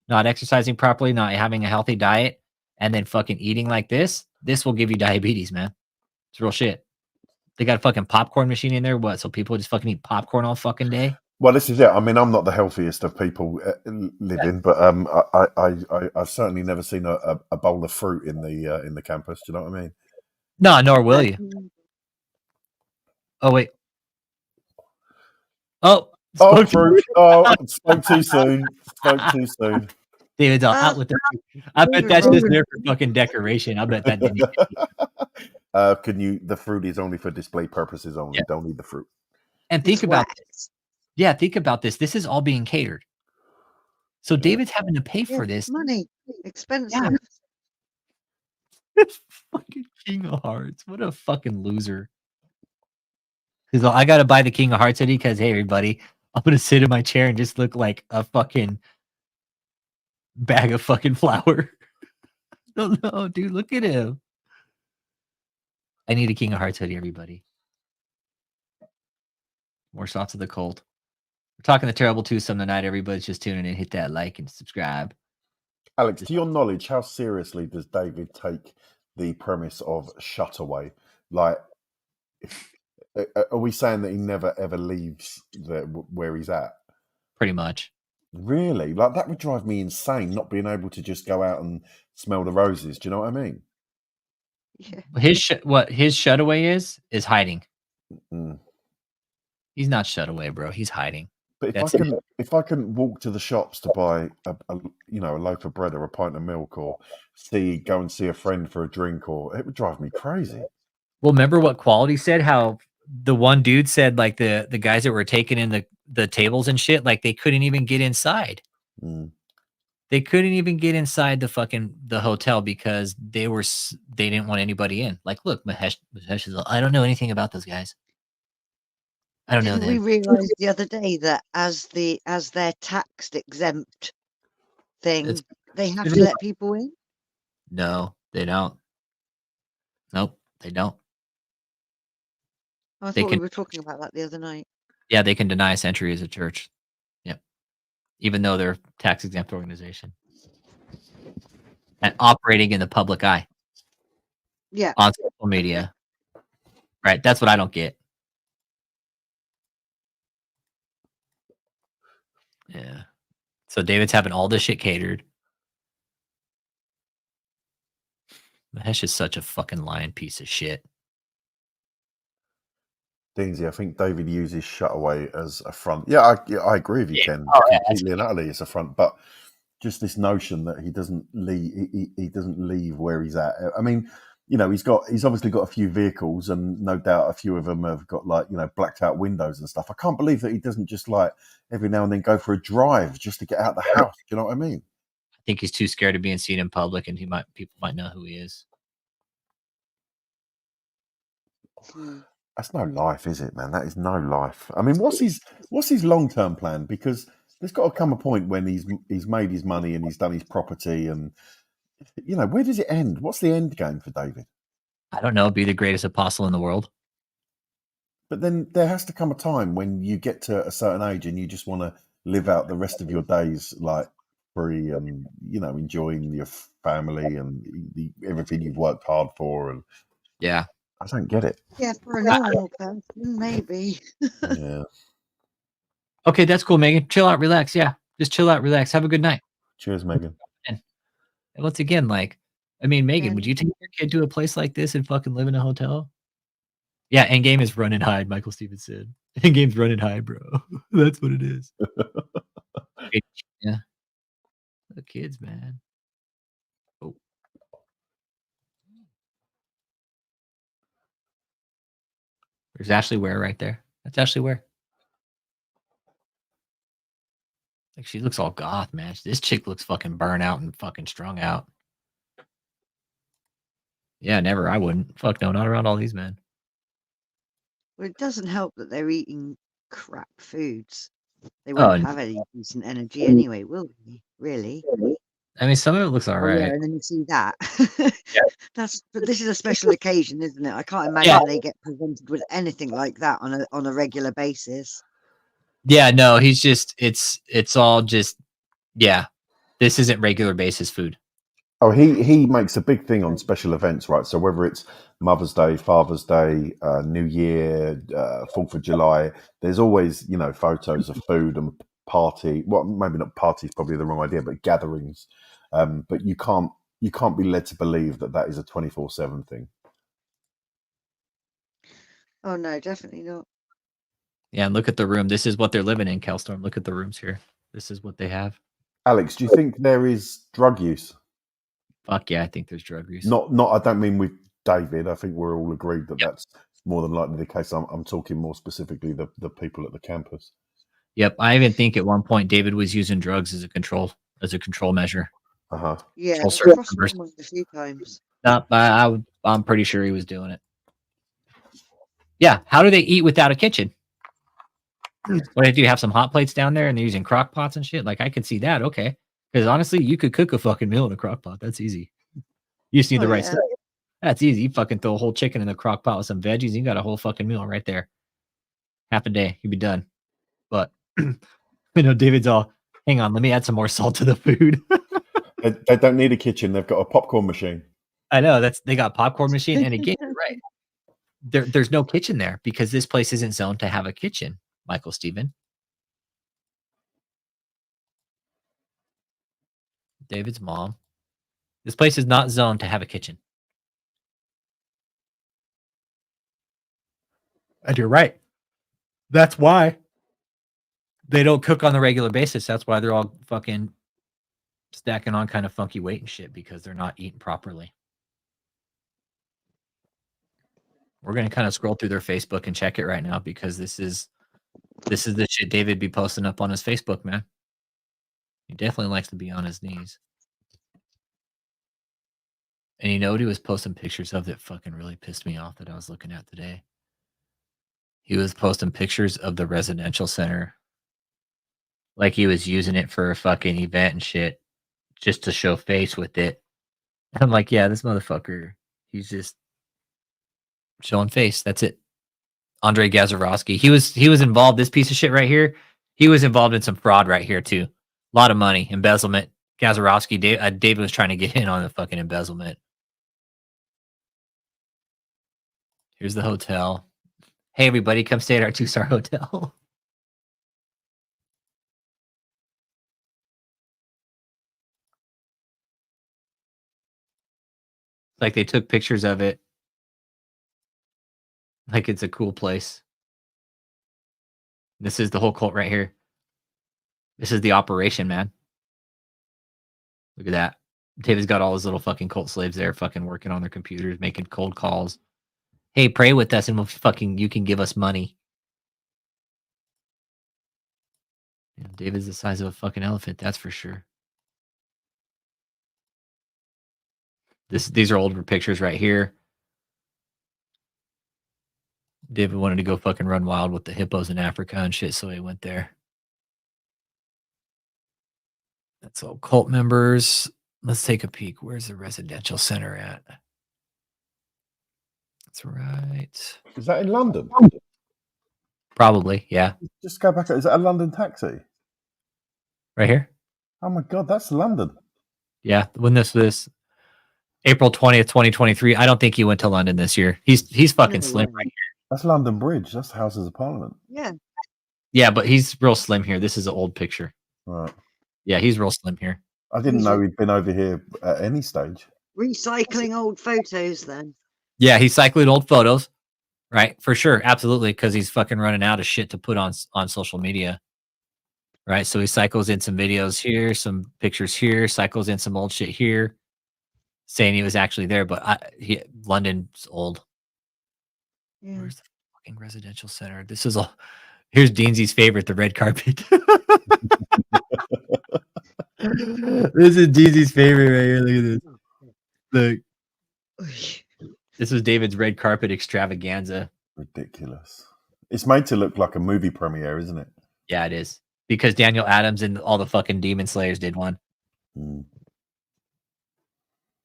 not exercising properly, not having a healthy diet, and then fucking eating like this will give you diabetes, man. It's real shit. They got a fucking popcorn machine in there. What? So people just fucking eat popcorn all fucking day? Well, this is it. I mean, I'm not the healthiest of people living, but I've certainly never seen a bowl of fruit in the campus. Do you know what I mean? No, nor will you. Oh wait. Oh, Oh, fruit. Oh, spoke too soon. Spoke too soon. David's all out with the fruit. I bet that's just there for fucking decoration. I bet that didn't. Can you? The fruit is only for display purposes only. Yeah. Don't need the fruit. And think about this. Yeah, think about this. This is all being catered. So David's having to pay for this. Money, expensive. Fucking King of Hearts. What a fucking loser. He's like, I gotta buy the King of Hearts hoodie because hey everybody, I'm gonna sit in my chair and just look like a fucking bag of fucking flour. No, dude, look at him. I need a King of Hearts hoodie, everybody. More shots of the cult. We're talking the Terrible Twosome tonight. Everybody's just tuning in. Hit that like and subscribe. Alex, to your knowledge, how seriously does David take the premise of Shutaway? Like, are we saying that he never ever leaves where he's at? Pretty much. Really? Like, that would drive me insane, not being able to just go out and smell the roses. Do you know what I mean? Yeah. What his shutaway is hiding. Mm. He's not shut away, bro. He's hiding. But if I can walk to the shops to buy a loaf of bread or a pint of milk, or go and see a friend for a drink, or it would drive me crazy. Well, remember what Quality said? How the one dude said like the guys that were taking in the tables and shit, like they couldn't even get inside. Mm. They couldn't even get inside the hotel because they didn't want anybody in. Like, look, Mahesh is. I don't know anything about those guys. I don't know them. We realised the other day that as their taxed exempt thing, they have to let people in. No, they don't. Nope, they don't. I thought we were talking about that the other night. Yeah, they can deny us entry as a church. Yep. Even though they're a tax exempt organization. And operating in the public eye. Yeah. On social media. Right. That's what I don't get. Yeah. So David's having all this shit catered. Mahesh is such a fucking lying piece of shit. Deansy, I think David uses Shutaway as a front. Yeah, I agree with you, Ken. Completely and utterly, it's a front. But just this notion that he doesn't leave where he's at. I mean, he's obviously got a few vehicles, and no doubt a few of them have got blacked out windows and stuff. I can't believe that he doesn't just every now and then go for a drive just to get out the house. Do you know what I mean? I think he's too scared of being seen in public, and people might know who he is. That's no life, is it, man? That is no life. I mean, what's his long-term plan? Because there's got to come a point when he's made his money and he's done his property, and where does it end? What's the end game for David? I don't know. Be the greatest apostle in the world. But then there has to come a time when you get to a certain age and you just want to live out the rest of your days free and enjoying your family and everything you've worked hard for. And yeah. I don't get it. Yeah, for a normal person, maybe. Yeah. Okay, that's cool, Megan. Chill out, relax. Yeah, just chill out, relax. Have a good night. Cheers, Megan. And once again, Megan, would you take your kid to a place like this and fucking live in a hotel? Yeah, Endgame is run and hide, Michael Stevens said. Endgame's run and hide, bro. That's what it is. Yeah. The kids, man. Oh. There's Ashley Ware right there. That's Ashley Ware. Like, she looks all goth, man. This chick looks fucking burnt out and fucking strung out. Yeah, never. I wouldn't. Fuck no, not around all these men. Well, it doesn't help that they're eating crap foods. They won't have any decent energy anyway, will they? Really? I mean, some of it looks all right. Yeah, and then you see that. But this is a special occasion, isn't it? I can't imagine they get presented with anything like that on a regular basis. Yeah, no, he's just it's all just this isn't regular basis food. Oh, he makes a big thing on special events, right? So whether it's Mother's Day, Father's Day, New Year, 4th of July, there's always photos of food and party. Well, maybe not party is probably the wrong idea, but gatherings. But you can't be led to believe that is a 24/7 thing. Oh no, definitely not. Yeah, and look at the room. This is what they're living in, Kelstorm. Look at the rooms here. This is what they have. Alex, do you think there is drug use? Fuck yeah, I think there's drug use. Not. I don't mean with David. I think we're all agreed that that's more than likely the case. I'm talking more specifically the people at the campus. Yep, I even think at one point David was using drugs as a control measure. Yeah, Control it's certain crossed my numbers. mind a few times. No, I'm pretty sure he was doing it. Yeah, how do they eat without a kitchen? What do you have some hot plates down there and they're using crock pots and shit? Like I could see that, okay. Because honestly, you could cook a fucking meal in a crock pot. That's easy. You just need the right stuff. That's easy. You fucking throw a whole chicken in the crock pot with some veggies, and you got a whole fucking meal right there. Half a day, you'd be done. But David's all, hang on, let me add some more salt to the food. They don't need a kitchen. They've got a popcorn machine. I know they got popcorn machine, and again, you're right. There's no kitchen there because this place isn't zoned to have a kitchen, Michael Steven. David's mom. This place is not zoned to have a kitchen. And you're right. That's why they don't cook on the regular basis. That's why they're all fucking stacking on kind of funky weight and shit because they're not eating properly. We're going to kind of scroll through their Facebook and check it right now because this is the shit David be posting up on his Facebook, man. He definitely likes to be on his knees. And you know what he was posting pictures of that fucking really pissed me off that I was looking at today? He was posting pictures of the residential center. Like he was using it for a fucking event and shit just to show face with it. I'm like, yeah, this motherfucker, he's just showing face. That's it. Andre Gazarovski. He was involved, this piece of shit right here. He was involved in some fraud right here too. A lot of money, embezzlement. Gazarovski, David was trying to get in on the fucking embezzlement. Here's the hotel. Hey, everybody, come stay at our 2-star hotel. Like they took pictures of it. Like it's a cool place. This is the whole cult right here. This is the operation, man. Look at that. David's got all his little fucking cult slaves there fucking working on their computers, making cold calls. Hey, pray with us and you can give us money. Yeah, David's the size of a fucking elephant, that's for sure. These are older pictures right here. David wanted to go fucking run wild with the hippos in Africa and shit, so he went there. That's all cult members. Let's take a peek. Where's the residential center at? That's right. Is that in London? Probably, yeah. Just go back. Is that a London taxi? Right here? Oh my god, that's London. Yeah, when this was April 20th, 2023. I don't think he went to London this year. He's fucking slim right here. That's London Bridge. That's the Houses of Parliament. Yeah. Yeah, but he's real slim here. This is an old picture. Right. Yeah, he's real slim here. I didn't know he'd been over here at any stage. Recycling old photos then. Yeah, he's cycling old photos. Right, for sure. Absolutely, because he's fucking running out of shit to put on social media. Right, so he cycles in some videos here, some pictures here, cycles in some old shit here, saying he was actually there, but London's old. Yeah. Where's the fucking residential center? This is all. Here's Deansy's favorite, the red carpet. This is Deansy's favorite right here. Look at this. Look. This was David's red carpet extravaganza. Ridiculous. It's made to look like a movie premiere, isn't it? Yeah, it is. Because Daniel Adams and all the fucking Demon Slayers did one.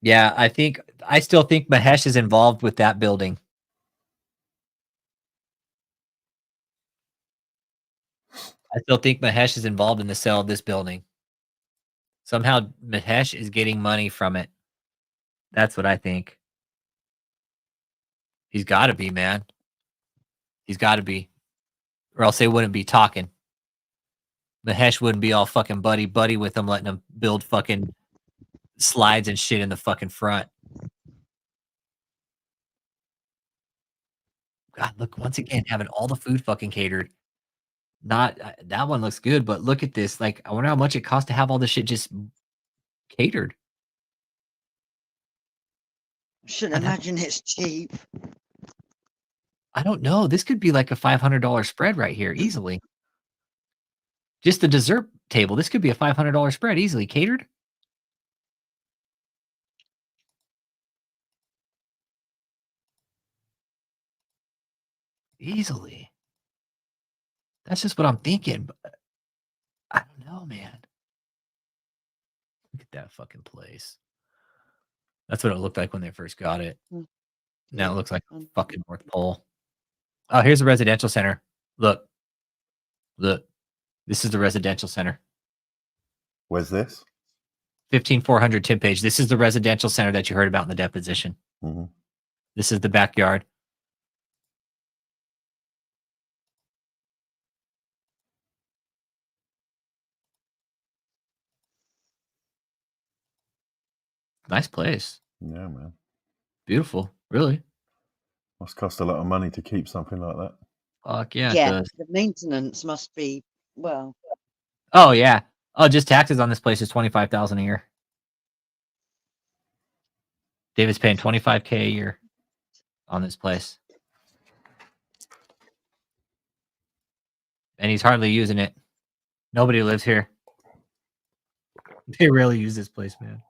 Yeah, I still think Mahesh is involved with that building. I still think Mahesh is involved in the sale of this building. Somehow Mahesh is getting money from it. That's what I think. He's got to be, man. He's got to be. Or else they wouldn't be talking. Mahesh wouldn't be all fucking buddy with them, letting them build fucking slides and shit in the fucking front. God, look, once again, having all the food fucking catered. Not that one looks good, but look at this. Like, I wonder how much it costs to have all this shit just catered. Should God, that- imagine it's cheap. I don't know. This could be like a $500 spread right here, easily. Just the dessert table. This could be a $500 spread, easily catered. Easily. That's just what I'm thinking. But I don't know, man. Look at that fucking place. That's what it looked like when they first got it. Now it looks like a fucking North Pole. Oh, here's the residential center. Look. Look. This is the residential center. Where's this? 15400 tip page. This is the residential center that you heard about in the deposition. Mm-hmm. This is the backyard. Nice place. Yeah, man. Beautiful. Really. Must cost a lot of money to keep something like that. Fuck yeah, it Yeah, does. the maintenance must be, well, Oh yeah. Oh, just taxes on this place is $25,000 a year. David's paying $25K a year on this place. And he's hardly using it. Nobody lives here. They rarely use this place, man.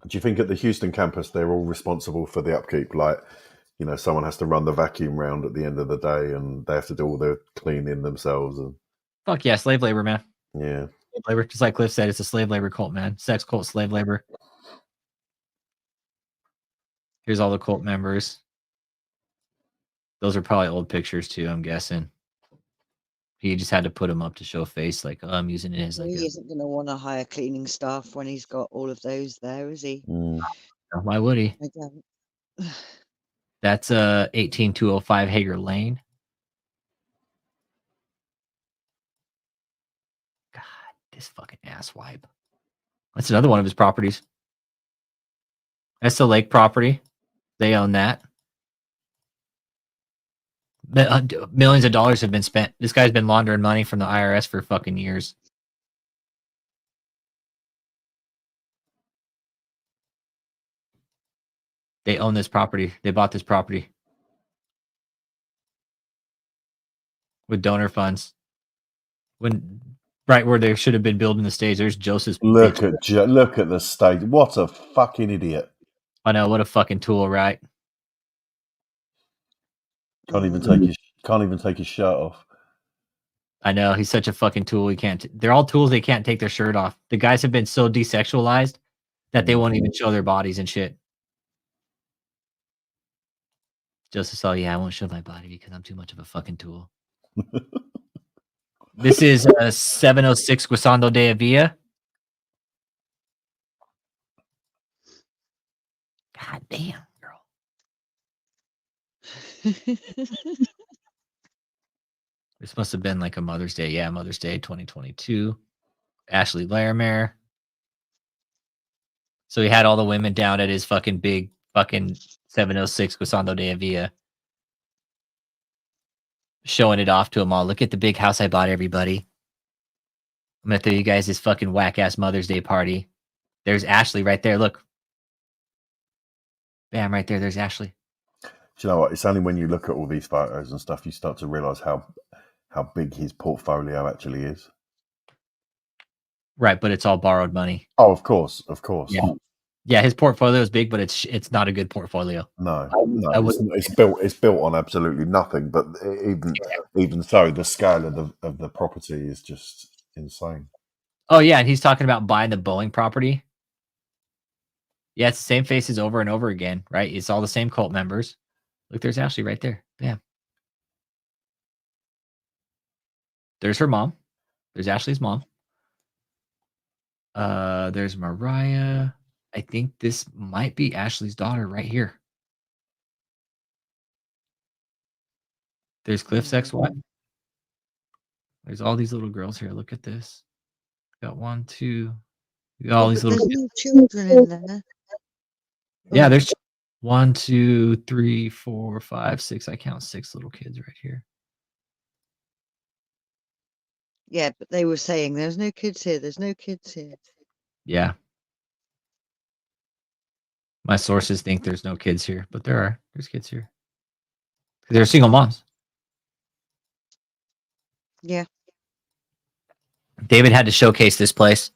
Do you think at the Houston campus they're all responsible for the upkeep? Like, you know, someone has to run the vacuum round at the end of the day, and they have to do all the cleaning themselves. And Fuck yeah, slave labor, man. yeah, Slave labor, just like Cliff said, it's a slave labor cult, man. Sex cult, slave labor. Here's all the cult members. Those are probably old pictures too, I'm guessing. He just had to put them up to show a face, like, oh, I'm using it as like he isn't going to want to hire cleaning staff when he's got all of those there, is he? Why would he? I don't. That's 18205 Hager Lane. God, this fucking asswipe. That's another one of his properties. That's the lake property. They own that. Millions of dollars have been spent. This guy's been laundering money from the IRS for fucking years. They own this property. They bought this property with donor funds. When right where they should have been building the stage, there's Joseph's. look at the stage. What a fucking idiot! I know, what a fucking tool, right? Can't even take his shirt off. I know, he's such a fucking tool. He can't. They're all tools. They can't take their shirt off. The guys have been so desexualized that they won't even show their bodies and shit. Joseph saw, yeah, I won't show my body because I'm too much of a fucking tool. This is 706 Guisando de Avila. God damn, girl. This must have been like a Mother's Day. Yeah, Mother's Day 2022. Ashley Larimer. So he had all the women down at his fucking big fucking 706 Guisando de Avila. Showing it off to them all. Look at the big house I bought, everybody. I'm going to throw you guys this fucking whack-ass Mother's Day party. There's Ashley right there. Look. Bam, right there. There's Ashley. Do you know what? It's only when you look at all these photos and stuff you start to realise how big his portfolio actually is. Right, but it's all borrowed money. Oh, of course. Yeah, his portfolio is big, but it's not a good portfolio. No, it's built on absolutely nothing. But even so, the scale of the property is just insane. Oh yeah, and he's talking about buying the bowling property. Yeah, it's the same faces over and over again, right? It's all the same cult members. Look, there's Ashley right there. Bam. There's her mom. There's Ashley's mom. There's Mariah. I think this might be Ashley's daughter right here. There's Cliff's ex-wife. There's all these little girls here. Look at this. Got 1, 2. We got all these little. There's no children in there. Yeah, there's 1, 2, 3, 4, 5, 6. I count 6 little kids right here. Yeah, but they were saying there's no kids here. There's no kids here. Yeah. My sources think there's no kids here, but there are. There's kids here. They're single moms. Yeah. David had to showcase this place.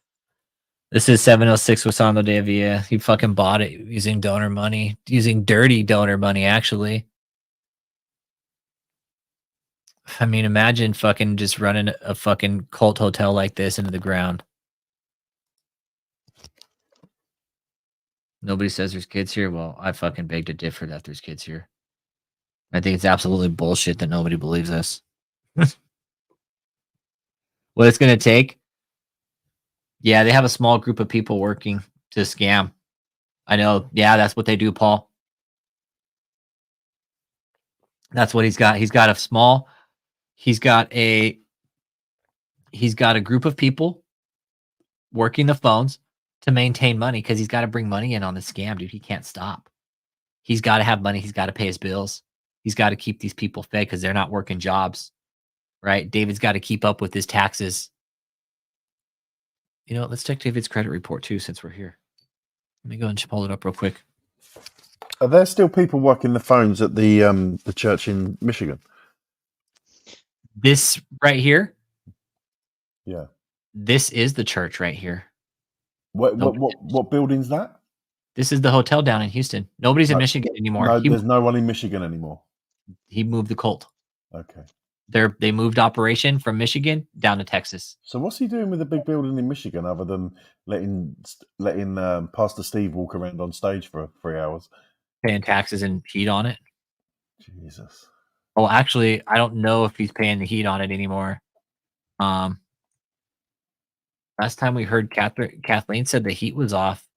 This is 706 Wasando de Villa. He fucking bought it using donor money, using dirty donor money, actually. I mean, imagine fucking just running a fucking cult hotel like this into the ground. Nobody says there's kids here. Well, I fucking beg to differ that there's kids here. I think it's absolutely bullshit that nobody believes us. What it's going to take? Yeah, they have a small group of people working to scam. I know. Yeah, that's what they do, Paul. That's what he's got. He's got a group of people working the phones to maintain money because he's got to bring money in on the scam, dude. He can't stop. He's got to have money. He's got to pay his bills. He's got to keep these people fed because they're not working jobs, right? David's got to keep up with his taxes. You know, let's check David's credit report too, since we're here. Let me go and pull it up real quick. Are there still people working the phones at the church in Michigan? This right here. Yeah. This is the church right here. What building's that? This is the hotel down in Houston. Nobody's in Michigan anymore. No, there's no one in Michigan anymore. He moved the cult. Okay. They moved operation from Michigan down to Texas. So what's he doing with a big building in Michigan other than letting Pastor Steve walk around on stage for 3 hours? Paying taxes and heat on it. Jesus. Oh, actually, I don't know if he's paying the heat on it anymore. Last time we heard Kathleen said the heat was off.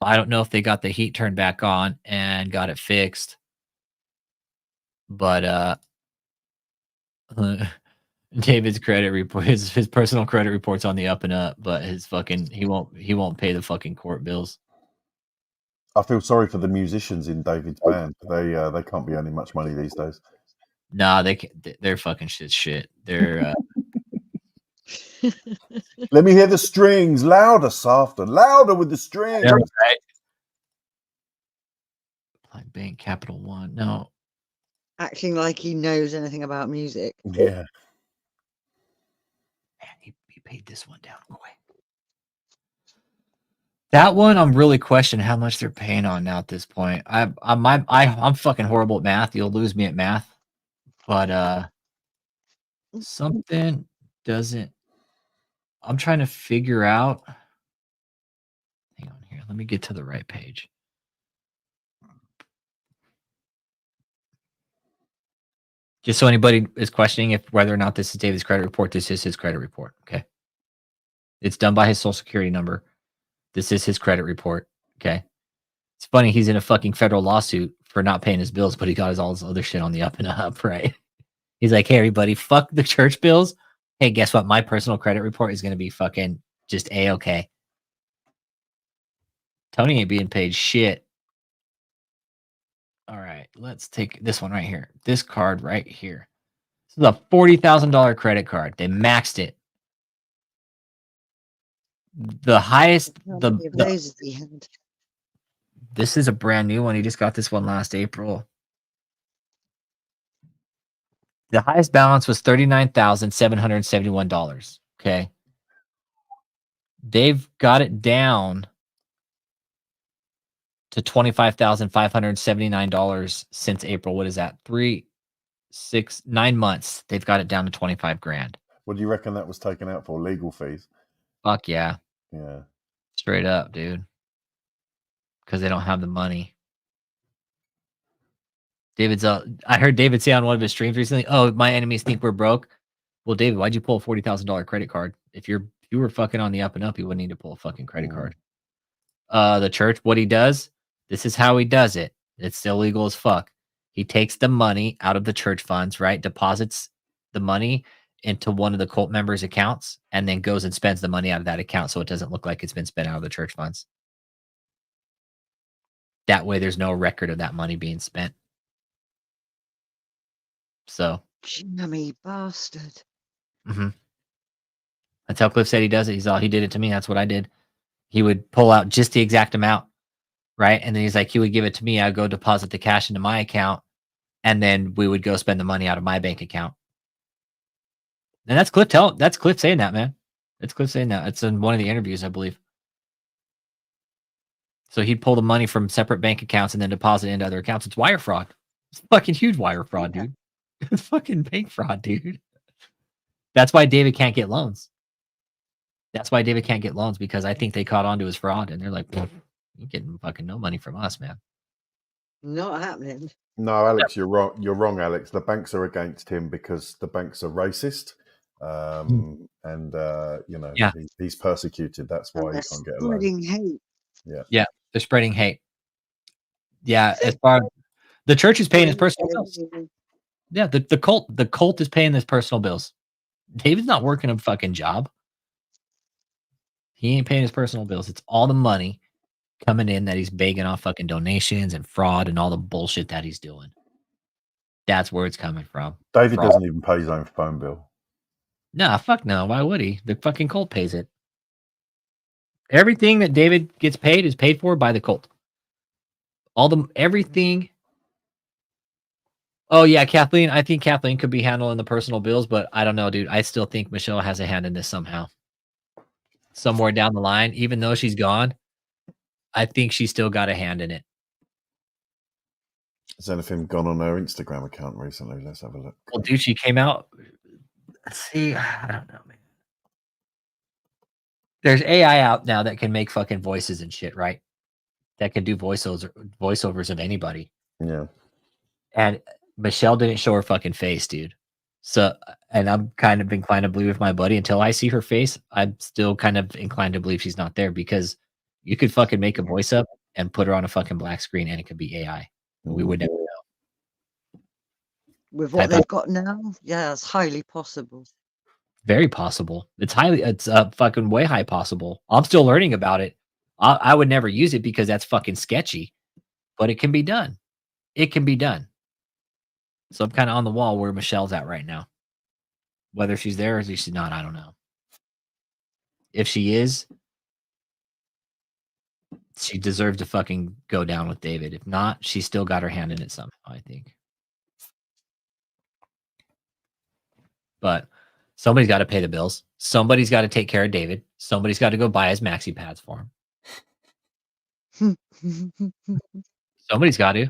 I don't know if they got the heat turned back on and got it fixed. But David's credit report, his personal credit report's on the up and up, but his fucking he won't pay the fucking court bills. I feel sorry for the musicians in David's band. They can't be earning much money these days. Nah, they're fucking shit. They're Let me hear the strings louder, softer, louder with the strings. Yeah, right. Like Bank Capital One. No. Acting like he knows anything about music. Yeah. Man, he paid this one down quick. That one, I'm really questioning how much they're paying on now at this point. I'm fucking horrible at math. You'll lose me at math, but something doesn't. I'm trying to figure out. Hang on here. Let me get to the right page. Just so anybody is questioning if whether or not this is David's credit report, this is his credit report. Okay. It's done by his social security number. This is his credit report. Okay. It's funny. He's in a fucking federal lawsuit for not paying his bills, but he got all his other shit on the up and up, right? He's like, hey, everybody, fuck the church bills. Hey, guess what? My personal credit report is going to be fucking just A-okay. Tony ain't being paid shit. All right, let's take this one right here. This card right here. This is a $40,000 credit card. They maxed it. The highest, this is a brand new one. He just got this one last April. The highest balance was $39,771. Okay. They've got it down to $25,579 since April. What is that? 3, 6, 9 months. They've got it down to 25 grand. What do you reckon that was taken out for? Legal fees? Fuck yeah. Yeah. Straight up, dude. Because they don't have the money. I heard David say on one of his streams recently, oh, my enemies think we're broke. Well, David, why'd you pull a $40,000 credit card? If you were fucking on the up and up, you wouldn't need to pull a fucking credit card. The church, what he does, this is how he does it. It's illegal as fuck. He takes the money out of the church funds, right? Deposits the money into one of the cult members' accounts and then goes and spends the money out of that account so it doesn't look like it's been spent out of the church funds. That way, there's no record of that money being spent. So, Jimmy bastard. That's how Cliff said he does it. He did it to me. That's what I did. He would pull out just the exact amount, right? And then he's like, he would give it to me. I'd go deposit the cash into my account, and then we would go spend the money out of my bank account. And that's Cliff saying that, man. It's Cliff saying that. It's in one of the interviews, I believe. So he'd pull the money from separate bank accounts and then deposit it into other accounts. It's wire fraud. It's fucking huge wire fraud, dude. It's fucking bank fraud, dude. That's why David can't get loans. That's why David can't get loans, because I think they caught on to his fraud and they're like, you're getting fucking no money from us, man. Not happening. No, Alex, you're wrong. You're wrong, Alex. The banks are against him because the banks are racist, and he's persecuted. That's why he can't get a loan. Spreading hate. Yeah, they're spreading hate. Yeah, as far as the church is paying his personal bills. Yeah, the cult is paying his personal bills. David's not working a fucking job. He ain't paying his personal bills. It's all the money coming in that he's begging off fucking donations and fraud and all the bullshit that he's doing. That's where it's coming from. David fraud. Doesn't even pay his own phone bill. Nah, fuck no. Why would he? The fucking cult pays it. Everything that David gets paid is paid for by the cult. Everything. Oh yeah, Kathleen. I think Kathleen could be handling the personal bills, but I don't know, dude. I still think Michelle has a hand in this somehow. Somewhere down the line, even though she's gone, I think she's still got a hand in it. Has anything gone on her Instagram account recently? Let's have a look. Well, dude, she came out. Let's see. I don't know, man. There's AI out now that can make fucking voices and shit, right? That can do voiceovers of anybody. Yeah. And Michelle didn't show her fucking face, dude. So, and I'm kind of inclined to believe with my buddy until I see her face, I'm still kind of inclined to believe she's not there, because you could fucking make a voice up and put her on a fucking black screen and it could be AI. We would never know. With what they've got now, yeah, it's highly possible. Very possible. It's fucking way high possible. I'm still learning about it. I would never use it because that's fucking sketchy, but it can be done. It can be done. So I'm kind of on the wall where Michelle's at right now. Whether she's there or she's not, I don't know. If she is, she deserves to fucking go down with David. If not, she's still got her hand in it somehow, I think. But somebody's got to pay the bills. Somebody's got to take care of David. Somebody's got to go buy his maxi pads for him. Somebody's got to.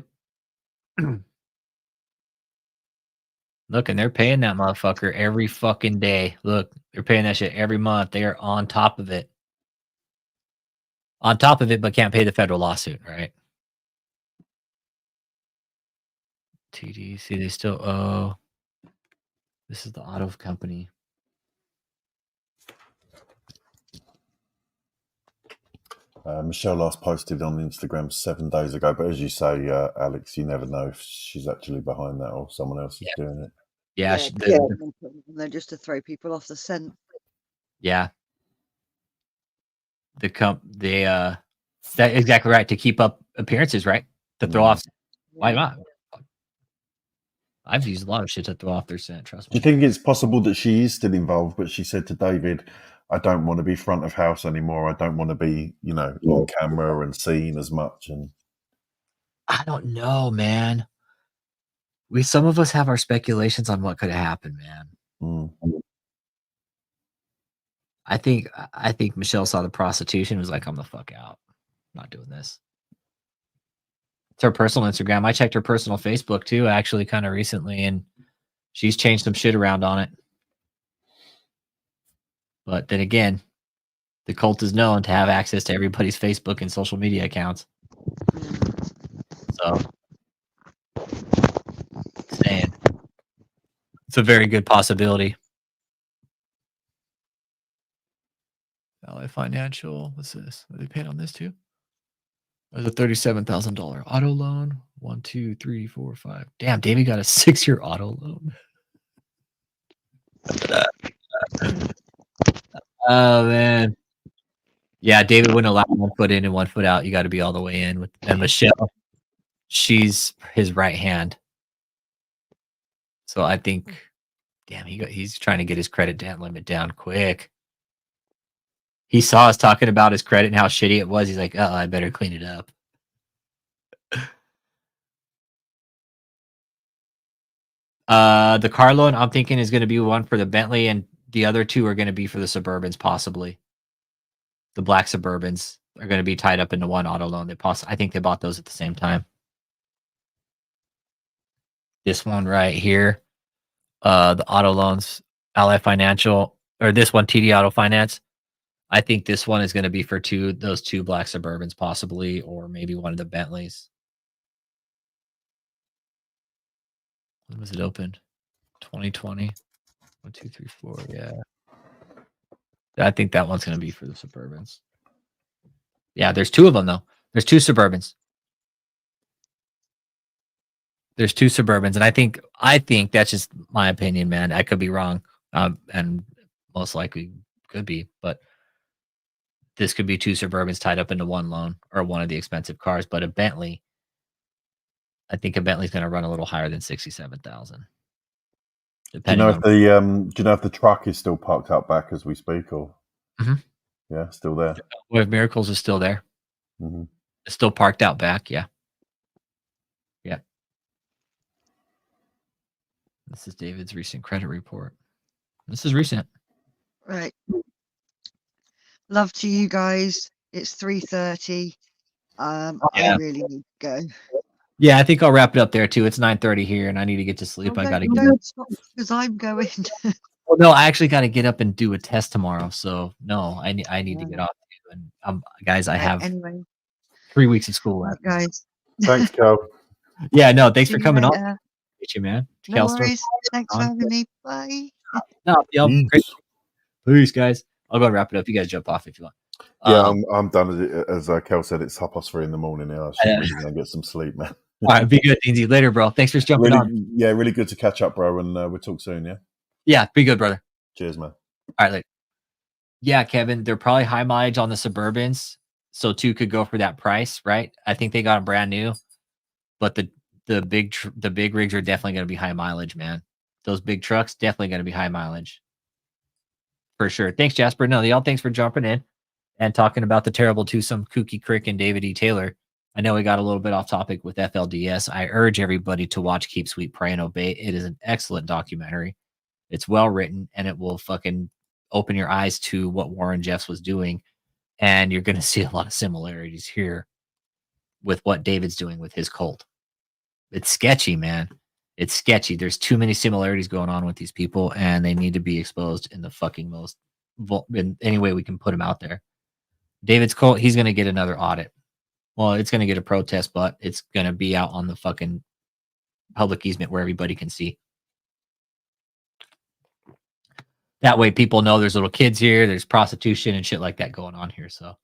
Look, and they're paying that motherfucker every fucking day. Look, they're paying that shit every month. They are on top of it. On top of it, but can't pay the federal lawsuit, right? TD, see, they still owe. This is the auto company. Michelle last posted on Instagram 7 days ago, but as you say, Alex, you never know if she's actually behind that or someone else is doing it. Yeah, they're just to throw people off the scent. Yeah. That's exactly right, to keep up appearances, right? To throw off. Why not? I've used a lot of shit to throw off their scent, trust Do me. you think it's possible that she is still involved, but she said to David, I don't want to be front of house anymore. I don't want to be, on camera and seen as much. And I don't know, man. Some of us have our speculations on what could have happened, man. I think Michelle saw the prostitution and was like, I'm the fuck out. I'm not doing this. It's her personal Instagram. I checked her personal Facebook too, actually, kind of recently, and she's changed some shit around on it. But then again, the cult is known to have access to everybody's Facebook and social media accounts. So, saying it's a very good possibility. LA Financial, what's this? Are they paying on this too? There's a $37,000 auto loan. 1, 2, 3, 4, 5. Damn, Davey got a 6-year auto loan. Oh man. Yeah, David wouldn't allow 1 foot in and 1 foot out. You got to be all the way in. And Michelle, she's his right hand. So I think, damn, he's trying to get his credit limit down quick. He saw us talking about his credit and how shitty it was. He's like, oh, I better clean it up. The car loan, I'm thinking, is going to be one for the Bentley, and the other 2 are going to be for the Suburbans, possibly. The black Suburbans are going to be tied up into one auto loan. I think they bought those at the same time. This one right here, the auto loans, Ally Financial, or this one, TD Auto Finance. I think this one is going to be for those 2 black Suburbans, possibly, or maybe one of the Bentleys. When was it opened? 2020. 1, 2, 3, 4. Yeah. I think that one's going to be for the Suburbans. Yeah, there's 2 of them, though. There's 2 Suburbans. There's 2 Suburbans, and I think that's just my opinion, man. I could be wrong, and most likely could be, but this could be 2 Suburbans tied up into one loan or one of the expensive cars. But a Bentley, I think a Bentley's going to run a little higher than 67,000. Do you know if the truck is still parked out back as we speak, or yeah, still there? Well, if Miracles is still there, it's still parked out back. Yeah. This is David's recent credit report. This is recent. Right. Love to you guys. It's 3:30. I really need to go. Yeah, I think I'll wrap it up there too. It's 9:30 here, and I need to get to sleep. I gotta get up. Because I'm going. Well, no, I actually got to get up and do a test tomorrow. So no, I need to get off. And guys, I have 3 weeks of school left. Right, guys. Thanks, Cal. Yeah, no, thanks See for you coming on. later. Get you, man. No worries. Thanks for having me. Bye. No, great. Peace, guys. I'll go and wrap it up. You guys jump off if you want. Yeah, I'm done. As Kel said, it's 3:30 in the morning now. I should really gonna get some sleep, man. All right, be good, Deansy. Later, bro. Thanks for jumping on. Yeah, really good to catch up, bro. And we'll talk soon. Yeah. Yeah, be good, brother. Cheers, man. All right, later. Yeah, Kevin, they're probably high mileage on the Suburbans, so 2 could go for that price, right? I think they got them brand new, but the big rigs are definitely going to be high mileage, man. Those big trucks definitely going to be high mileage for sure. Thanks, Jasper. No, y'all, thanks for jumping in and talking about the Terrible Twosome, Kooky Krick, and David E. Taylor. I know we got a little bit off topic with FLDS. I urge everybody to watch Keep Sweet, Pray, and Obey. It is an excellent documentary. It's well written, and it will fucking open your eyes to what Warren Jeffs was doing. And you're going to see a lot of similarities here with what David's doing with his cult. It's sketchy, man. It's sketchy. There's too many similarities going on with these people, and they need to be exposed in the fucking most, in any way we can put them out there. David's cult, he's going to get another audit. Well, it's going to get a protest, but it's going to be out on the fucking public easement where everybody can see. That way people know there's little kids here, there's prostitution and shit like that going on here. So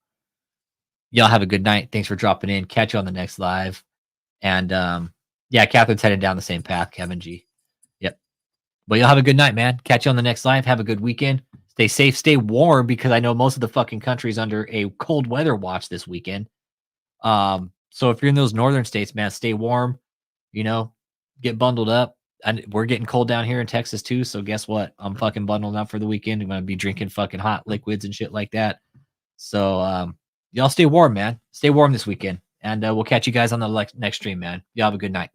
y'all have a good night. Thanks for dropping in. Catch you on the next live. And yeah, Kathryn's heading down the same path, Kevin G. Yep. But y'all have a good night, man. Catch you on the next live. Have a good weekend. Stay safe, stay warm, because I know most of the fucking country's under a cold weather watch this weekend. So if you're in those northern states, man, stay warm, get bundled up. And we're getting cold down here in Texas too. So guess what? I'm fucking bundling up for the weekend. I'm going to be drinking fucking hot liquids and shit like that. So, y'all stay warm, man. Stay warm this weekend. And we'll catch you guys on the next stream, man. Y'all have a good night.